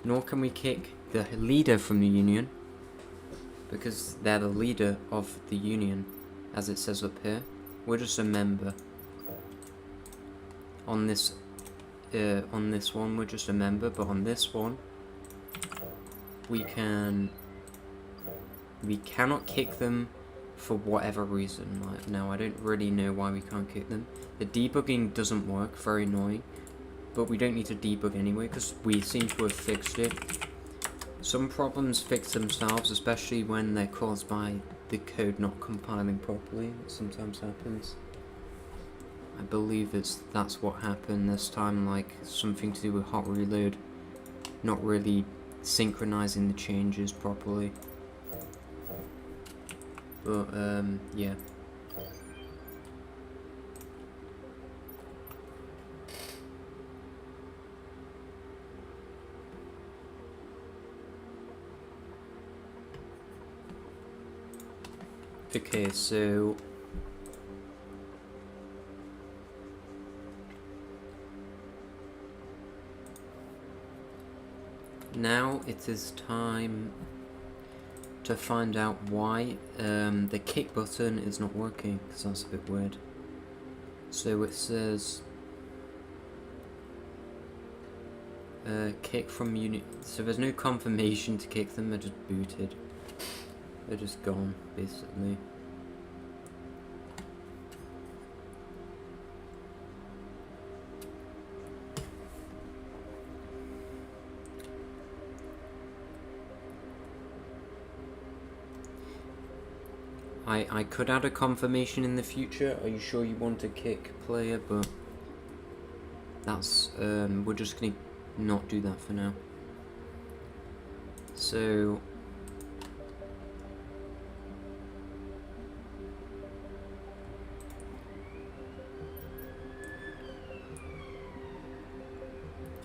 Nor can we kick the leader from the union, because they're the leader of the union, as it says up here. We're just a member. On this one, we're just a member, but on this one, we cannot kick them for whatever reason. Like, now I don't really know why we can't kick them. The debugging doesn't work, very annoying. But we don't need to debug anyway, because we seem to have fixed it. Some problems fix themselves, especially when they're caused by the code not compiling properly. It sometimes happens. I believe that's what happened this time, like something to do with hot reload not really synchronizing the changes properly. But yeah. Okay, so now it is time to find out why the kick button is not working, because that's a bit weird. So it says kick from unit, so there's no confirmation to kick them, they're just booted. They're just gone, basically. I could add a confirmation in the future. Are you sure you want to kick player? But that's we're just gonna not do that for now. So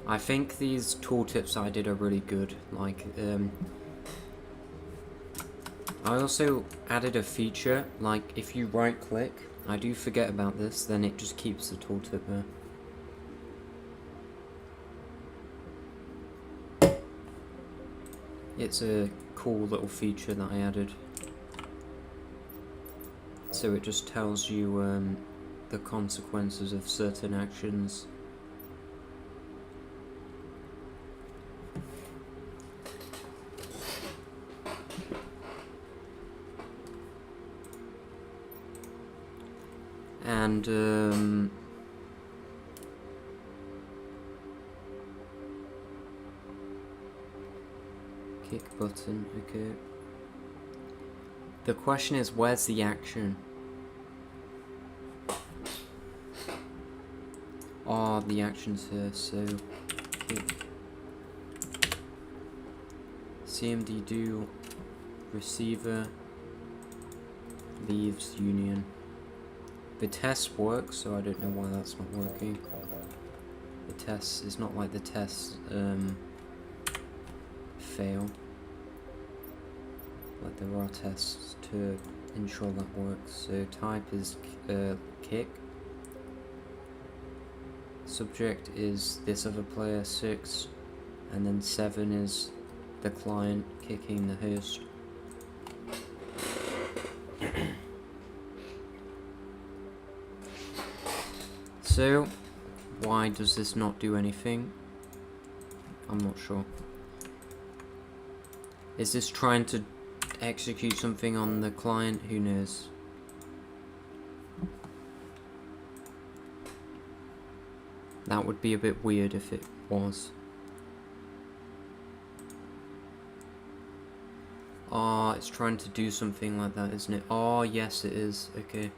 I think these tooltips I did are really good. Like, I also added a feature, like if you right click, I do forget about this, then it just keeps the tooltip there. It's a cool little feature that I added. So it just tells you the consequences of certain actions. And kick button, okay. The question is, where's the action? Oh, the action's here, so kick. CMD do, receiver, leaves union. The test works, so I don't know why that's not working. The test is not like the tests fail. Like there are tests to ensure that works. So type is kick. Subject is this other player 6, and then 7 is the client kicking the host. So why does this not do anything? I'm not sure. Is this trying to execute something on the client? Who knows? That would be a bit weird if it was. Ah, it's trying to do something like that, isn't it? Oh, yes it is. Okay.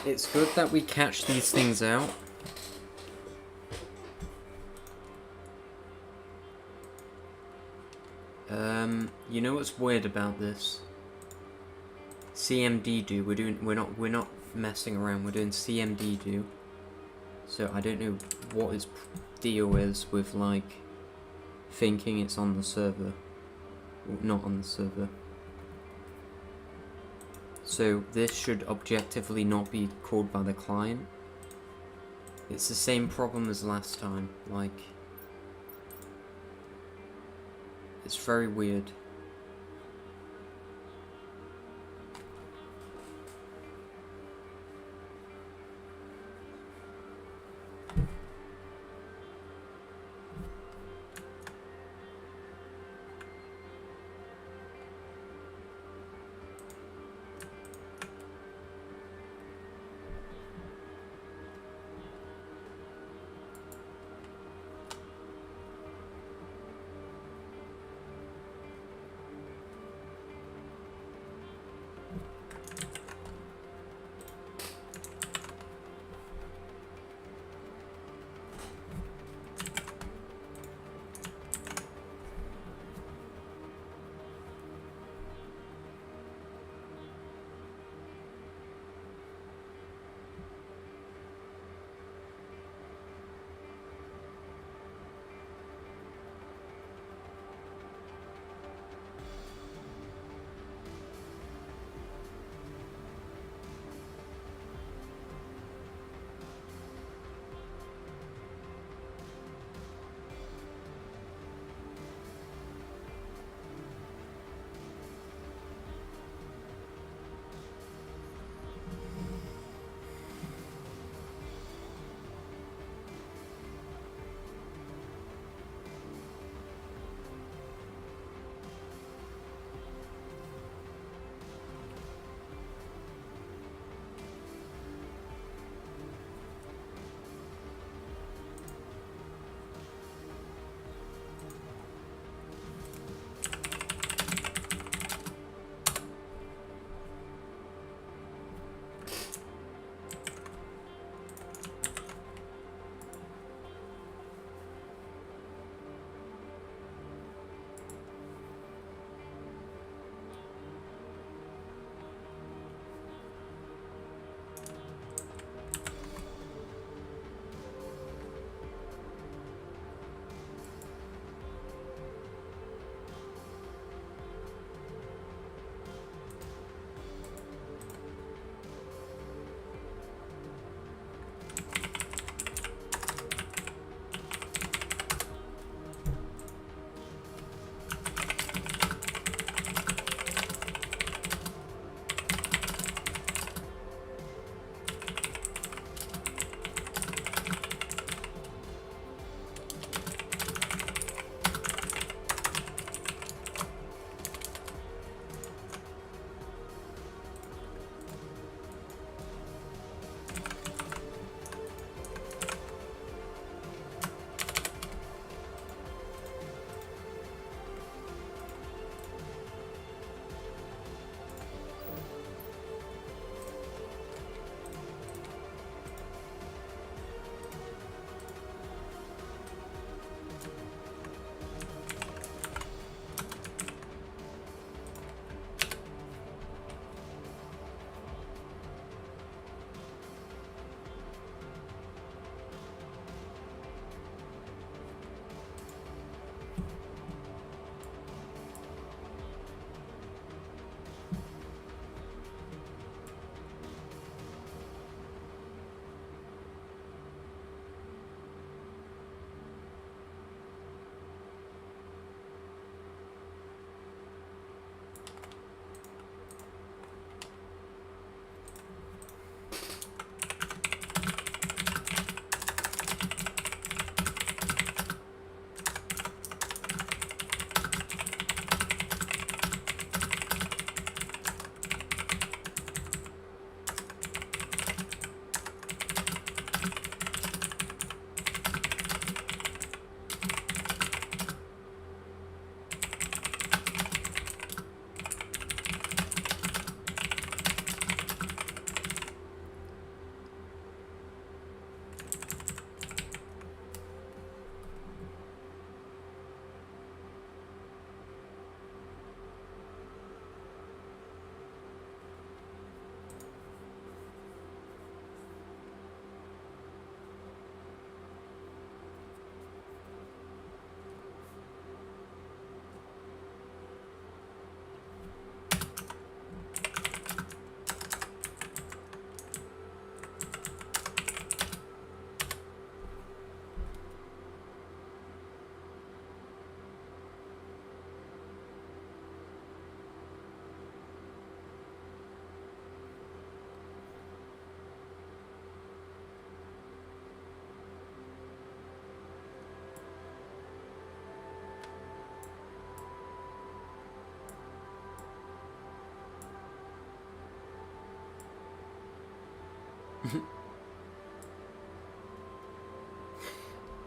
It's good that we catch these things out. You know what's weird about this? CMD do. We're not messing around. We're doing CMD do. So I don't know what his deal is with like thinking it's on the server. Not on the server. So this should objectively not be called by the client. It's the same problem as last time. Like, it's very weird.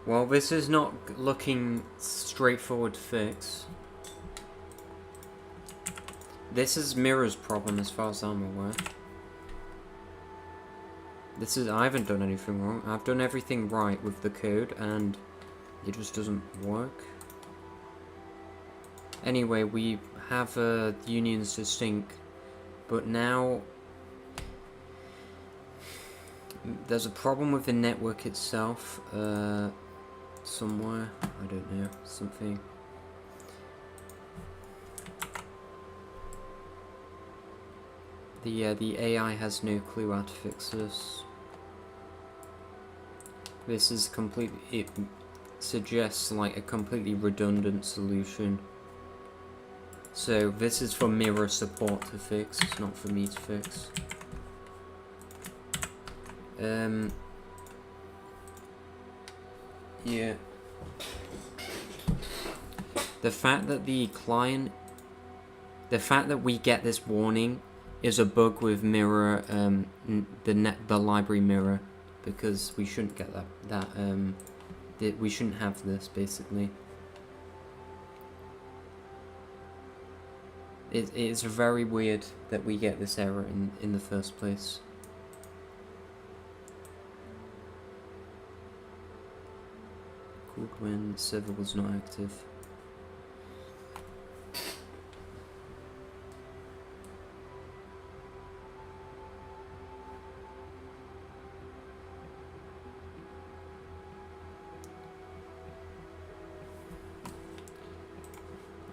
Well, this is not looking straightforward fix. This is Mirror's problem as far as I'm aware. I haven't done anything wrong. I've done everything right with the code and it just doesn't work. Anyway, we have unions to sync, but now there's a problem with the network itself. Somewhere, I don't know, something. The AI has no clue how to fix this. This is it suggests like a completely redundant solution. So this is for Mirror support to fix, it's not for me to fix. Yeah. The fact that we get this warning is a bug with Mirror, the library Mirror, because we shouldn't get that. We shouldn't have this basically. It is very weird that we get this error in the first place. Called when server was not active.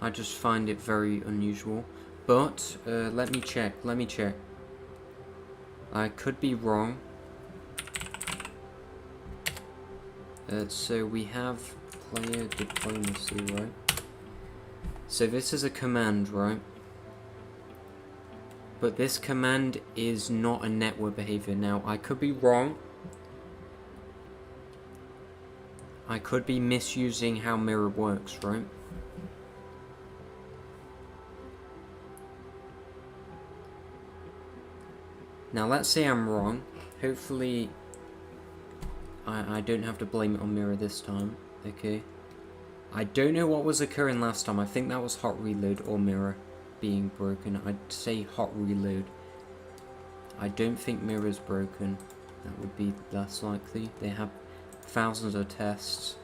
I just find it very unusual, but let me check. I could be wrong. So we have player diplomacy, right? So this is a command, right? But this command is not a network behavior. Now, I could be wrong. I could be misusing how Mirror works, right? Now, let's say I'm wrong. Hopefully, I don't have to blame it on Mirror this time, okay? I don't know what was occurring last time. I think that was hot reload or Mirror being broken. I'd say hot reload. I don't think Mirror's broken. That would be less likely. They have thousands of tests.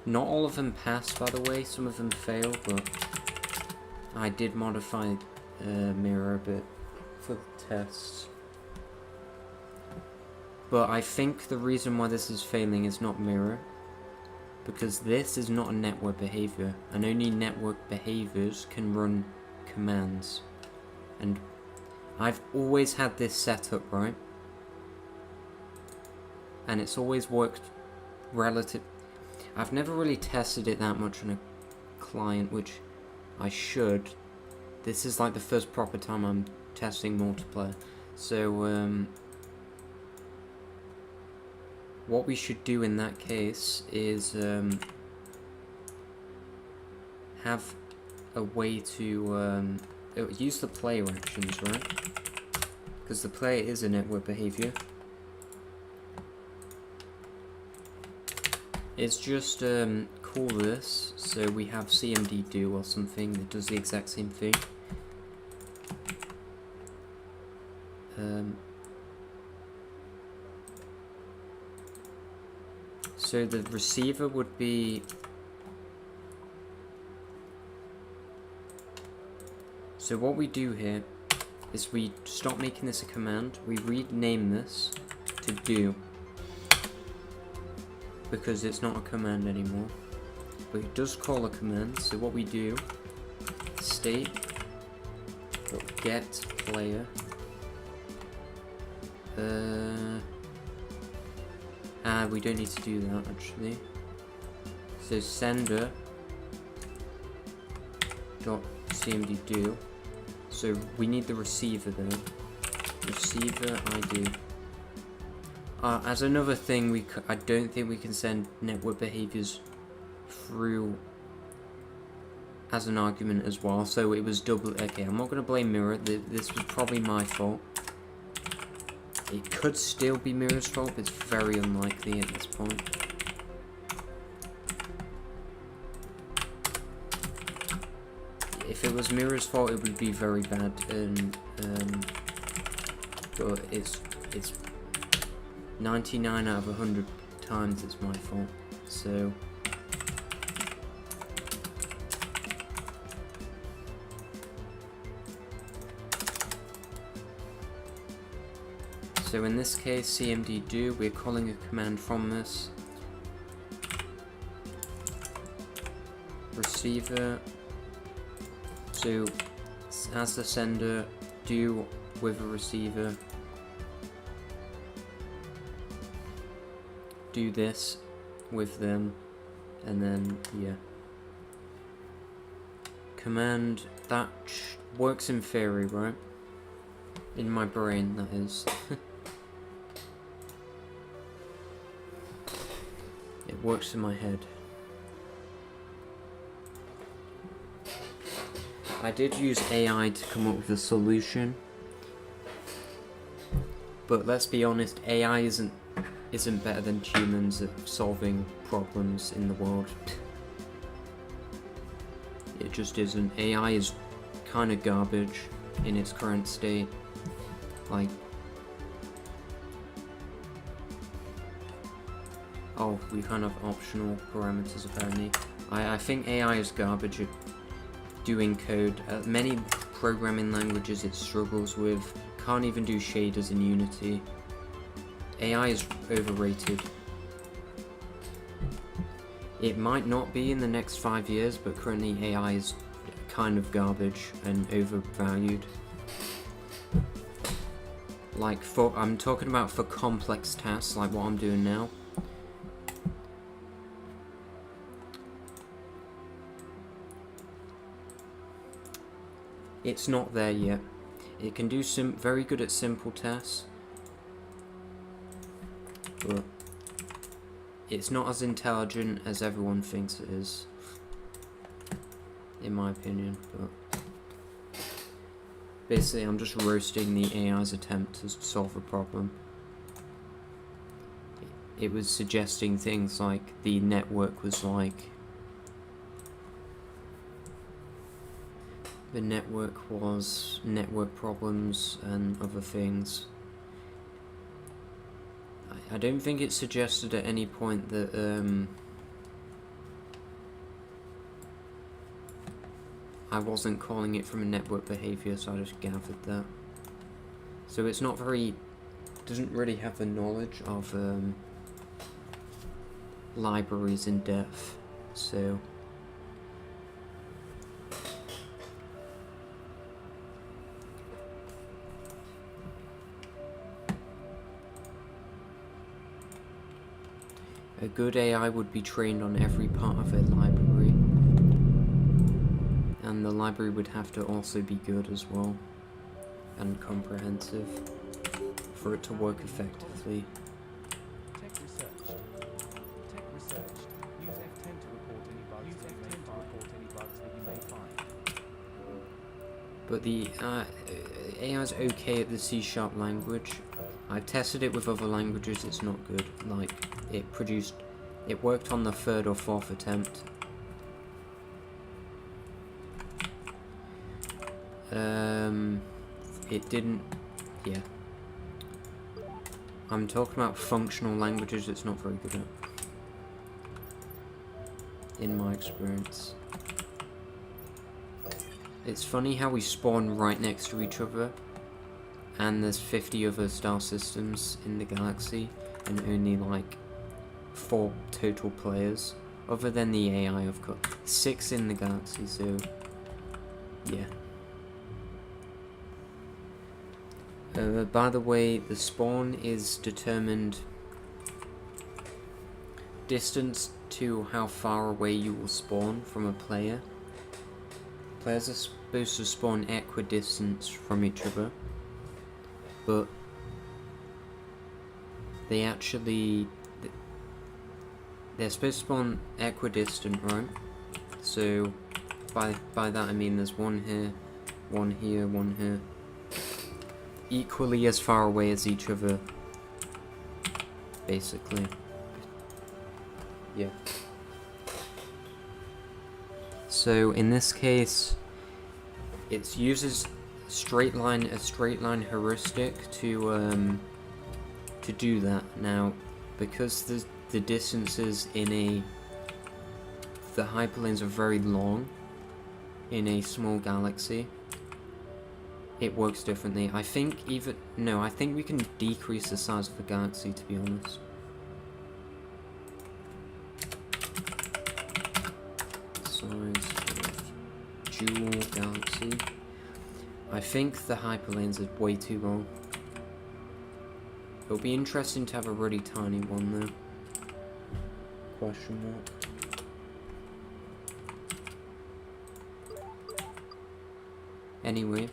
Not all of them pass, by the way. Some of them fail, but I did modify Mirror a bit for the tests. But I think the reason why this is failing is not Mirror, because this is not a network behavior, and only network behaviors can run commands. And I've always had this set up, right? And it's always worked relative. I've never really tested it that much on a client, which I should. This is like the first proper time I'm testing multiplayer. So, what we should do in that case is have a way to use the player actions, right? Because the player is a network behavior. It's just call this, so we have cmd do or something that does the exact same thing. So the receiver would be... So what we do here is we stop making this a command, we rename this to do, because it's not a command anymore, but it does call a command. So what we do, state get player, we don't need to do that actually. So sender dot cmd do. So we need the receiver though. Receiver ID. As another thing, I don't think we can send network behaviors through as an argument as well. So it was double. Okay, I'm not going to blame Mirror. This was probably my fault. It could still be Mirror's fault, but it's very unlikely at this point. If it was Mirror's fault, it would be very bad, and but it's 99 out of 100 times it's my fault. So in this case, cmd do, we're calling a command from this receiver. So as the sender, do with a receiver, do this with them, and then yeah. Command that works in theory, right? In my brain, that is. It works in my head. I did use AI to come up with a solution, but let's be honest, AI isn't better than humans at solving problems in the world. It just isn't. AI is kind of garbage in its current state. Like, oh, we kind of optional parameters apparently. I think AI is garbage at doing code. Many programming languages it struggles with. Can't even do shaders in Unity. AI is overrated. It might not be in the next 5 years, but currently AI is kind of garbage and overvalued. Like I'm talking about for complex tasks like what I'm doing now. It's not there yet. It can do very good at simple tasks, but it's not as intelligent as everyone thinks it is, in my opinion. But basically, I'm just roasting the AI's attempt to solve a problem. It was suggesting things like the network was like network problems and other things. I don't think it suggested at any point that I wasn't calling it from a network behavior, so I just gathered that. So it's not doesn't really have the knowledge of libraries in depth, so a good AI would be trained on every part of a library, and the library would have to also be good as well, and comprehensive, for it to work effectively. Tech research. Use F10 to report any bugs that you may find. But the AI is okay at the C# language. I've tested it with other languages, it's not good. Like, it worked on the 3rd or 4th attempt. It didn't, yeah. I'm talking about functional languages it's not very good at, in my experience. It's funny how we spawn right next to each other, and there's 50 other star systems in the galaxy, and only like 4 total players, other than the AI of course. 6 in the galaxy, so yeah. By the way, the spawn is determined distance to how far away you will spawn from a player. Players are supposed to spawn equidistant from each other, but they're supposed to spawn equidistant, right? So by that I mean there's one here, one here, one here. equally as far away as each other, basically. Yeah. So in this case, it uses a straight line heuristic to do that. Now, because the distances in the hyperlanes are very long in a small galaxy, it works differently. I think I think we can decrease the size of the galaxy, to be honest. Size of dual galaxy. I think the hyperlanes are way too long. It'll be interesting to have a really tiny one though. Question mark. Anyway.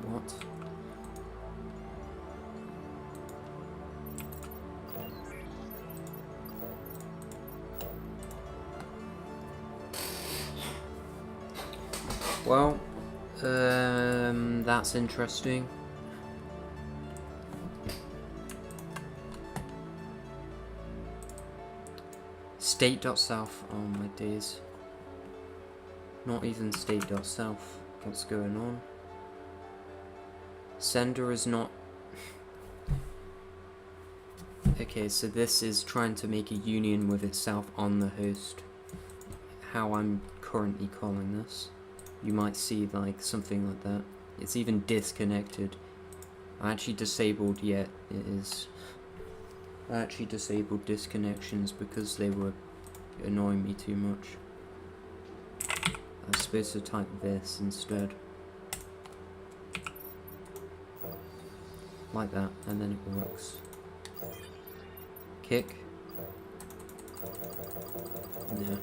What? Well, that's interesting. State.self, oh my days. Not even state.self. What's going on? Sender is not... Okay, so this is trying to make a union with itself on the host. How I'm currently calling this. You might see like something like that. It's even disconnected. I actually disabled, it is. I actually disabled disconnections because they were annoying me too much. I was supposed to type this instead. Like that, and then it works. Kick. No.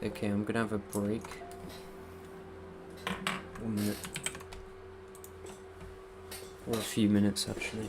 Okay, I'm gonna have a break. 1 minute. Or a few minutes actually.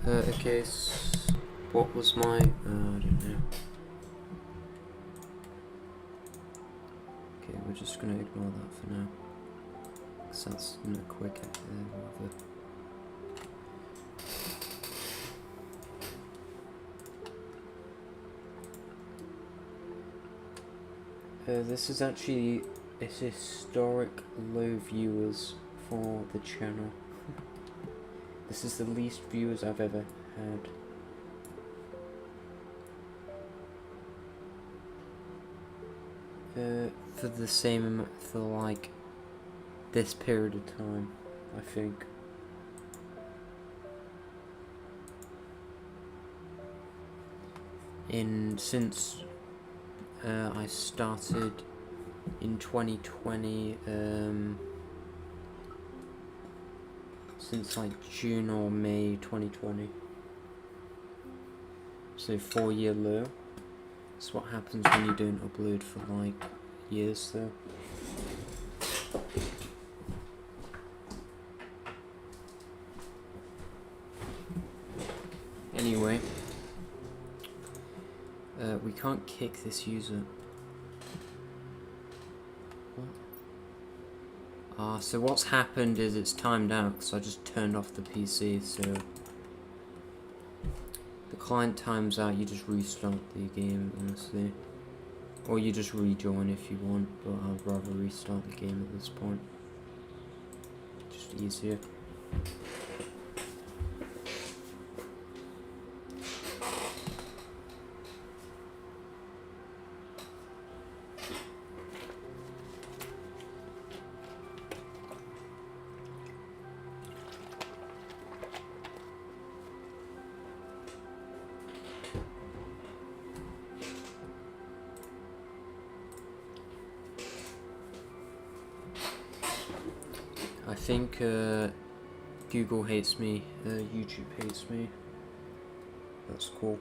Okay, what was my... I don't know. Okay, we're just gonna ignore that for now. Because that's not quick. Whatever. This is actually a historic low viewers for the channel. This is the least viewers I've ever had. For the same for like this period of time, I think. Since I started in 2020, since like June or May 2020. So 4-year low. That's what happens when you don't upload for like years though. Anyway, we can't kick this user. So what's happened is it's timed out because I just turned off the PC, so the client times out, you just restart the game, honestly. Or you just rejoin if you want, but I'd rather restart the game at this point. Just easier. I think Google hates me, YouTube hates me. That's cool.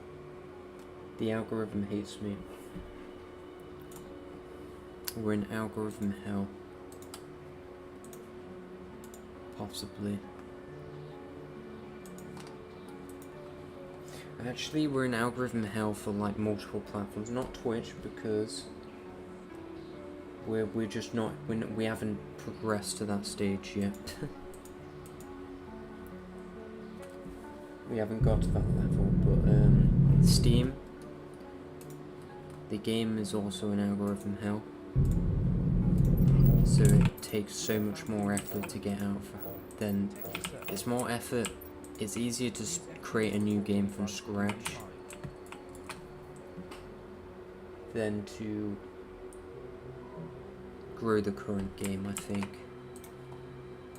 The algorithm hates me. We're in algorithm hell. Possibly. Actually, we're in algorithm hell for like multiple platforms, not Twitch, because we're just not, we haven't progressed to that stage yet. We haven't got to that level, but Steam, the game is also an algorithm hell, so it takes so much more effort to get out then it's more effort. It's easier to create a new game from scratch than to grow the current game, I think.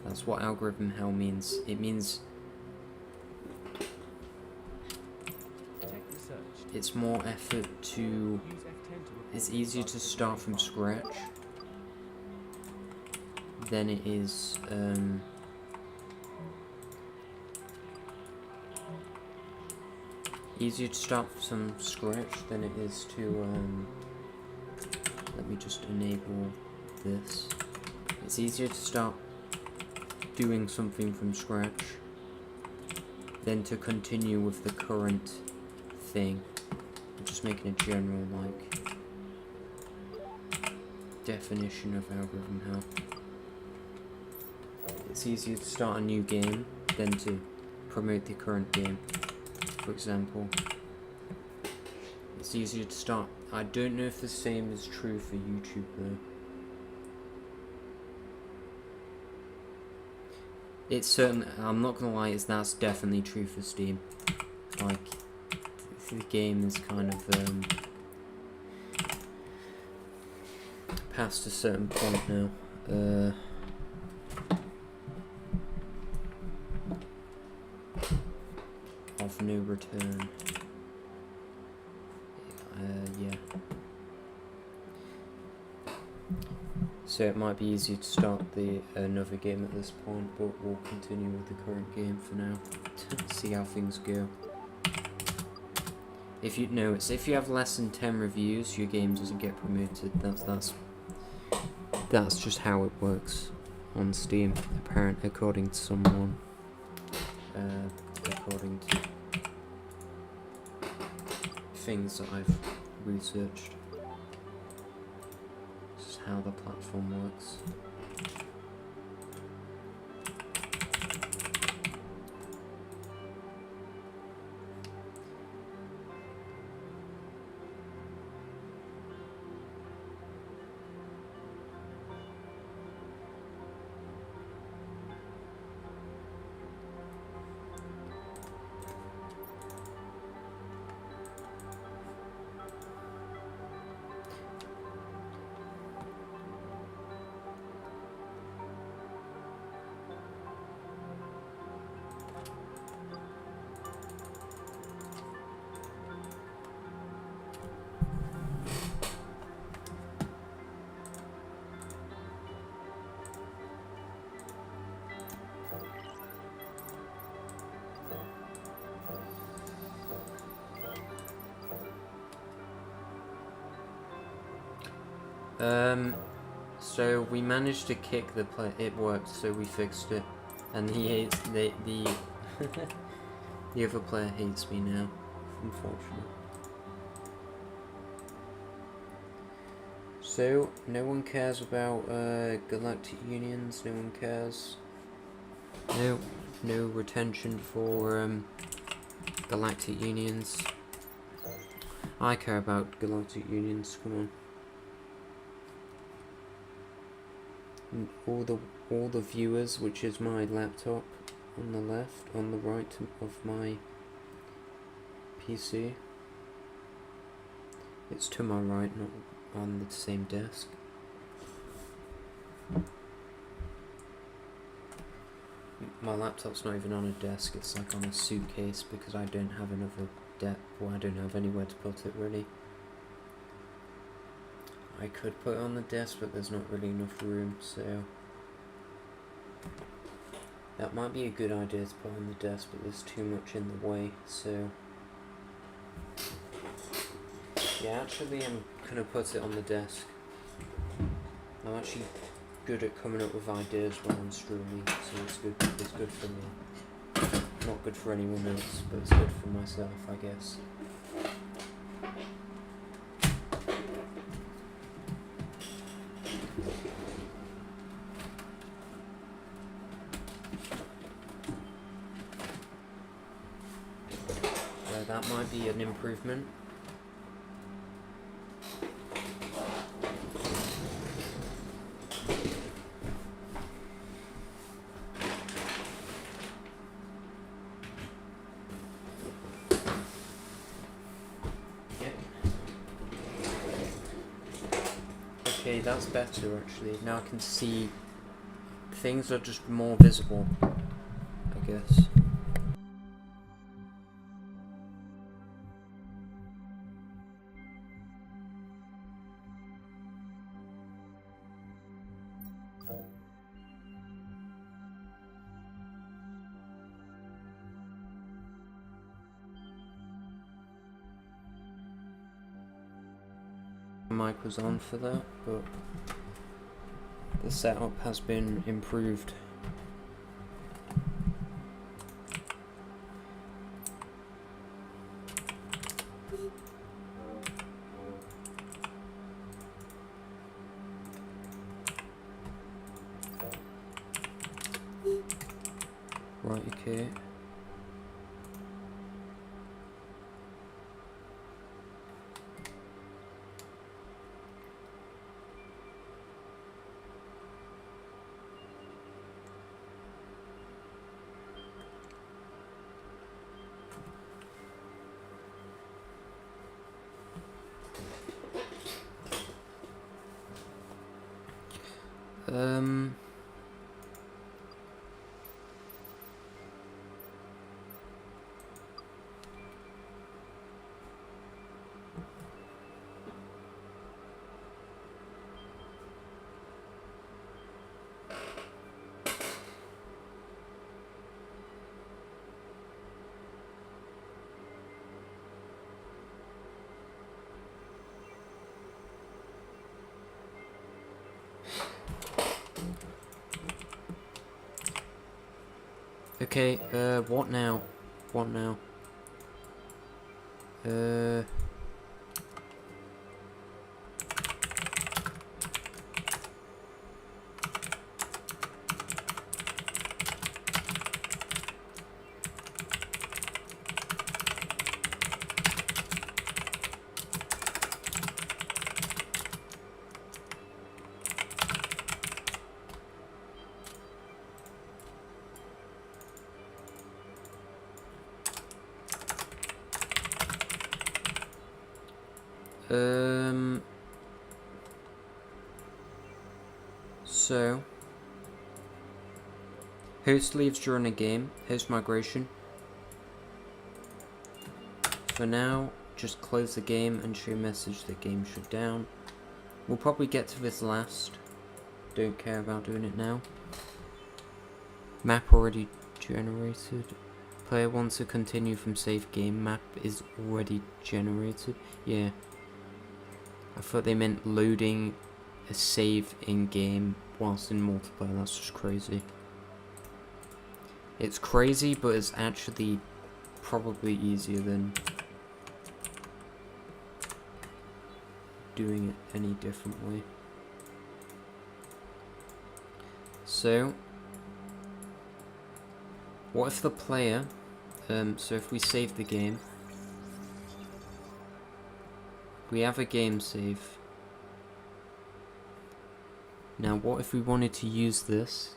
That's what algorithm hell means. It means it's more effort to... It's easier to start from scratch than it is easier to start from scratch than it is to let me just enable this. It's easier to start doing something from scratch than to continue with the current thing. I'm just making a general like definition of algorithm hell. It's easier to start a new game than to promote the current game. For example, it's easier to start. I don't know if the same is true for YouTube though. It's certain. I'm not gonna lie. That's definitely true for Steam. Like the game is kind of past a certain point now. Of no return. Yeah. So it might be easier to start another game at this point, but we'll continue with the current game for now. See how things go. If you know, it's if you have less than 10 reviews, your game doesn't get promoted. That's just how it works on Steam, according to someone. According to things that I've researched. This is how the platform works. So we managed to kick the play. It worked, so we fixed it. And he hates the the other player hates me now, unfortunately. So no one cares about galactic unions. No one cares. No retention for galactic unions. I care about galactic unions. Come on. All the viewers, which is my laptop on the left, on the right of my PC. It's to my right, not on the same desk. My laptop's not even on a desk, it's like on a suitcase because I don't have another I don't have anywhere to put it really. I could put it on the desk, but there's not really enough room, so that might be a good idea to put on the desk, but there's too much in the way, so yeah, actually I'm gonna put it on the desk. I'm actually good at coming up with ideas when I'm streaming, so it's good for me. Not good for anyone else, but it's good for myself, I guess. That might be an improvement. Yep. Okay, that's better actually. Now I can see things are just more visible, I guess. Mic was on for that, but the setup has been improved. Right, okay. Okay, what now? What now? So, host leaves during a game, host migration. For now, just close the game and show message that game shut down. We'll probably get to this last. Don't care about doing it now. Map already generated. Player wants to continue from save game. Map is already generated. Yeah. I thought they meant loading a save in game whilst in multiplayer. That's just crazy. It's crazy, but it's actually probably easier than doing it any differently. So, what if the player, so if we save the game, we have a game save. Now what if we wanted to use this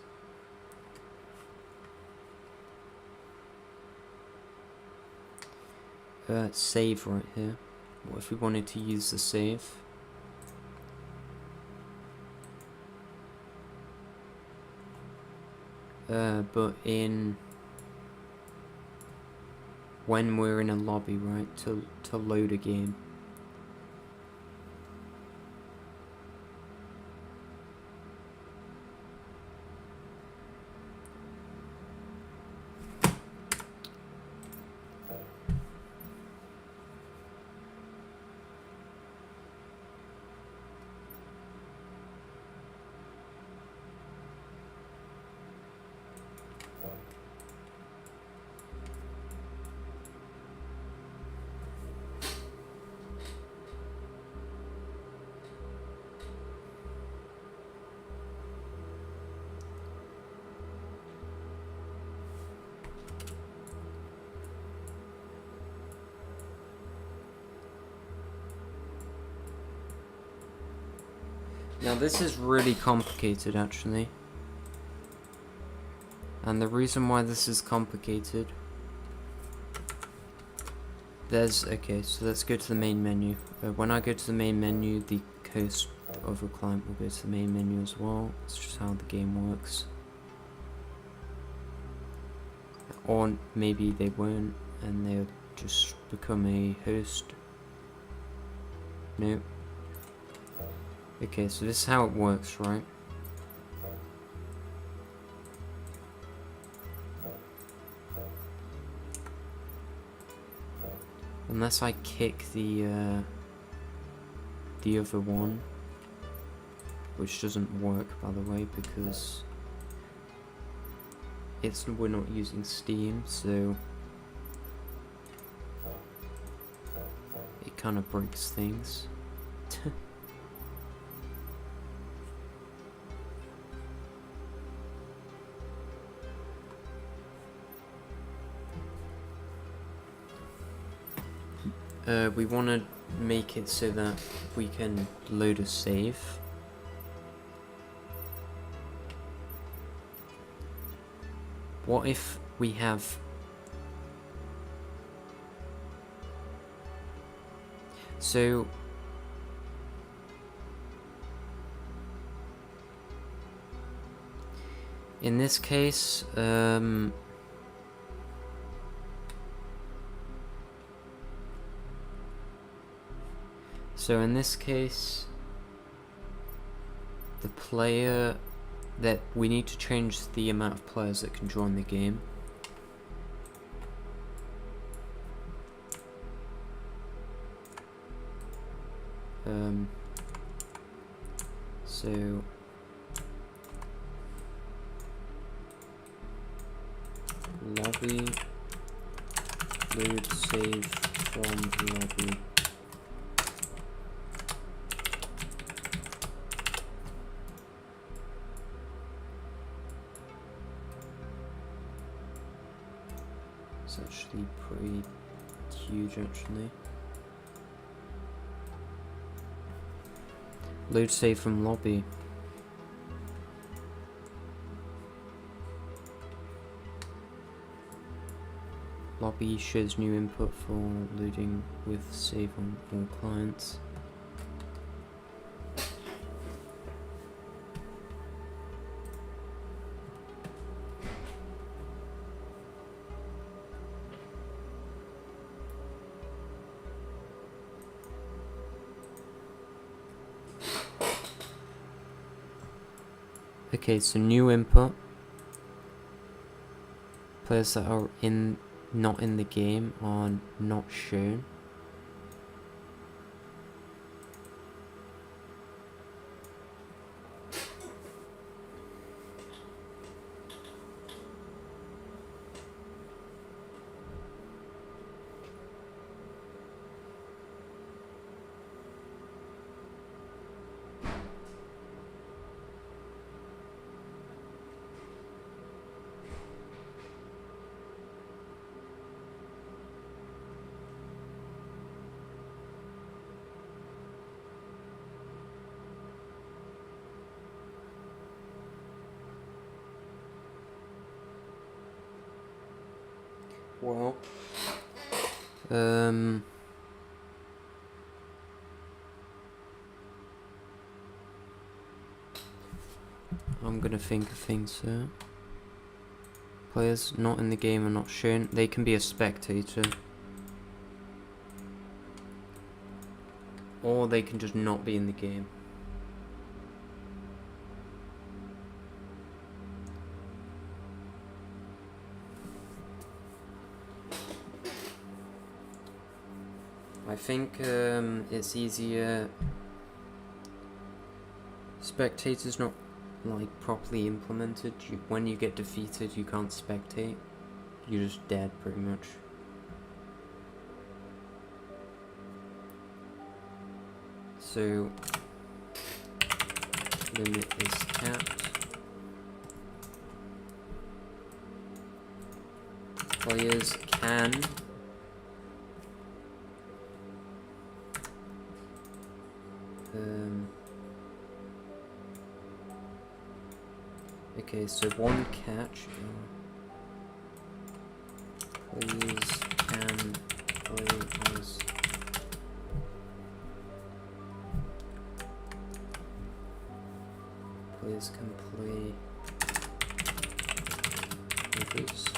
save right here? What if we wanted to use the save? But when we're in a lobby, right, to load a game. Now this is really complicated actually. And the reason why this is complicated, okay, so let's go to the main menu. When I go to the main menu, the host of a client will go to the main menu as well. It's just how the game works. Or maybe they won't and they'll just become a host. Nope. Okay, so this is how it works, right? Unless I kick the other one, which doesn't work, by the way, because we're not using Steam, so it kind of breaks things. We want to make it so that we can load a save. What if we have... So... in this case, so in this case, the player that we need to change the amount of players that can join the game. So lobby load save from lobby. It's actually pretty huge, actually. Load save from lobby. Lobby shows new input for loading with save on all clients. Okay, so new input. Players that are not in the game are not shown. Well, I'm gonna think of things here. Players not in the game are not shown. They can be a spectator. Or they can just not be in the game. I think it's easier. Spectators not like properly implemented. When you get defeated, you can't spectate. You're just dead, pretty much. So limit is capped. Players can okay, so one catch. Players can play as players can play others.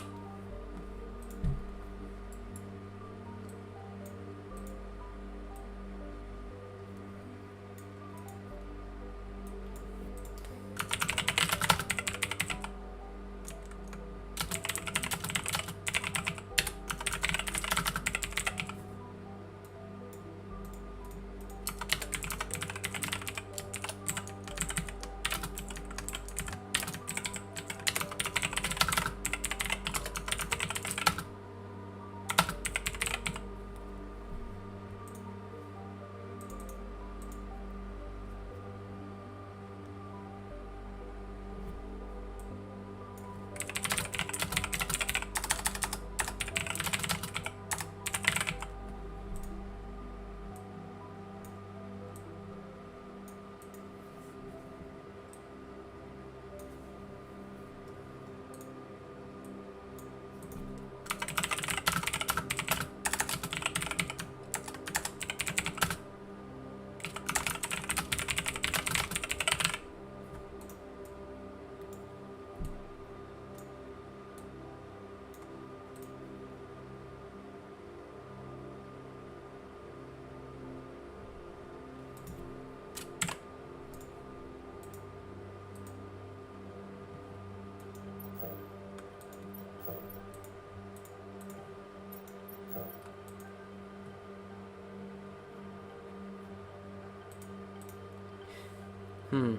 Hmm.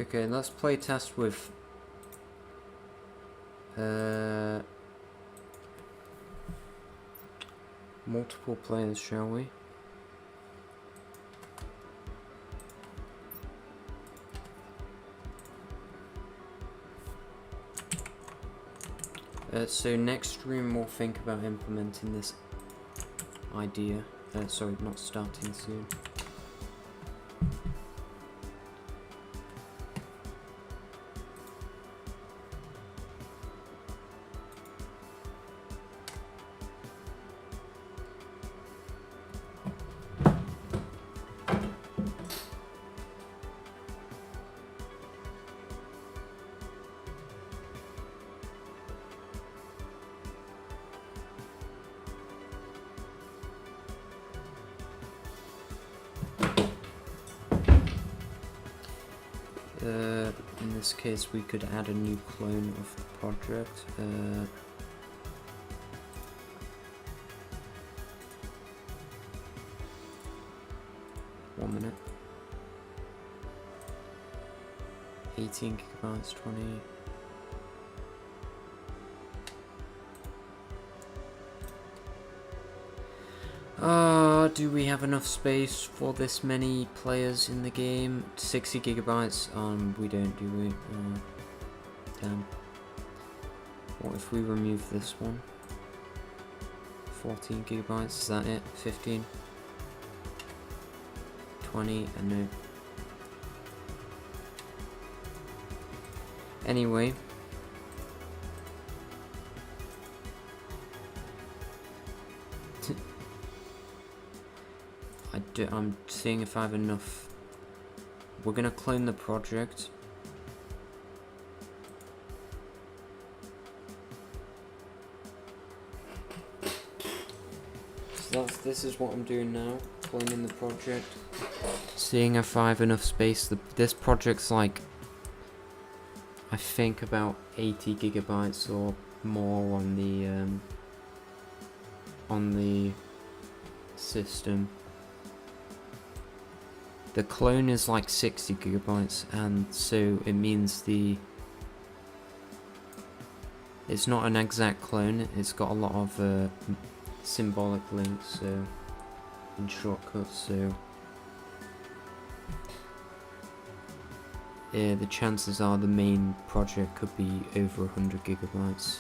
Okay, let's play test with multiple players, shall we? So next stream we'll think about implementing this idea. Sorry, not starting soon. In this case, we could add a new clone of the project. 1 minute. 18 gigabytes, 20. Do we have enough space for this many players in the game? 60 gigabytes? We don't, do we? Damn. What if we remove this one? 14 gigabytes, is that it? 15? 20? No. Anyway. I'm seeing if I have enough. We're gonna clone the project. So this is what I'm doing now, cloning the project. Seeing if I have enough space. This project's like, I think about 80 gigabytes or more on the system. The clone is like 60 gigabytes, and so it means it's not an exact clone, it's got a lot of symbolic links and shortcuts, so the chances are the main project could be over 100 gigabytes.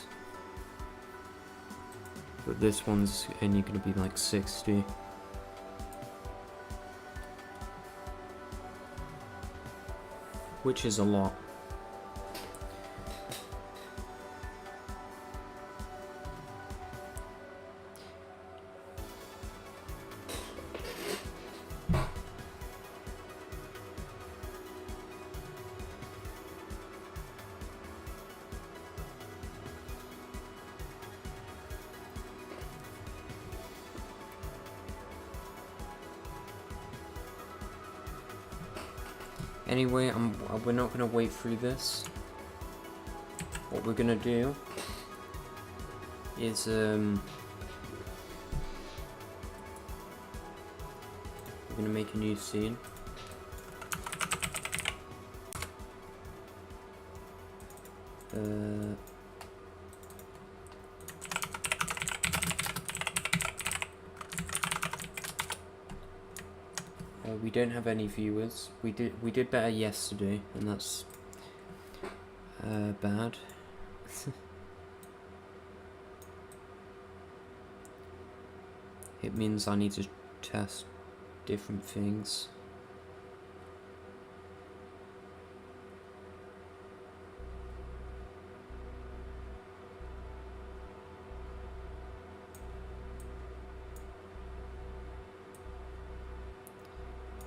But this one's only going to be like 60. Which is a lot. Anyway, we're not gonna wait through this. What we're gonna do is we're gonna make a new scene. We don't have any viewers. We did better yesterday, and that's bad. It means I need to test different things.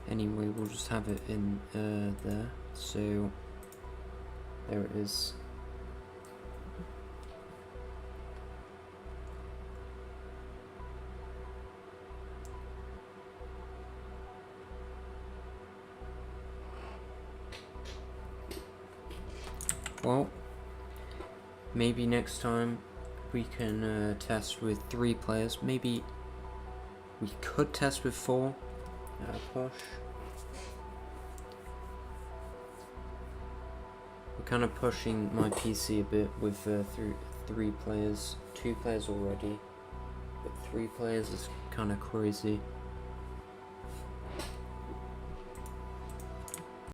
Anyway, we'll just have it in there. So there it is. Well, maybe next time we can test with 3 players. Maybe we could test with 4. Push. kind of pushing my PC a bit with three players. 2 players already, but 3 players is kind of crazy.